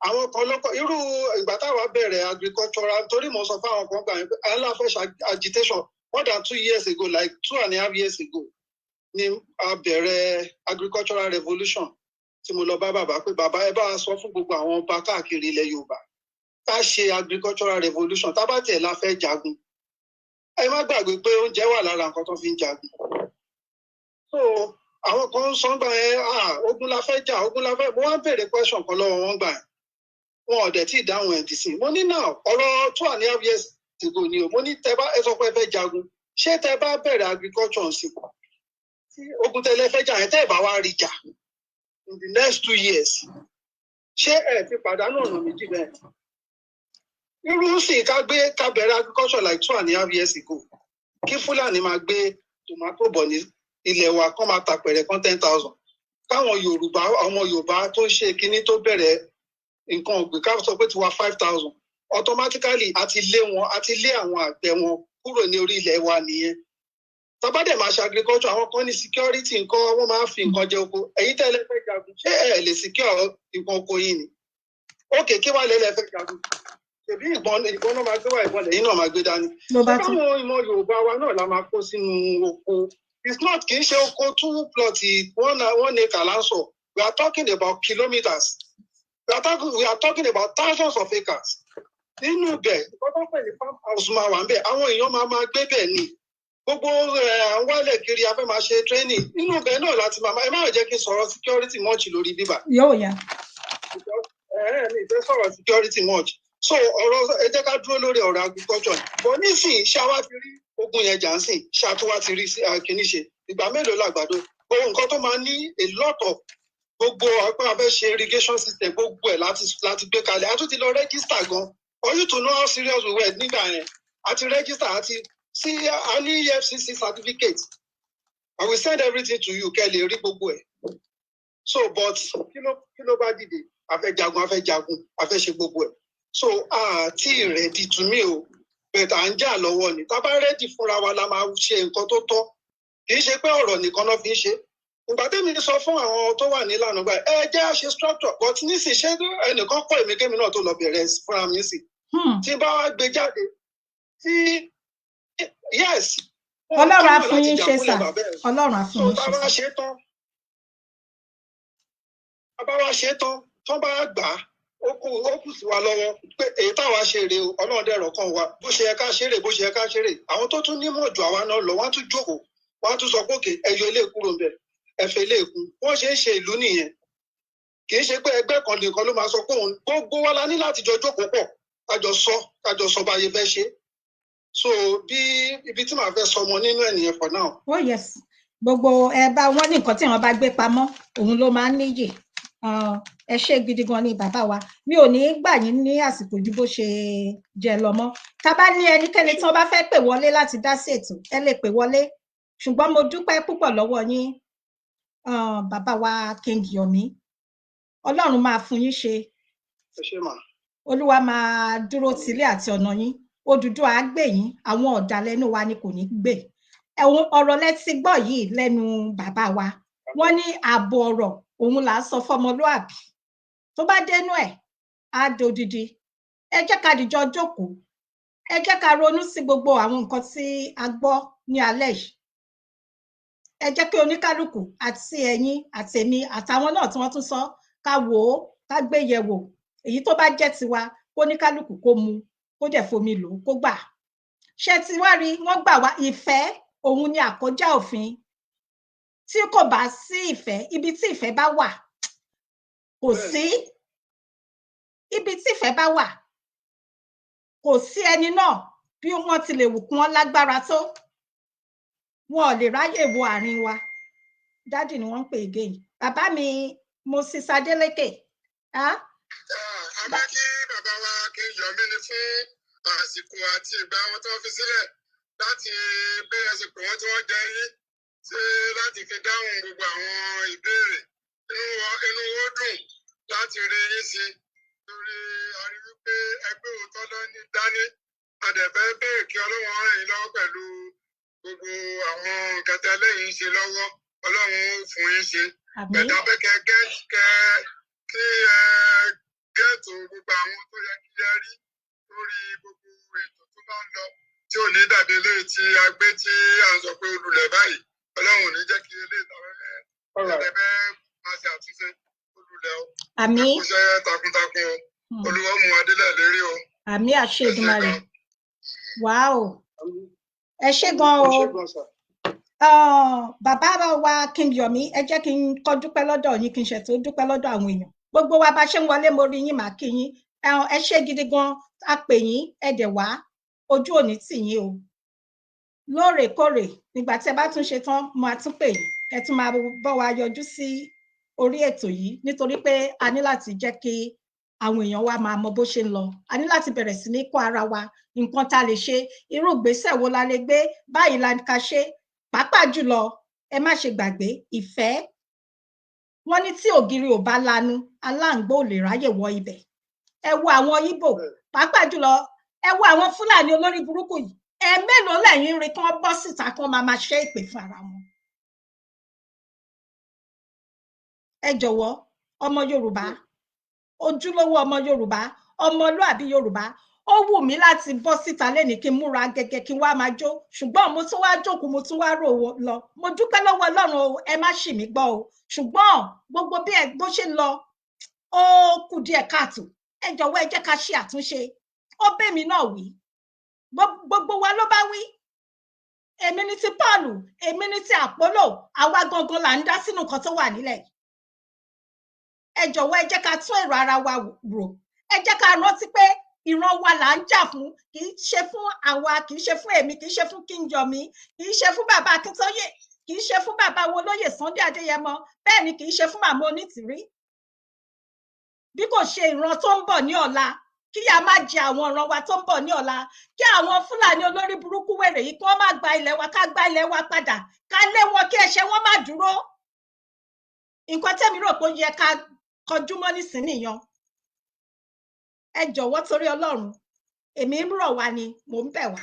Àwọn kan lọ́kọ̀ irú ìgbà táwa bẹ̀rẹ̀ agricultural torí mo sọ fáwọn kan gbà yín pé aláfẹ́ agitation more than 2 years ago like 2.5 years ago ni a bẹ̀rẹ̀ agricultural revolution tí mo lọ bá bàbá pé bàbá ẹ bá a sọ fún gbogbo àwọn ọba káàkiri ilẹ̀ Yorùbá ká ṣe agricultural revolution tá bá tiẹ̀ la fẹ́ jagun ẹ má gbàgbé pé oúnjẹ wà lára nǹkan tó fi ń jagun. So àwọn kan ń sọ gbà yẹn ogun la fẹ́ jà ogun la fẹ́ mo wá bèrè question kan lọ́wọ́ wọn gbà yẹn wọn ò dẹ̀ tí ì dáhùn ẹ̀ dì sí mo ní náà ọ̀rọ̀ 2.5 years ago ni o mo ní tẹ bá ẹ sọ pé ẹ fẹ́ jagun ṣé tẹ bá bẹ̀rẹ̀ agriculture sí tí ogun tẹlẹ fẹ́ jà yẹn tẹ́ ẹ bá wá rí jà in the next 2 years ṣé ẹ ti pàdánù ọ̀nà méjì bẹ́ẹ̀ irú sì ká bẹ̀rẹ̀ agriculture like 2.5 years ago kí Fúlàní máa gbé tomato bọ̀ ní ilẹ̀ wa kán máa tàpẹ̀rẹ̀ kan 10,000 káwọn Yorùbá tó ṣe kinní tó bẹ̀rẹ̀ nǹkan ọ̀gbìn ká sọ pé tiwa 5,000 automatically àti lé àwọn àgbẹ̀ wọn kúrò ní orí ilẹ̀ wa nìyẹn. Tabadẹ máa ṣe agriculture àwọn kan ní security nǹkan wọ́n máa ń fi nǹkan jẹ oko èyí tẹ́lẹ̀ fẹ́ jagun ṣé ẹ lè secure nǹkan oko yìí ni. Ókè kí wàá lẹ́lẹ̀ fẹ́ jagun ṣèbí ìbọn náà máa gbé wá ìbọn lẹ́yìn náà máa gbé dání. Báwọn ìmọ̀ Yorùbá wa náà la máa kó sínú oko. It's not kì í ṣe oko 2 plot 1 acre láǹsọ̀. We are talking about kilometers. We are talking about thousands of acres. Nínú ibẹ̀ ìkọ́tọ́ pẹ̀lú farm house máa wà ń bẹ̀ àwọn èèyàn máa gbé bẹ̀ ni. Gbogbo àwọn wálẹ̀ kiri afẹ́ máa ṣe training nínú ibẹ̀ náà láti máa ẹ má jẹ́ kí n sọ̀rọ̀ security much lórí bíbà. Yóò yá. Mi ìfẹ́ sọ̀rọ̀ security much. So ọ̀rọ̀ ẹ jẹ́ ká dúró lórí ọ̀rọ̀ agriculture. Bọ̀ nísìnyí ṣáwá ti rí ogun yẹn jà ń sìn ṣàtúwá ti rí kíní ṣe ìgbà mélòó làgbàdo gbogbo nǹkan tó máa ní a lot of gbogbo àpá abẹ́ ṣe irrigation system gbogbo ẹ̀ láti gbé kalẹ̀ a tún ti lọ register gan for you to know how serious we were nígbà yẹn a ti register àti sí a ní EFCC certificate I will send everything to you kẹ́ lè rí gbogbo ẹ̀ so but kí ló bá dìde a fẹ́ jagun a fẹ́ ṣe gbogbo ẹ̀ so àti ready to me o but à ń jà lọ́wọ́ ni tá a bá ready fúnra wa la máa ṣe nǹkan tó tọ́ kì í ṣe pé ọ̀rọ̀ nìkan náà fi ń ṣe ìgbà tẹ́mi sọ fún àwọn tó wà nílànà báyìí ẹ jẹ́ àṣe structure but nísìn ṣé ẹnìkan kọ́ èmi kémi náà tó lọ bẹ̀rẹ̀ fúnra mi sí tí bá wá gbé jáde tí yes. Ọlọ́run á fún yín ṣe sà Ọlọ́run á fún yín ṣe sà. tá a bá wá ṣe tán tó bá gbà á ó kù sí wa lọ́wọ́ pé èyí táwa ṣe rèé o Ọlọ́run dẹ̀rọ̀ kan wa bó ṣe yẹ ká ṣe rèé bó ṣe yẹ ká ṣe rèé àwọn tó tún nímọ̀ jù àwa náà lọ wọ́n á tún jókòó wọ́n á tún sọ pé òkè ẹyọ ilé kúrò ń bẹ̀ ẹ̀fẹ̀ ilé ìkún wọ́n ṣe ń ṣe ìlú nìyẹn kì í ṣe pé ẹgbẹ́ kan nìkan ló máa sọ pé òun gbogbo wa la ní láti jọ jókòó pọ̀ kájọ sọ bá yẹ fẹ́ ṣe so bí ibi tí màá fẹ́ sọ ọmọ nínú ẹ̀ nìyẹn for now. Oh yes gbogbo ẹ bá wọn ní nǹkan tí wọn bá gbé pamọ́ òun ló máa ń níyì ẹ ṣe gidi gan ni bàbá wa mi ò ní gbà yín ní àsìkò ju bó ṣe jẹ lọ mọ́ tá bá ní ẹnikẹ́ni tí wọ́n bá fẹ́ pè wọlé láti dá sí ètò ẹ lè pè wọlé ṣùgbọ́n mo dúpẹ́ púpọ̀ lọ́wọ́ yín bàbá wa King Yomi Ọlọ́run máa fún yín ṣe Olúwa máa dúró tìlé àti ọ̀nà yín Odùduwà á gbè yín àwọn ọ̀dàlẹ̀ inú wa ni kò ní gbè ẹ̀wọ̀n ọ̀rọ̀ lẹ́tí gbọ́ yìí lẹ́nu bàbá wa wọ́n ní ààbò ọ̀rọ̀ òun là á sọ fọmọlúàbí tó bá dénú ẹ̀ á dodidi ẹ jẹ́ ká dìjọ jókòó ẹ jẹ́ ká ronú sí gbogbo àwọn nǹkan tí a gbọ́ ní alẹ́ yìí ẹ jẹ́ kí oníkálukú àti ẹ̀yin àtèmi àtàwọn náà tí wọ́n tún sọ ká wò ó ká gbé yẹ̀wò èyí tó bá jẹ́ tiwa kó oníkálukú kó mu kó dẹ̀ fomi lò ó kó gbà ṣé ti wá rí wọ́n gbà wá ìfẹ́ òun ni àkójá òfin tí kò bá sí ìfẹ́ ibi tí ìfẹ́ bá wà kò sí ibi tí ìfẹ́ bá wà kò sí ẹni náà bí wọ́n ti lè wù kí wọ́n lágbára tó wọn ò lè ráyè wo àárín wa dádì ni wọ́n ń pè again bàbá mi Moses Adeleke abẹ́ kí bàbá wa King Yomi ní fún àsìkò àti ìgbà wọn tó fi sílẹ̀ láti bẹ́ẹ̀ ṣe pé wọ́n tí wọ́n jẹ́ yín ṣe láti fi dáhùn gbogbo àwọn ìbéèrè inú wo dùn láti rí yín sí torí a rí wípé ẹgbẹ́ òótọ́ ló ní dání adẹ̀fẹ́ bẹ́ẹ̀ kí Ọlọ́run ràn yín lọ́wọ́ pẹ̀lú gbogbo àwọn nǹkan tí ẹlẹ́yìn ń ṣe lọ́wọ́ Ọlọ́run ó fún yín ṣe pẹ̀lú abẹ́kẹ́ kí ẹ gẹ́ẹ̀tò gbogbo àwọn tó yẹ kí ẹ rí lórí gbogbo ètò tó bá ń lọ tí ò ní dàbí eléyìí tí a gbé tí à ń sọ pé olùlẹ̀ báyìí Ọlọ́run ò ní jẹ́ kí eléyìí tàwọn ẹ̀ẹ́dẹ́gbẹ́ máa ṣe àtúnṣe olùlẹ̀ o. Àmín. Ẹ kú iṣẹ́ takuntakun o. Olúwa mú adélẹ̀ lérí o. Àmín àṣẹ Èdùmàrè. Wàá o. Ẹ ṣé gan o. Bàbá wa King Yomi ẹ jẹ́ kí n kọ́ dúpẹ́ lọ́dọ̀ yín kí n ṣètò dúpẹ́ lọ́dọ̀ àwọn èèyàn gbogbo wa bá ṣe ń wọlé mo rí yín màá kí yín ẹ ṣé gidi gan a pè yín ẹ dẹ̀ wá ojú òní tì yín o lóòrèkóòrè nígbà tí ẹ bá tún ṣe tán mo á tún pè yín ẹ tún máa bọ́ wa yọjú sí orí ètò yìí nítorí pé a ní láti jẹ́ kí àwọn èèyàn wa máa mọ bó ṣe ń lọ. A ní láti bẹ̀rẹ̀ sí ní kọ́ ara wa nǹkan tá lè ṣe, irú ìgbésẹ̀ wo la lè gbé, báyìí la ká ṣe. Pàápàá jùlọ ẹ má ṣe gbàgbé ìfẹ́. Wọ́n ní tí ògiri ò bá lanu, aláǹgbá ò lè ráyè wọ ibẹ̀. Ẹ wo àwọn Ìgbò, pàápàá jùlọ ẹ wo àwọn Fúlàní olórí burúkú yìí. Mélòó lẹ́yìn rí kán bọ́ síta kán máa ṣe ìpè fún ara wọn. Ẹ jọ̀wọ́ ọmọ Yorùbá, ojúlówó ọmọ Yorùbá, ọmọlúàbí Yorùbá, ó wù mí láti bọ́ síta lẹ́ni kí n múra gẹ́gẹ́ kí n wá máa jó, ṣùgbọ́n mo tún wá jókòó, mo tún wá rò lọ. Mo dúpẹ́ lọ́wọ́ Ọlọ́run o, ẹ má ṣì mí gbọ́ o, ṣùgbọ́n gbogbo bí bó ṣe ń lọ ó kù díẹ̀ káàtó. Ẹ jọ̀wọ́ ẹ jẹ́ ká ṣe àtúnṣe. Ó bẹ́ mi náà wí, gbogbo wa ló bá wí. Èmi ni ti Pọ́ọ̀lù, èmi ni ti Àpólò, àwa gangan là ń dá sínú nǹkan tó wà nílẹ̀. Ẹ jọ̀wọ́ ẹ jẹ́ ká tún èrò ara wa rò. Ẹ jẹ́ ká rántí pé ìran wa là ń jà fún, kì í ṣe fún àwa, kì í ṣe fún èmi, kì í ṣe fún King Yomi, kì í ṣe fún bàbá Akíntóyè, kì í ṣe fún bàbá Olóyè Sunday Adéyẹmọ, bẹ́ẹ̀ ni kì í ṣe fún màmá Onítìrí. Bí kò ṣe ìran tó ń bọ̀ ní ọ̀la, kí a má jẹ àwọn ìran wa tó ń bọ̀ ní ọ̀la, kí àwọn Fúlàní olórí burúkú wèrè yìí kí wọ́n má gba ilẹ̀ wa, ká gba ilẹ̀ wa padà, ká lé wọn kí ẹ̀ṣẹ̀ wọn má dúró. Nǹkan tẹ́mi rò pé ó yẹ ká kọjú mọ́ nísìnyí nìyẹn. Ẹ jọ̀wọ́ torí Ọlọ́run, èmi ń rọ̀ wá ni, mò ń bẹ̀ wá.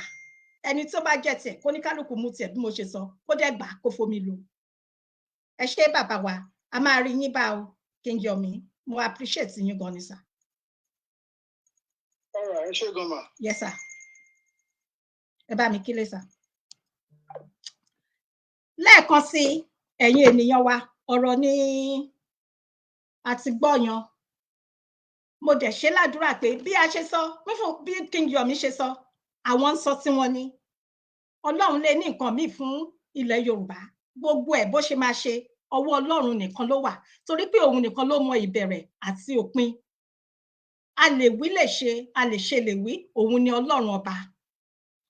Ẹni tó bá jẹ́ tiẹ̀ kó ní kálukú mú tiẹ̀ bí mo ṣe sọ, kó dẹ̀ gbà kó fomi lò. Ẹ ṣé bàbá wa, a máa rí yín bá o, King Yomi, mo appreciate yín gan ni sir. All right, ẹ ṣé gan ma. Yes sir. Ẹ bá mi kílé sir. Lẹ́ẹ̀kan sí ẹ̀yin ènìyàn wa, ọ̀rọ̀ ni àti gbọ́yan. Mo dẹ̀ ṣe ládùúrà pé bí a ṣe sọ, bí King Yomi ṣe sọ, àwọn ń sọ tí wọ́n ní. Ọlọ́run lè ní nǹkan míì fún ilẹ̀ Yorùbá. Gbogbo ẹ̀ bó ṣe máa ṣe, ọwọ́ Ọlọ́run nìkan ló wà. Torí pé òun nìkan ló mọ ìbẹ̀rẹ̀ àti òpin. A lè wí lè ṣe, a lè ṣe lè wí, òun ni Ọlọ́run ọba.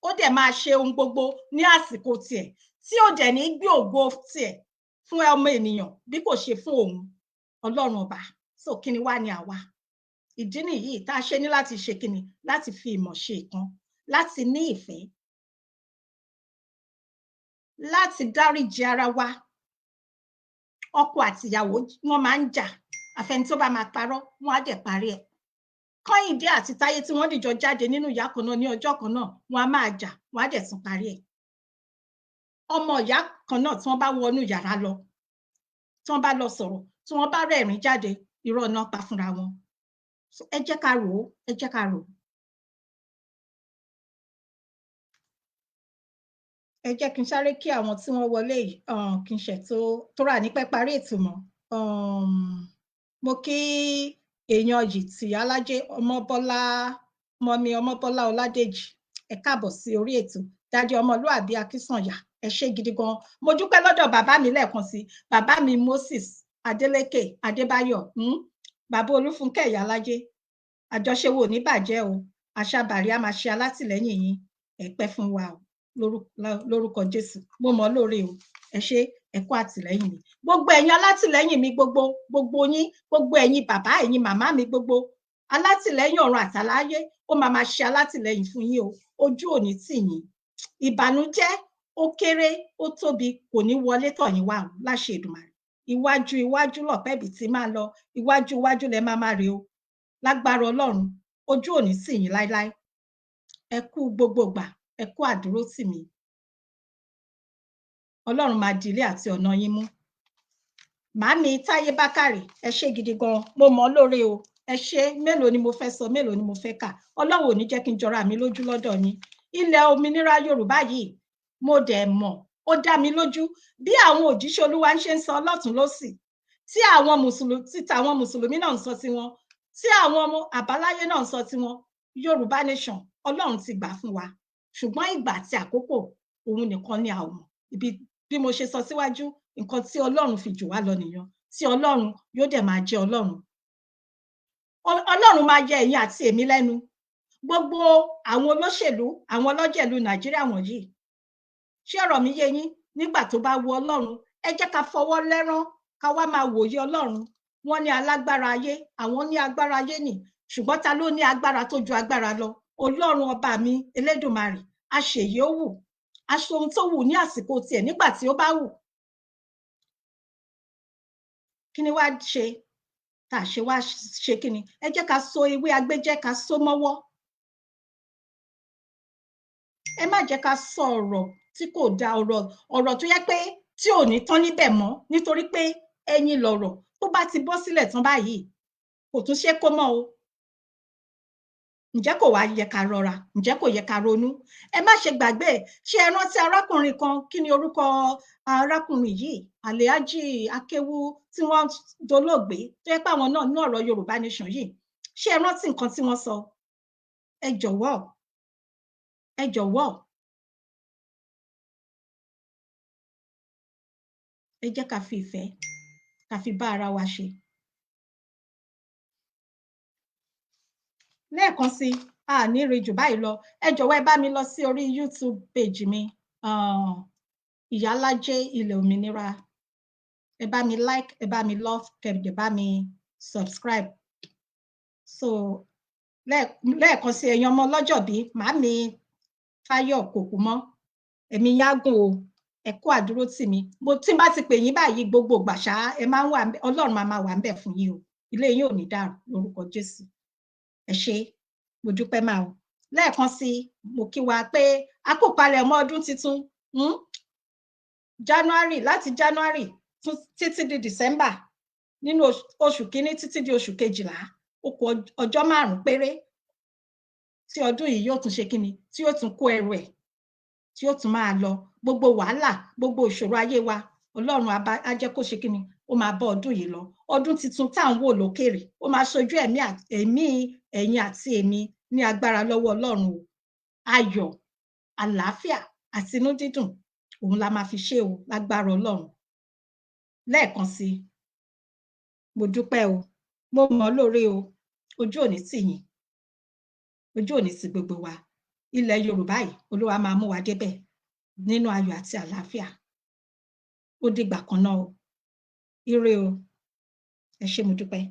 Ó dẹ̀ máa ṣe ohun gbogbo ní àsìkò tiẹ̀, tí ó dẹ̀ ní gbé ògo tiẹ̀ fún ọmọ ènìyàn bí kò ṣe fún òun, Ọlọ́run ọba. So kí ni wá ní àwa? Ìdí nìyí tá a ṣe ní láti ṣe kíni, láti fi ìmọ̀ ṣe ìkan, láti ní ìfẹ́, láti dáríjì ara wa. Ọkọ àti ìyàwó wọ́n máa ń jà, àfẹni tó bá máa parọ́, wọ́n á dẹ̀ parí ẹ̀. Kọ́yìndé àti Táyé tí wọ́n dìjọ jáde nínú ìyá kan náà ní ọjọ́ kan náà, wọ́n á máa jà, wọ́n á dẹ̀ tún parí ẹ̀. Ọmọ ìyá kan náà tí wọ́n bá wọnú yàrá lọ, tí wọ́n bá lọ sọ̀rọ̀, tí wọ́n bá rẹ́rìn jáde, irọ́ náà pa fúnra wọn. Ẹ jẹ́ ká rò ó, ẹ jẹ́ ká rò ó. Ẹ jẹ́ kí n sáré kí àwọn tí wọ́n wọlé yìí, kí n ṣẹ̀ tó rà ní pẹ́ parí ètò mọ́. Mo kí èèyàn yìí tí Alájẹ Ọmọbọ́lá, mọ́mí Ọmọbọ́lá Ọládèjì, ẹ káàbọ̀ sí orí ètò. Dádì Ọmọlúàbí Akínsànyà, ẹ ṣé gidi gan. Mo dúpẹ́ lọ́dọ̀ bàbá mi lẹ́ẹ̀kan sí, bàbá mi Moses Adélékè Adébáyọ̀, bàbá Olúfúnkẹ́ Ìyálájé, àjọṣe wo ní bàjẹ́ o, àṣàbàrí a máa ṣe alátìlẹ́yìn yín, ẹ pẹ́ fún wa o, lórúkọ Jésù. Mo mọ̀ lóore o, ẹ ṣé, ẹ kú àtìlẹ́yìn mi. Gbogbo ẹ̀yin alátìlẹ́yìn mi gbogbo yín, gbogbo ẹ̀yin bàbá, ẹ̀yin màmá mi gbogbo, alátìlẹ́yìn ọ̀run àtàláyé, ó máa ṣe alátìlẹ́yìn fún yín o, ojú ò ní tì yín. Ìbànújẹ́ ó kéré ó tóbi kò ní wọlé tọ̀ yín wá o, láṣẹ Èdùmàrè. Iwájú lọ̀pẹ́bì tí máa lọ, iwájú lẹ máa rè o, lágbára Ọlọ́run, ojú ò ní tì yín láíláí. Ẹ kú gbogbo ìgbà, ẹ kú àdúró tì mí. Ọlọ́run máa di ilé àti ọ̀nà yín mú. Màámi Táyé Bákàrè, ẹ ṣé gidi gan, mo mọ̀ lóore o, ẹ ṣé. Mélòó ni mo fẹ́ sọ, mélòó ni mo fẹ́ kà. Ọlọ́run ò ní jẹ́ kí n jọra mi lójú lọ́dọ̀ yín. Ilẹ̀ òmìnira Yorùbá yìí, mo dẹ̀ mọ̀, ó dá mi lójú bí àwọn òjíṣẹ́ Olúwa ń ṣe ń sọ lọ́tùn lósì, tí àwọn mùsùlùmí náà ń sọ tiwọn, tí àwọn ọmọ àbáláyé náà ń sọ tiwọn. Yorùbá nation, Ọlọ́run ti gbà fún wa, ṣùgbọ́n ìgbà àti àkókò òun nìkan ni a mọ̀. Bí mo ṣe sọ síwájú, nǹkan tí Ọlọ́run fi jù wá lọ nìyẹn, tí Ọlọ́run yóò dẹ̀ máa jẹ́ Ọlọ́run. Ọlọ́run máa yẹ ẹ̀yin àti èmi lẹ́nu. Gbogbo àwọn olóṣèlú, àwọn ọlọ́jẹ̀lú Nàìjíríà wọ̀nyí, ṣé ọ̀rọ̀ mi yé yín? Nígbà tó bá wu Ọlọ́run, ẹ jẹ́ ká fọwọ́ lẹ́rán, ká wá máa wòye Ọlọ́run. Wọ́n ní alágbára ayé, àwọn ní agbára ayé nì. ṣùgbọ́n ta ló ní agbára tó ju agbára lọ? Ọlọ́run ọba mi Elédùmarè, a ṣèyí ó wù, a ṣe ohun tó wù ní àsìkò tiẹ̀ nígbà tí ó bá wù. Kí ni wá ṣe tá a ṣe wá ṣe kí ni? Ẹ jẹ́ ká so ewé agbéjẹ́ ká so mọ́wọ́. Ẹ má jẹ́ ká sọ ọ̀rọ̀ tí kò da, ọ̀rọ̀ tó yẹ pé tí ò ní tán níbẹ̀ mọ́, nítorí pé ẹyin lọ̀rọ̀ tó bá ti bọ́ sílẹ̀ tán báyìí kò tún ṣe kó mọ́ o. Ǹjẹ́ kò wá yẹ ká rọra? Ǹjẹ́ kò yẹ ká ronú? Ẹ má ṣe gbàgbé, ṣé ẹ rántí arákùnrin kan, kí ni orúkọ arákùnrin yìí? Àlèájì Akéwú tí wọ́n dolóògbé, tó yẹ pé àwọn náà ní ọ̀rọ̀ Yorùbá Nation yìí. Ṣé ẹ rántí nǹkan tí wọ́n sọ? Ẹ jọ̀wọ́, ẹ jọ̀wọ́, ẹ jẹ́ ká fi ìfẹ́ ká fi bá ara wa ṣe. Lẹ́ẹ̀kan sí, a ní rí jù báyìí lọ. Ẹ jọ̀wọ́ ẹ bá mi lọ sí orí YouTube page mi, Ìyálájé Ilẹ̀ Òmìnira. Ẹ bá mi like, ẹ bá mi love, kẹ́ bá mi subscribe. So lẹ́ẹ̀kan sí, ẹ̀yin ọmọ ọlọ́jọ́bí, màámi Táyọ̀ Kòkúmọ́, ẹ̀mí yágùn o, ẹ kú àdúró tì mí. Tí n bá ti pè yín báyìí gbogbo ìgbà ṣá, ẹ máa ń wà, Ọlọ́run máa wà ńbẹ̀ fún yín o. Ilé yín ò ní dàrú lórúkọ Jésù. Ẹ ṣé, mo dúpẹ́ máa o. Lẹ́ẹ̀kan sí, mo kí wa pé a kò palẹ̀ mọ́ ọdún tuntun. January, láti January títí di December, nínú oṣù kínní títí di oṣù kejìlá, ó kù ọjọ́ 5 péré tí ọdún yìí yóò tún ṣe kíni, tí yóò tún kó ẹrù ẹ̀, tí yóò tún máa lọ. Gbogbo wàhálà, gbogbo ìṣòro ayé wa, Ọlọ́run á jẹ́ kó ṣe kíni, ó máa bọ́ ọdún yìí lọ. Ọdún tuntun tá à ń wò lókèrè, ó máa ṣojú ẹ̀mí ẹ̀yin àti èmi ní agbára lọ́wọ́ Ọlọ́run o. Ayọ̀, àlàáfíà àti inú dídùn, òun la máa fi ṣe o, lágbára Ọlọ́run. Lẹ́ẹ̀kan sí, mo dúpẹ́ o, mo mọ̀ lóore o, ojú òní tì yín, ojú òní tì gbogbo wa. Ilẹ̀ Yorùbá yìí, Olúwa máa mú wa débẹ̀ nínú ayọ̀ àti àlàáfíà. Ó dìgbà kan náà o. Ire o. Ẹ ṣé, mo dúpẹ́.